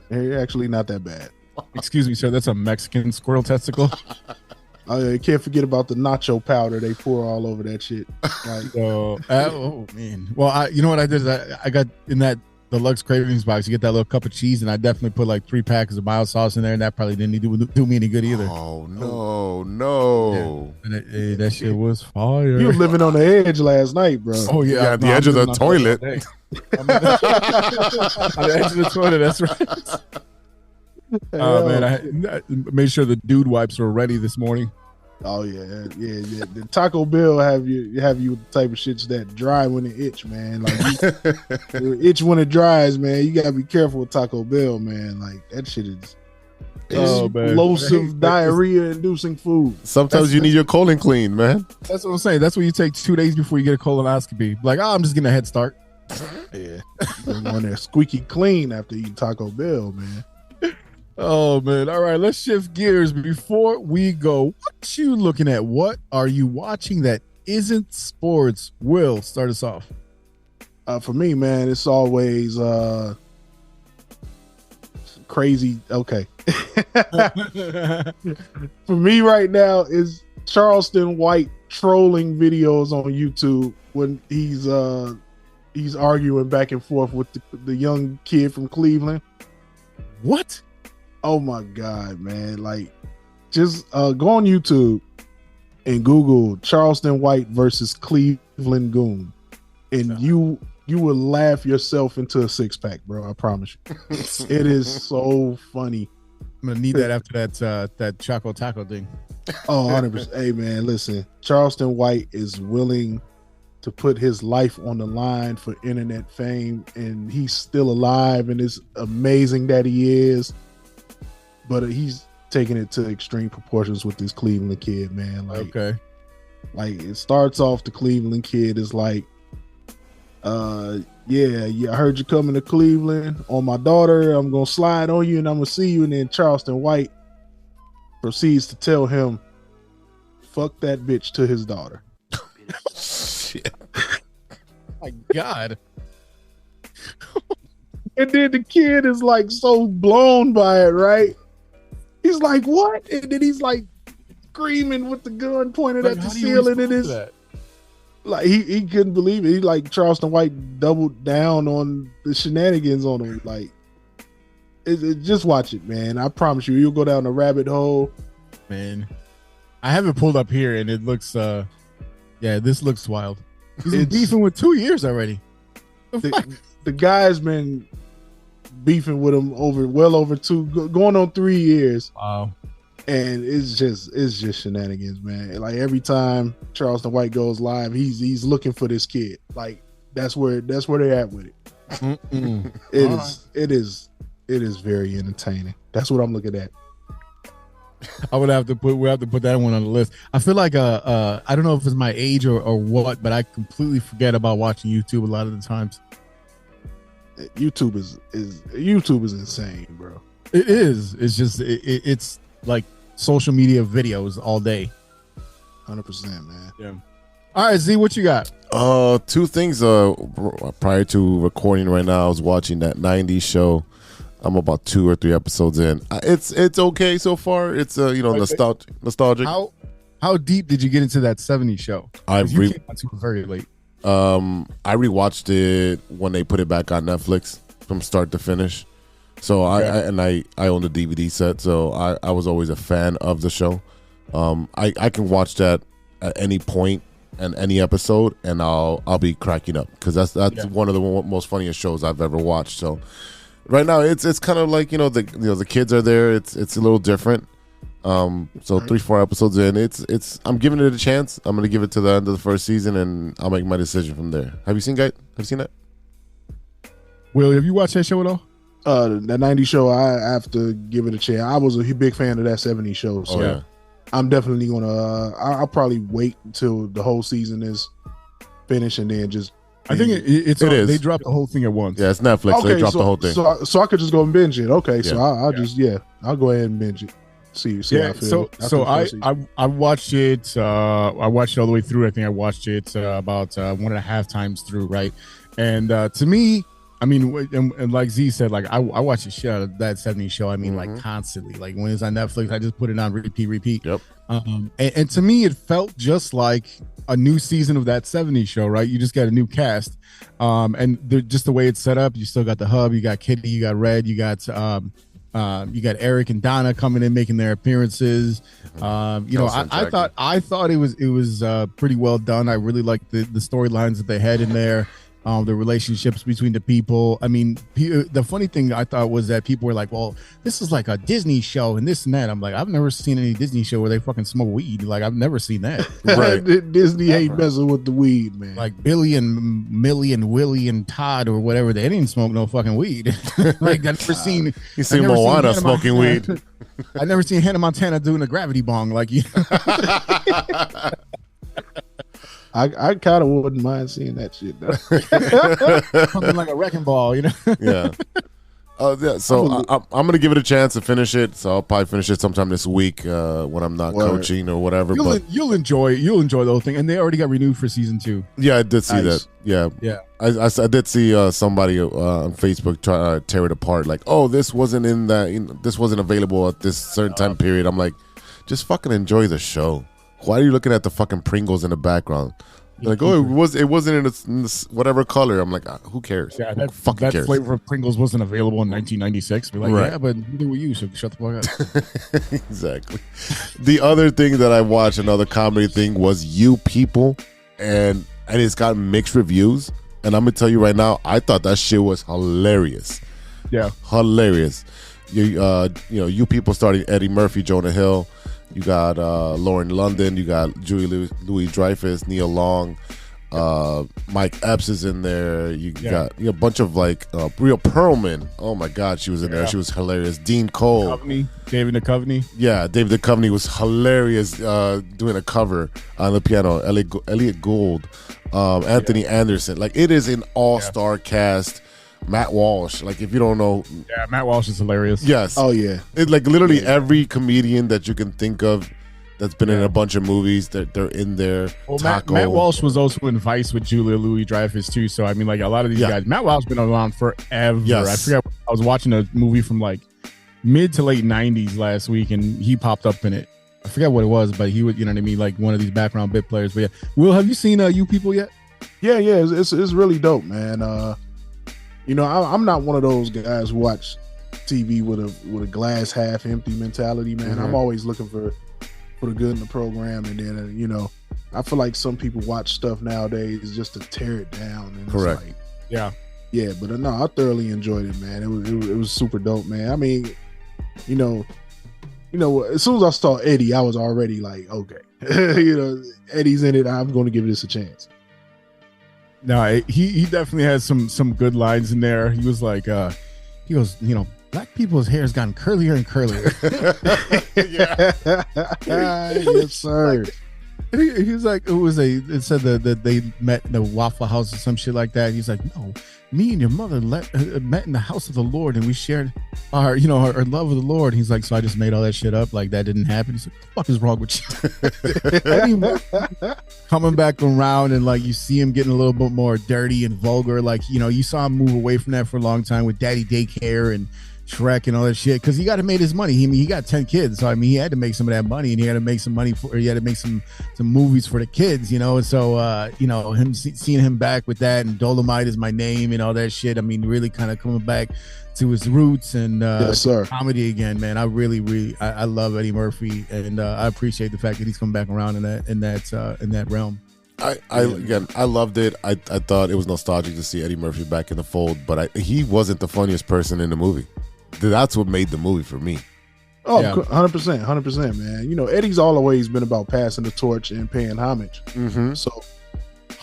They're actually not that bad. Excuse me, sir. That's a Mexican squirrel testicle. You can't forget about the nacho powder they pour all over that shit. Like, oh man. Well, you know what I did is I got in that deluxe cravings box. You get that little cup of cheese, and I definitely put like 3 packets of mild sauce in there, and that probably didn't do me any good either. Oh no! Yeah. And that shit was fire. You were living on the edge last night, bro. Oh yeah, the edge of the toilet. On the edge of the toilet. That's right. Oh man, I made sure the dude wipes were ready this morning. Oh yeah. The Taco Bell have you the type of shits that dry when it itch, man. Like, you itch when it dries, man. You gotta be careful with Taco Bell, man. Like, that shit is explosive, diarrhea-inducing food. Sometimes you need your colon clean, man. That's what I'm saying. That's what you take 2 days before you get a colonoscopy. Like, I'm just getting a head start. Yeah, when they're squeaky clean after eating Taco Bell, man. Oh man! All right, let's shift gears. Before we go, what you looking at? What are you watching that isn't sports? Will, start us off. For me, man, it's always crazy. Okay. For me right now is Charleston White trolling videos on YouTube when he's arguing back and forth with the young kid from Cleveland. What? Oh my God, man. Like, just go on YouTube and Google Charleston White versus Cleveland Cleveland goon, and you will laugh yourself into a 6-pack, bro. I promise you. It is so funny. I'm gonna need that after that Choco Taco thing. Oh, 100%. Hey, man, listen. Charleston White is willing to put his life on the line for internet fame, and he's still alive, and it's amazing that he is. But he's taking it to extreme proportions with this Cleveland kid, man. Like, okay. Like, it starts off, the Cleveland kid is like, yeah, I heard you coming to Cleveland on my daughter. I'm going to slide on you and I'm going to see you. And then Charleston White proceeds to tell him, fuck that bitch to his daughter. Shit. My God. And then the kid is like so blown by it, right? He's like, what? And then he's like screaming with the gun pointed at the ceiling. And it's like he couldn't believe it. He like Charleston White doubled down on the shenanigans on him. Like, just watch it, man. I promise you, you'll go down the rabbit hole. Man, I have it pulled up here, and it looks, this looks wild. He's been beefing with 2 years already. The guy's been beefing with him well over 2, going on 3 years. Wow. And it's just shenanigans, man. Like, every time Charleston White goes live, he's looking for this kid. Like, that's where they're at with it. It is very entertaining. That's what I'm looking at. We have to put that one on the list. I feel like I don't know if it's my age or what, but I completely forget about watching YouTube a lot of the times. YouTube is insane, bro. It is. It's just it's like social media videos all day. 100%, man. Yeah. All right, Z, what you got? 2 things. Prior to recording right now, I was watching that 90s show. I'm about 2 or 3 episodes in. It's okay so far. It's nostalgic. How deep did you get into that 70s show? You came on to it very late. I rewatched it when they put it back on Netflix from start to finish. So I own the DVD set, so I was always a fan of the show. I can watch that at any point and any episode, and I'll be cracking up because that's one of the most funniest shows I've ever watched. So right now it's kind of like the kids are there. It's a little different. So 3-4 episodes in, I'm giving it a chance. I'm gonna give it to the end of the first season, and I'll make my decision from there. Have you seen that? Will, have you watched that show at all? The 90s show, I have to give it a chance. I was a big fan of that 70s show, so I'm definitely gonna. I'll probably wait until the whole season is finished and then just. I think it is. They dropped the whole thing at once. Yeah, it's Netflix. Okay, so they dropped the whole thing. So I could just go and binge it. Okay, so I'll go ahead and binge it. See how I feel. So I watched it. I watched it all the way through. I think I watched it about 1.5 times through. Right, and to me, I mean, and like Z said, like I watch the shit out of that 70s show. I mean, like constantly. Like when it's on Netflix, I just put it on repeat. Yep. And to me, it felt just like a new season of that 70s show. Right, you just got a new cast, and just the way it's set up. You still got the hub. You got Kitty. You got Red. You got Eric and Donna coming in, making their appearances. I thought it was pretty well done. I really liked the storylines that they had in there. The relationships between the people. I mean, the funny thing I thought was that people were like, well, this is like a Disney show and this and that. I'm like, I've never seen any Disney show where they fucking smoke weed. Like, I've never seen that. Right. Disney ain't messing with the weed, man. Like Billy and Millie and Willie and Todd or whatever, they didn't smoke no fucking weed. Like, I've never seen. You see Moana smoking weed. I've never seen Hannah Montana doing a gravity bong. Like, you know? I kind of wouldn't mind seeing that shit though. Something like a wrecking ball, you know? Yeah. So I'm gonna give it a chance to finish it. So I'll probably finish it sometime this week when I'm not coaching or whatever. You'll enjoy the whole thing, and they already got renewed for season 2. Yeah, I did see that. Yeah. I did see somebody on Facebook try to tear it apart. Like, oh, this wasn't in that. This wasn't available at this certain time period. I'm like, just fucking enjoy the show. Why are you looking at the fucking Pringles in the background? Like, oh, it wasn't in this whatever color. I'm like, who cares? Yeah, that cares? Flavor of Pringles wasn't available in 1996. We're like, right. Yeah, but neither were you, so shut the fuck up. Exactly. The other thing that I watched, another comedy thing, was You People, and and it's got mixed reviews. And I'm gonna tell you right now, I thought that shit was hilarious. Yeah, hilarious. You people starting Eddie Murphy, Jonah Hill. You got Lauren London. You got Julie Louis-Dreyfus, Neil Long. Mike Epps is in there. You got a bunch of like Rhea Perlman. Oh my God, she was in there. She was hilarious. Dean Cole, David Duchovny. Yeah, David Duchovny was hilarious doing a cover on the piano. Elliot Gould, Anthony Anderson. Like, it is an all-star cast. Matt Walsh. Like, if you don't know, Matt Walsh is hilarious. Yes. Oh yeah. It's like literally every comedian that you can think of that's been in a bunch of movies that they're in there. Well, Matt Walsh was also in Vice with Julia Louis-Dreyfus too. So I mean, like, a lot of these guys, Matt Walsh been around forever. Yes. I forget. I was watching a movie from like mid to late '90s last week, and he popped up in it. I forget what it was, but he would, you know what I mean, like one of these background bit players. But yeah, Will, have you seen You People yet? Yeah, it's really dope, man. I'm not one of those guys who watch TV with a glass half empty mentality, man. I'm always looking for the good in the program, and then I feel like some people watch stuff nowadays just to tear it down. And correct. It's like, yeah, but no, I thoroughly enjoyed it, man. It was super dope, man. I mean, as soon as I saw Eddie, I was already like, okay, Eddie's in it. I'm going to give this a chance. No, he definitely has some good lines in there. He was like, he goes, black people's hair has gotten curlier and curlier. Yes, sir. He was like, it said that they met in the Waffle House or some shit like that. He's like, no, me and your mother met in the house of the Lord, and we shared our love of the Lord. He's like, so I just made all that shit up, like that didn't happen. He's like, what the fuck is wrong with you? Coming back around, and like you see him getting a little bit more dirty and vulgar. Like, you saw him move away from that for a long time with Daddy Daycare and Shrek and all that shit, because he got to make his money. He got 10 kids, so I mean, he had to make some of that money, and he had to make some money he had to make some movies for the kids, and so him seeing him back with that, and Dolomite Is My Name and all that shit. I mean, really kind of coming back to his roots and yes, sir. Comedy again, man. I really I love Eddie Murphy, and I appreciate the fact that he's come back around in that realm. I loved it. I thought it was nostalgic to see Eddie Murphy back in the fold, but he wasn't the funniest person in the movie. That's what made the movie for me. Oh, yeah. 100%, man. Eddie's always been about passing the torch and paying homage. So,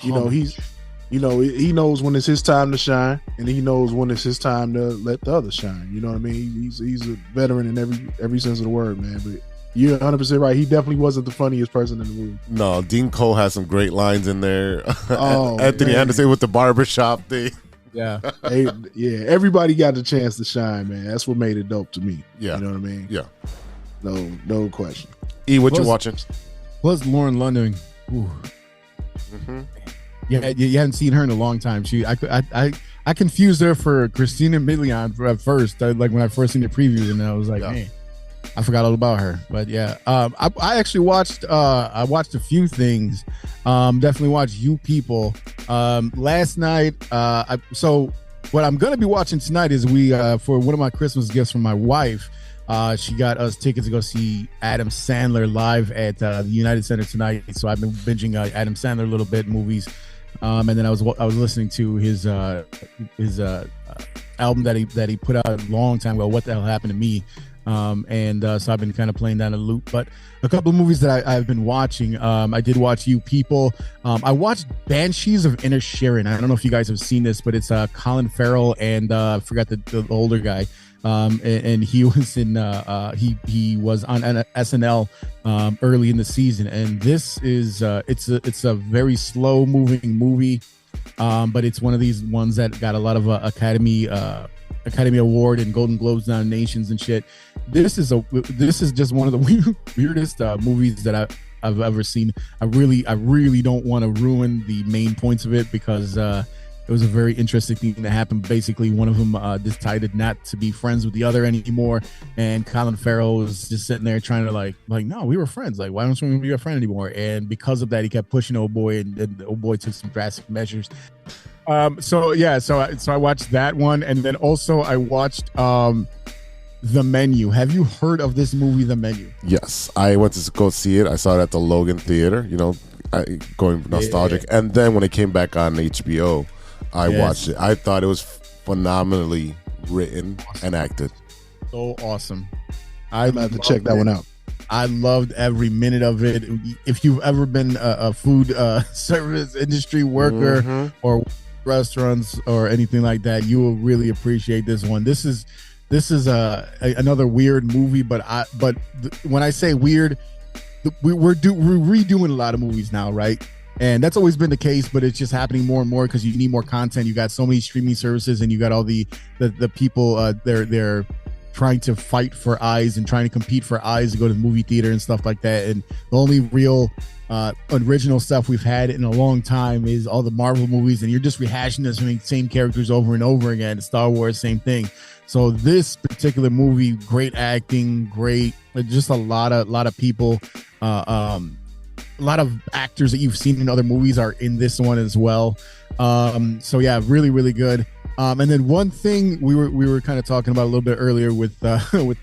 he knows when it's his time to shine, and he knows when it's his time to let the others shine. You know what I mean? He's a veteran in every sense of the word, man. But you're 100% right. He definitely wasn't the funniest person in the movie. No, Dean Cole has some great lines in there. Oh, Anthony Anderson with the barbershop thing. Yeah. Everybody got the chance to shine, man. That's what made it dope to me. Yeah. You know what I mean? Yeah. No question. E, what you watching? Plus Lauren London. Ooh. Yeah, you haven't seen her in a long time. I confused her for Christina Milian at first, like when I first seen the preview, and I was like, man, I forgot all about her. But yeah, I actually watched a few things. Definitely watched You People last night. So what I'm gonna be watching tonight is for one of my Christmas gifts from my wife. She got us tickets to go see Adam Sandler live at the United Center tonight. So I've been binging Adam Sandler a little bit, movies, and then I was listening to his album that he put out a long time ago. What the Hell Happened to Me? So I've been kind of playing down a loop. But a couple of movies that I've been watching. I did watch You People. I watched Banshees of Inisherin. I don't know if you guys have seen this, but it's Colin Farrell and I forgot the older guy. And he was in he was on SNL early in the season, and this is it's a very slow moving movie, but it's one of these ones that got a lot of Academy Award and Golden Globes nominations and shit. This is just one of the weirdest movies that I've ever seen. I really don't want to ruin the main points of it, because it was a very interesting thing that happened. Basically, one of them decided not to be friends with the other anymore, and Colin Farrell was just sitting there trying to like, no, we were friends. Like, why don't we be a friend anymore? And because of that, he kept pushing old boy, and the old boy took some drastic measures. So I watched that one, and then also I watched The Menu. Have you heard of this movie, The Menu? Yes, I went to go see it. I saw it at the Logan Theater. going nostalgic. And then when it came back on HBO, I watched it. I thought it was phenomenally written and acted. So awesome. I'm gonna have to check that one out. I loved every minute of it. If you've ever been a food service industry worker or restaurants or anything like that, you will really appreciate this one. This is another weird movie, but when I say weird, we're redoing a lot of movies now, right? And that's always been the case, but it's just happening more and more because you need more content. You got so many streaming services, and you got all the people they're trying to fight for eyes and trying to compete for eyes to go to the movie theater and stuff like that. And the only real original stuff we've had in a long time is all the Marvel movies, and you're just rehashing the same characters over and over again. Star Wars, same thing. So this particular movie, great acting, great, just a lot of people, a lot of actors that you've seen in other movies are in this one as well. So yeah, really, really good. And then one thing we were kind of talking about a little bit earlier with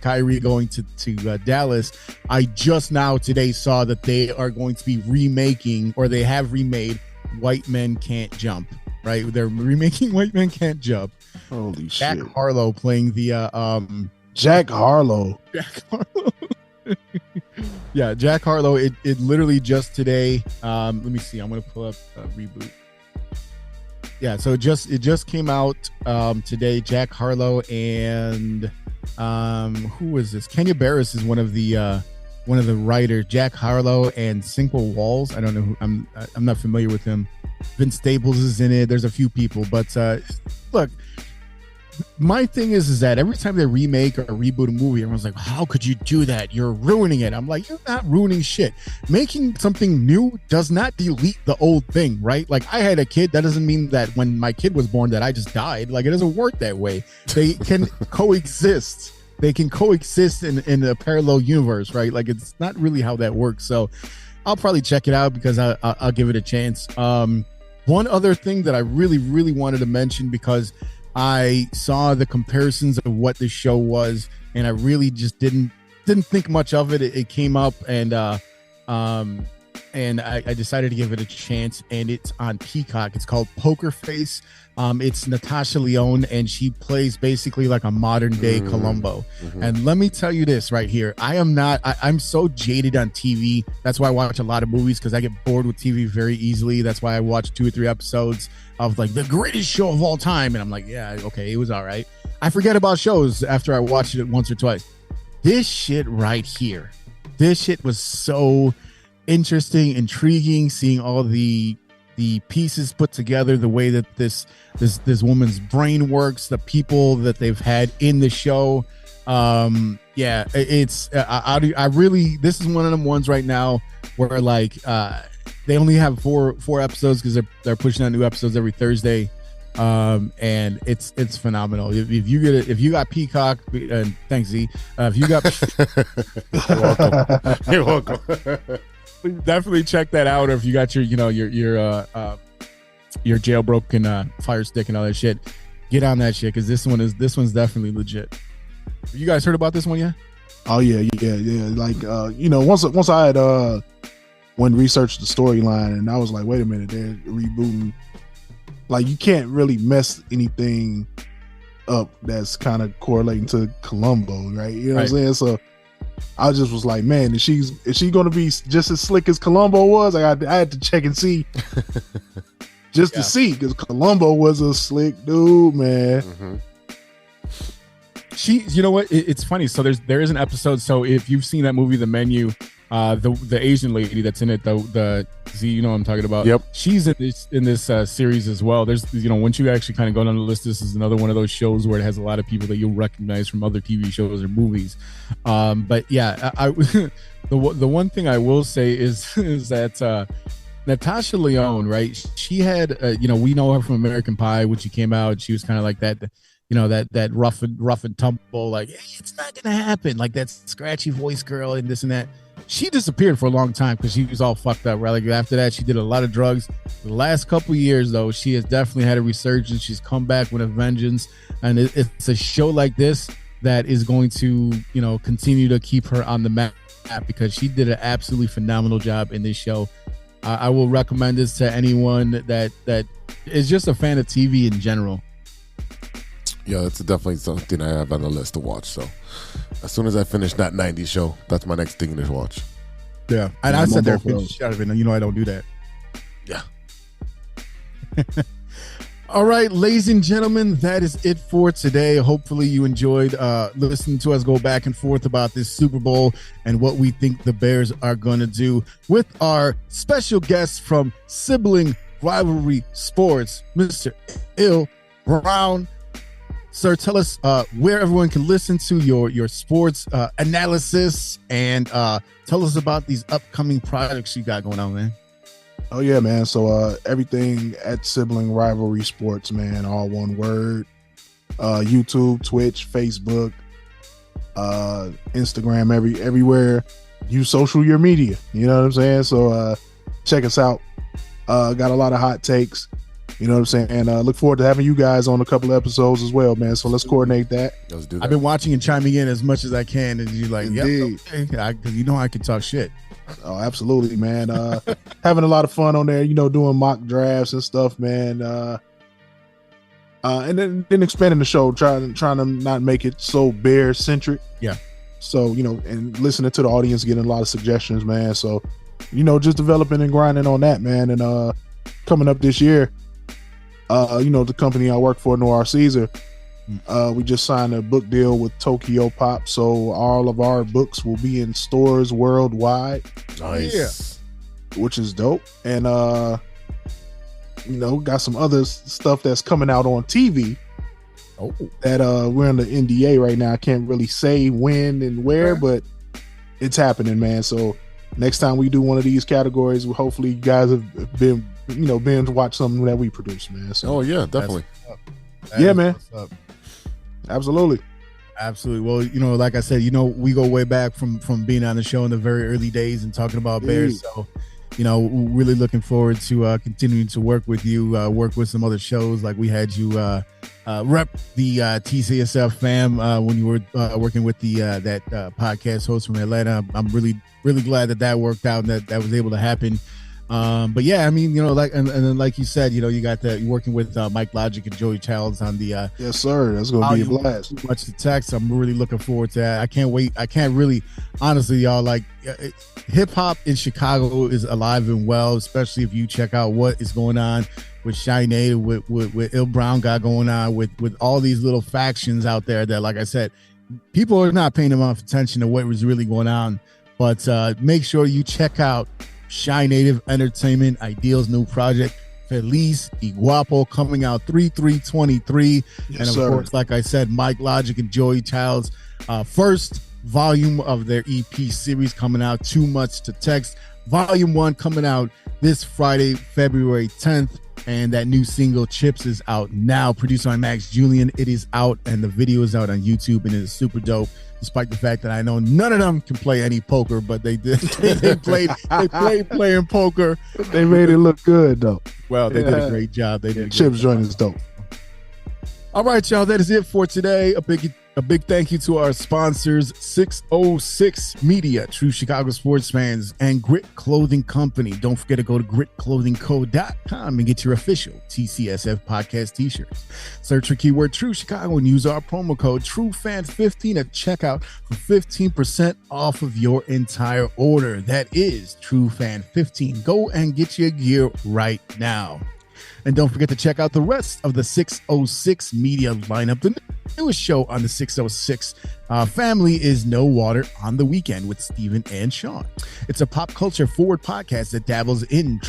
Kyrie going to Dallas. I just now today saw that they are going to be remaking, or they have remade, White Men Can't Jump. Right, they're remaking White Men Can't Jump. Holy Jack shit! Harlow playing the Jack Harlow. Jack Harlow. Yeah, Jack Harlow. It literally just today. Let me see. I'm gonna pull up Reboot. Yeah, so it just came out today. Jack Harlow and who is this? Kenya Barris is one of the writers. Jack Harlow and Sinqua Walls. I don't know who. I'm not familiar with him. Vince Staples is in it. There's a few people, but look, my thing is that every time they remake or reboot a movie, everyone's like, how could you do that? You're ruining it. I'm like, you're not ruining shit. Making something new does not delete the old thing, right? Like, I had a kid. That doesn't mean that when my kid was born that I just died. Like, it doesn't work that way. They can coexist. They can coexist in a parallel universe, right? Like, it's not really how that works. So I'll probably check it out because I'll give it a chance. One other thing that I really, really wanted to mention, because I saw the comparisons of what the show was, and I really just didn't think much of it. It came up, and I decided to give it a chance, and it's on Peacock. It's called Poker Face. It's Natasha Lyonne, and she plays basically like a modern day Columbo. And let me tell you this right here. I'm so jaded on TV. That's why I watch a lot of movies, because I get bored with TV very easily. That's why I watch 2 or 3 episodes of like the greatest show of all time. And I'm like, yeah, okay, it was all right. I forget about shows after I watched it once or twice. This shit right here, this shit was so interesting, intriguing, seeing all the pieces put together, the way that this woman's brain works, the people that they've had in the show. Yeah, it's I really, this is one of them ones right now where like they only have four episodes because they're pushing out new episodes every Thursday. And it's phenomenal. If you got Peacock, and thanks Z. If you got, You're welcome. Definitely check that out. Or if you got your jailbroken Fire Stick and all that shit, get on that shit, because this one's definitely legit. Have you guys heard about this one yet? Oh yeah. Like once I had went and researched the storyline, and I was like, wait a minute, they're rebooting. Like, you can't really mess anything up that's kind of correlating to Columbo, right? You know what I'm saying? So I just was like, man, is she going to be just as slick as Columbo was? I had to check and see, just to see, because Columbo was a slick dude, man. You know what? It's funny. So there is an episode. So if you've seen that movie, The Menu, the Asian lady that's in it, the Z, you know what I'm talking about. Yep. She's in this series as well. There's, once you actually kind of go down the list, this is another one of those shows where it has a lot of people that you'll recognize from other TV shows or movies. But yeah, the one thing I will say is that Natasha Lyonne, right? She had, we know her from American Pie, when she came out. She was kind of like that. That rough and tumble, like, hey, it's not gonna happen, like that scratchy voice girl and this and that. She disappeared for a long time because she was all fucked up, right? Like, after that, she did a lot of drugs. The last couple of years, though, she has definitely had a resurgence. She's come back with a vengeance, and it's a show like this that is going to, continue to keep her on the map, because she did an absolutely phenomenal job in this show. I will recommend this to anyone that is just a fan of TV in general. Yeah, that's definitely something I have on the list to watch. So as soon as I finish that 90s show, that's my next thing to watch. Yeah, and I said there, shut up, and you know I don't do that. Yeah. All right, ladies and gentlemen, that is it for today. Hopefully you enjoyed listening to us go back and forth about this Super Bowl and what we think the Bears are going to do with our special guest from Sibling Rivalry Sports, Mr. Il Brown. Sir, tell us where everyone can listen to your sports analysis, and tell us about these upcoming projects you got going on, man. Oh yeah, man. So everything at Sibling Rivalry Sports, man, all one word. YouTube, Twitch, Facebook, Instagram, everywhere. Use social media. You know what I'm saying? So check us out. Got a lot of hot takes. You know what I'm saying? And look forward to having you guys on a couple of episodes as well, man. So let's coordinate that. Let's do that. I've been watching and chiming in as much as I can, and you're like, Indeed. yeah, because you know I can talk shit. Oh, absolutely, man. Having a lot of fun on there, you know, doing mock drafts and stuff, man. And then expanding the show, trying to not make it so bear centric. Yeah. So, you know, and listening to the audience, getting a lot of suggestions, man. So, you know, just developing and grinding on that, man. And coming up this year, you know, the company I work for, Noir Caesar, we just signed a book deal with Tokyo Pop, so all of our books will be in stores worldwide. Nice. Yeah. Which is dope. And you know, got some other stuff that's coming out on TV. Oh, that we're under NDA right now. I can't really say when and where, but it's happening, man. So next time we do one of these categories, hopefully you guys have been, you know, binge watch something that we produce, man. So, oh yeah, definitely. Yeah, man. Absolutely. Well, you know, like I said, you know, we go way back from being on the show in the very early days and talking about Bears. So, you know, really looking forward to continuing to work with you, work with some other shows. Like we had you rep the TCSF fam when you were working with the that podcast host from Atlanta. I'm really glad that worked out and that was able to happen. But yeah, I mean, you know, like and then like you said, you know, you got you're working with Mike Logic and Joey Childs on the yes sir, that's gonna be a blast. Too much to text. I'm really looking forward to that. I can't wait. I can't really, honestly, y'all, like hip hop in Chicago is alive and well, especially if you check out what is going on with Shy Native, with Il Brown got going on, with all these little factions out there that, like I said, people are not paying enough attention to what was really going on. But make sure you check out Shy Native Entertainment, Ideal's new project, Feliz y Guapo, coming out 3/3/23. Yes, and of sir. course, like I said, Mike Logic and Joey Childs, first volume of their EP series coming out, Too Much to Text. Volume 1 coming out this Friday, February 10th. And that new single, Chips, is out now. Produced by Max Julian. It is out, and the video is out on YouTube, and it is super dope. Despite the fact that I know none of them can play any poker, but they did. They played playing poker. They made it look good though. Well, they did a great job. They did. Chips joint is dope. All right, y'all. That is it for today. A big thank you to our sponsors, 606 Media, True Chicago Sports Fans, and Grit Clothing Company. Don't forget to go to gritclothingco.com and get your official TCSF podcast t-shirts. Search for keyword True Chicago and use our promo code TrueFan15 at checkout for 15% off of your entire order. That is TrueFan15. Go and get your gear right now. And don't forget to check out the rest of the 606 Media lineup. The newest show on the 606 family is No Water on the Weekend with Steven and Sean. It's a pop culture forward podcast that dabbles in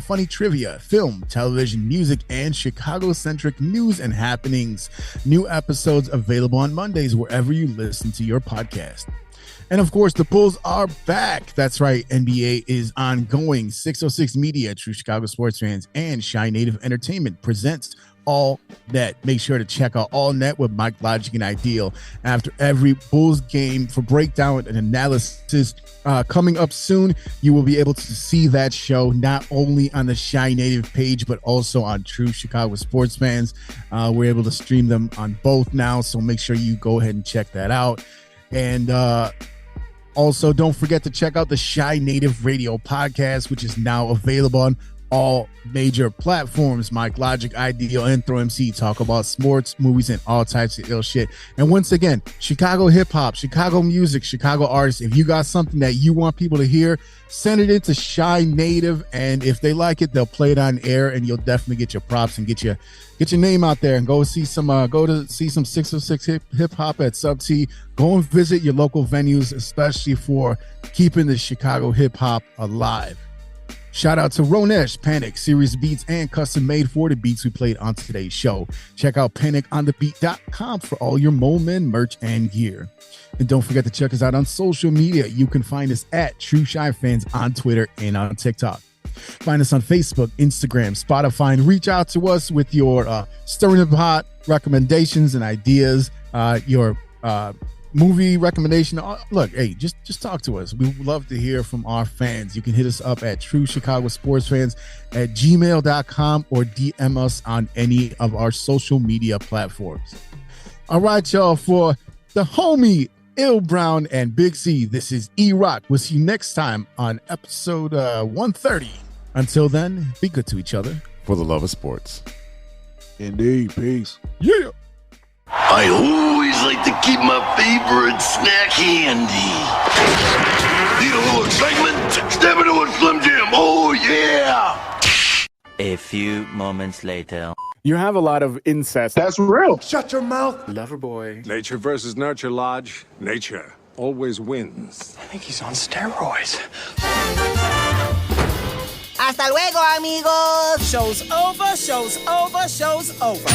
funny trivia, film, television, music, and Chicago-centric news and happenings. New episodes available on Mondays wherever you listen to your podcast. And of course, the Bulls are back. That's right. NBA is ongoing. 606 Media, True Chicago Sports Fans, and Shy Native Entertainment presents All Net. Make sure to check out All Net with Mike Logic and Ideal after every Bulls game for breakdown and analysis. Coming up soon, you will be able to see that show not only on the Shy Native page, but also on True Chicago Sports Fans. We're able to stream them on both now, so make sure you go ahead and check that out. And Also, don't forget to check out the Shy Native Radio podcast, which is now available on all major platforms. Mike Logic, Ideal, and Throw MC talk about sports, movies, and all types of ill shit. And once again, Chicago hip hop, Chicago music, Chicago artists. If you got something that you want people to hear, send it into Shy Native, and if they like it, they'll play it on air, and you'll definitely get your props and get your name out there. And go see some 606 hip hop at Sub T. Go and visit your local venues, especially for keeping the Chicago hip hop alive. Shout out to Ronesh, Panic, Series Beats, and custom made for the beats we played on today's show. Check out paniconthebeat.com for all your Moment merch and gear. And don't forget to check us out on social media. You can find us at True Shy Fans on Twitter and on TikTok. Find us on Facebook, Instagram, Spotify, and reach out to us with your stirring the pot recommendations and ideas, your movie recommendation. Look, hey, just talk to us. We would love to hear from our fans. You can hit us up at True Chicago Sports Fans at gmail.com or DM us on any of our social media platforms. All right, y'all, for the homie Ill Brown and Big C, this is E-Roc. We'll see you next time on episode 130. Until then, be good to each other. For the love of sports. Indeed. Peace. Yeah. I always like to keep my favorite snack handy. Need a little excitement? Step into a Slim Jim. Oh, yeah. A few moments later. You have a lot of incest. That's real. Shut your mouth. Lover boy. Nature versus nurture, Lodge. Nature always wins. I think he's on steroids. Hasta luego, amigos. Show's over, show's over, show's over.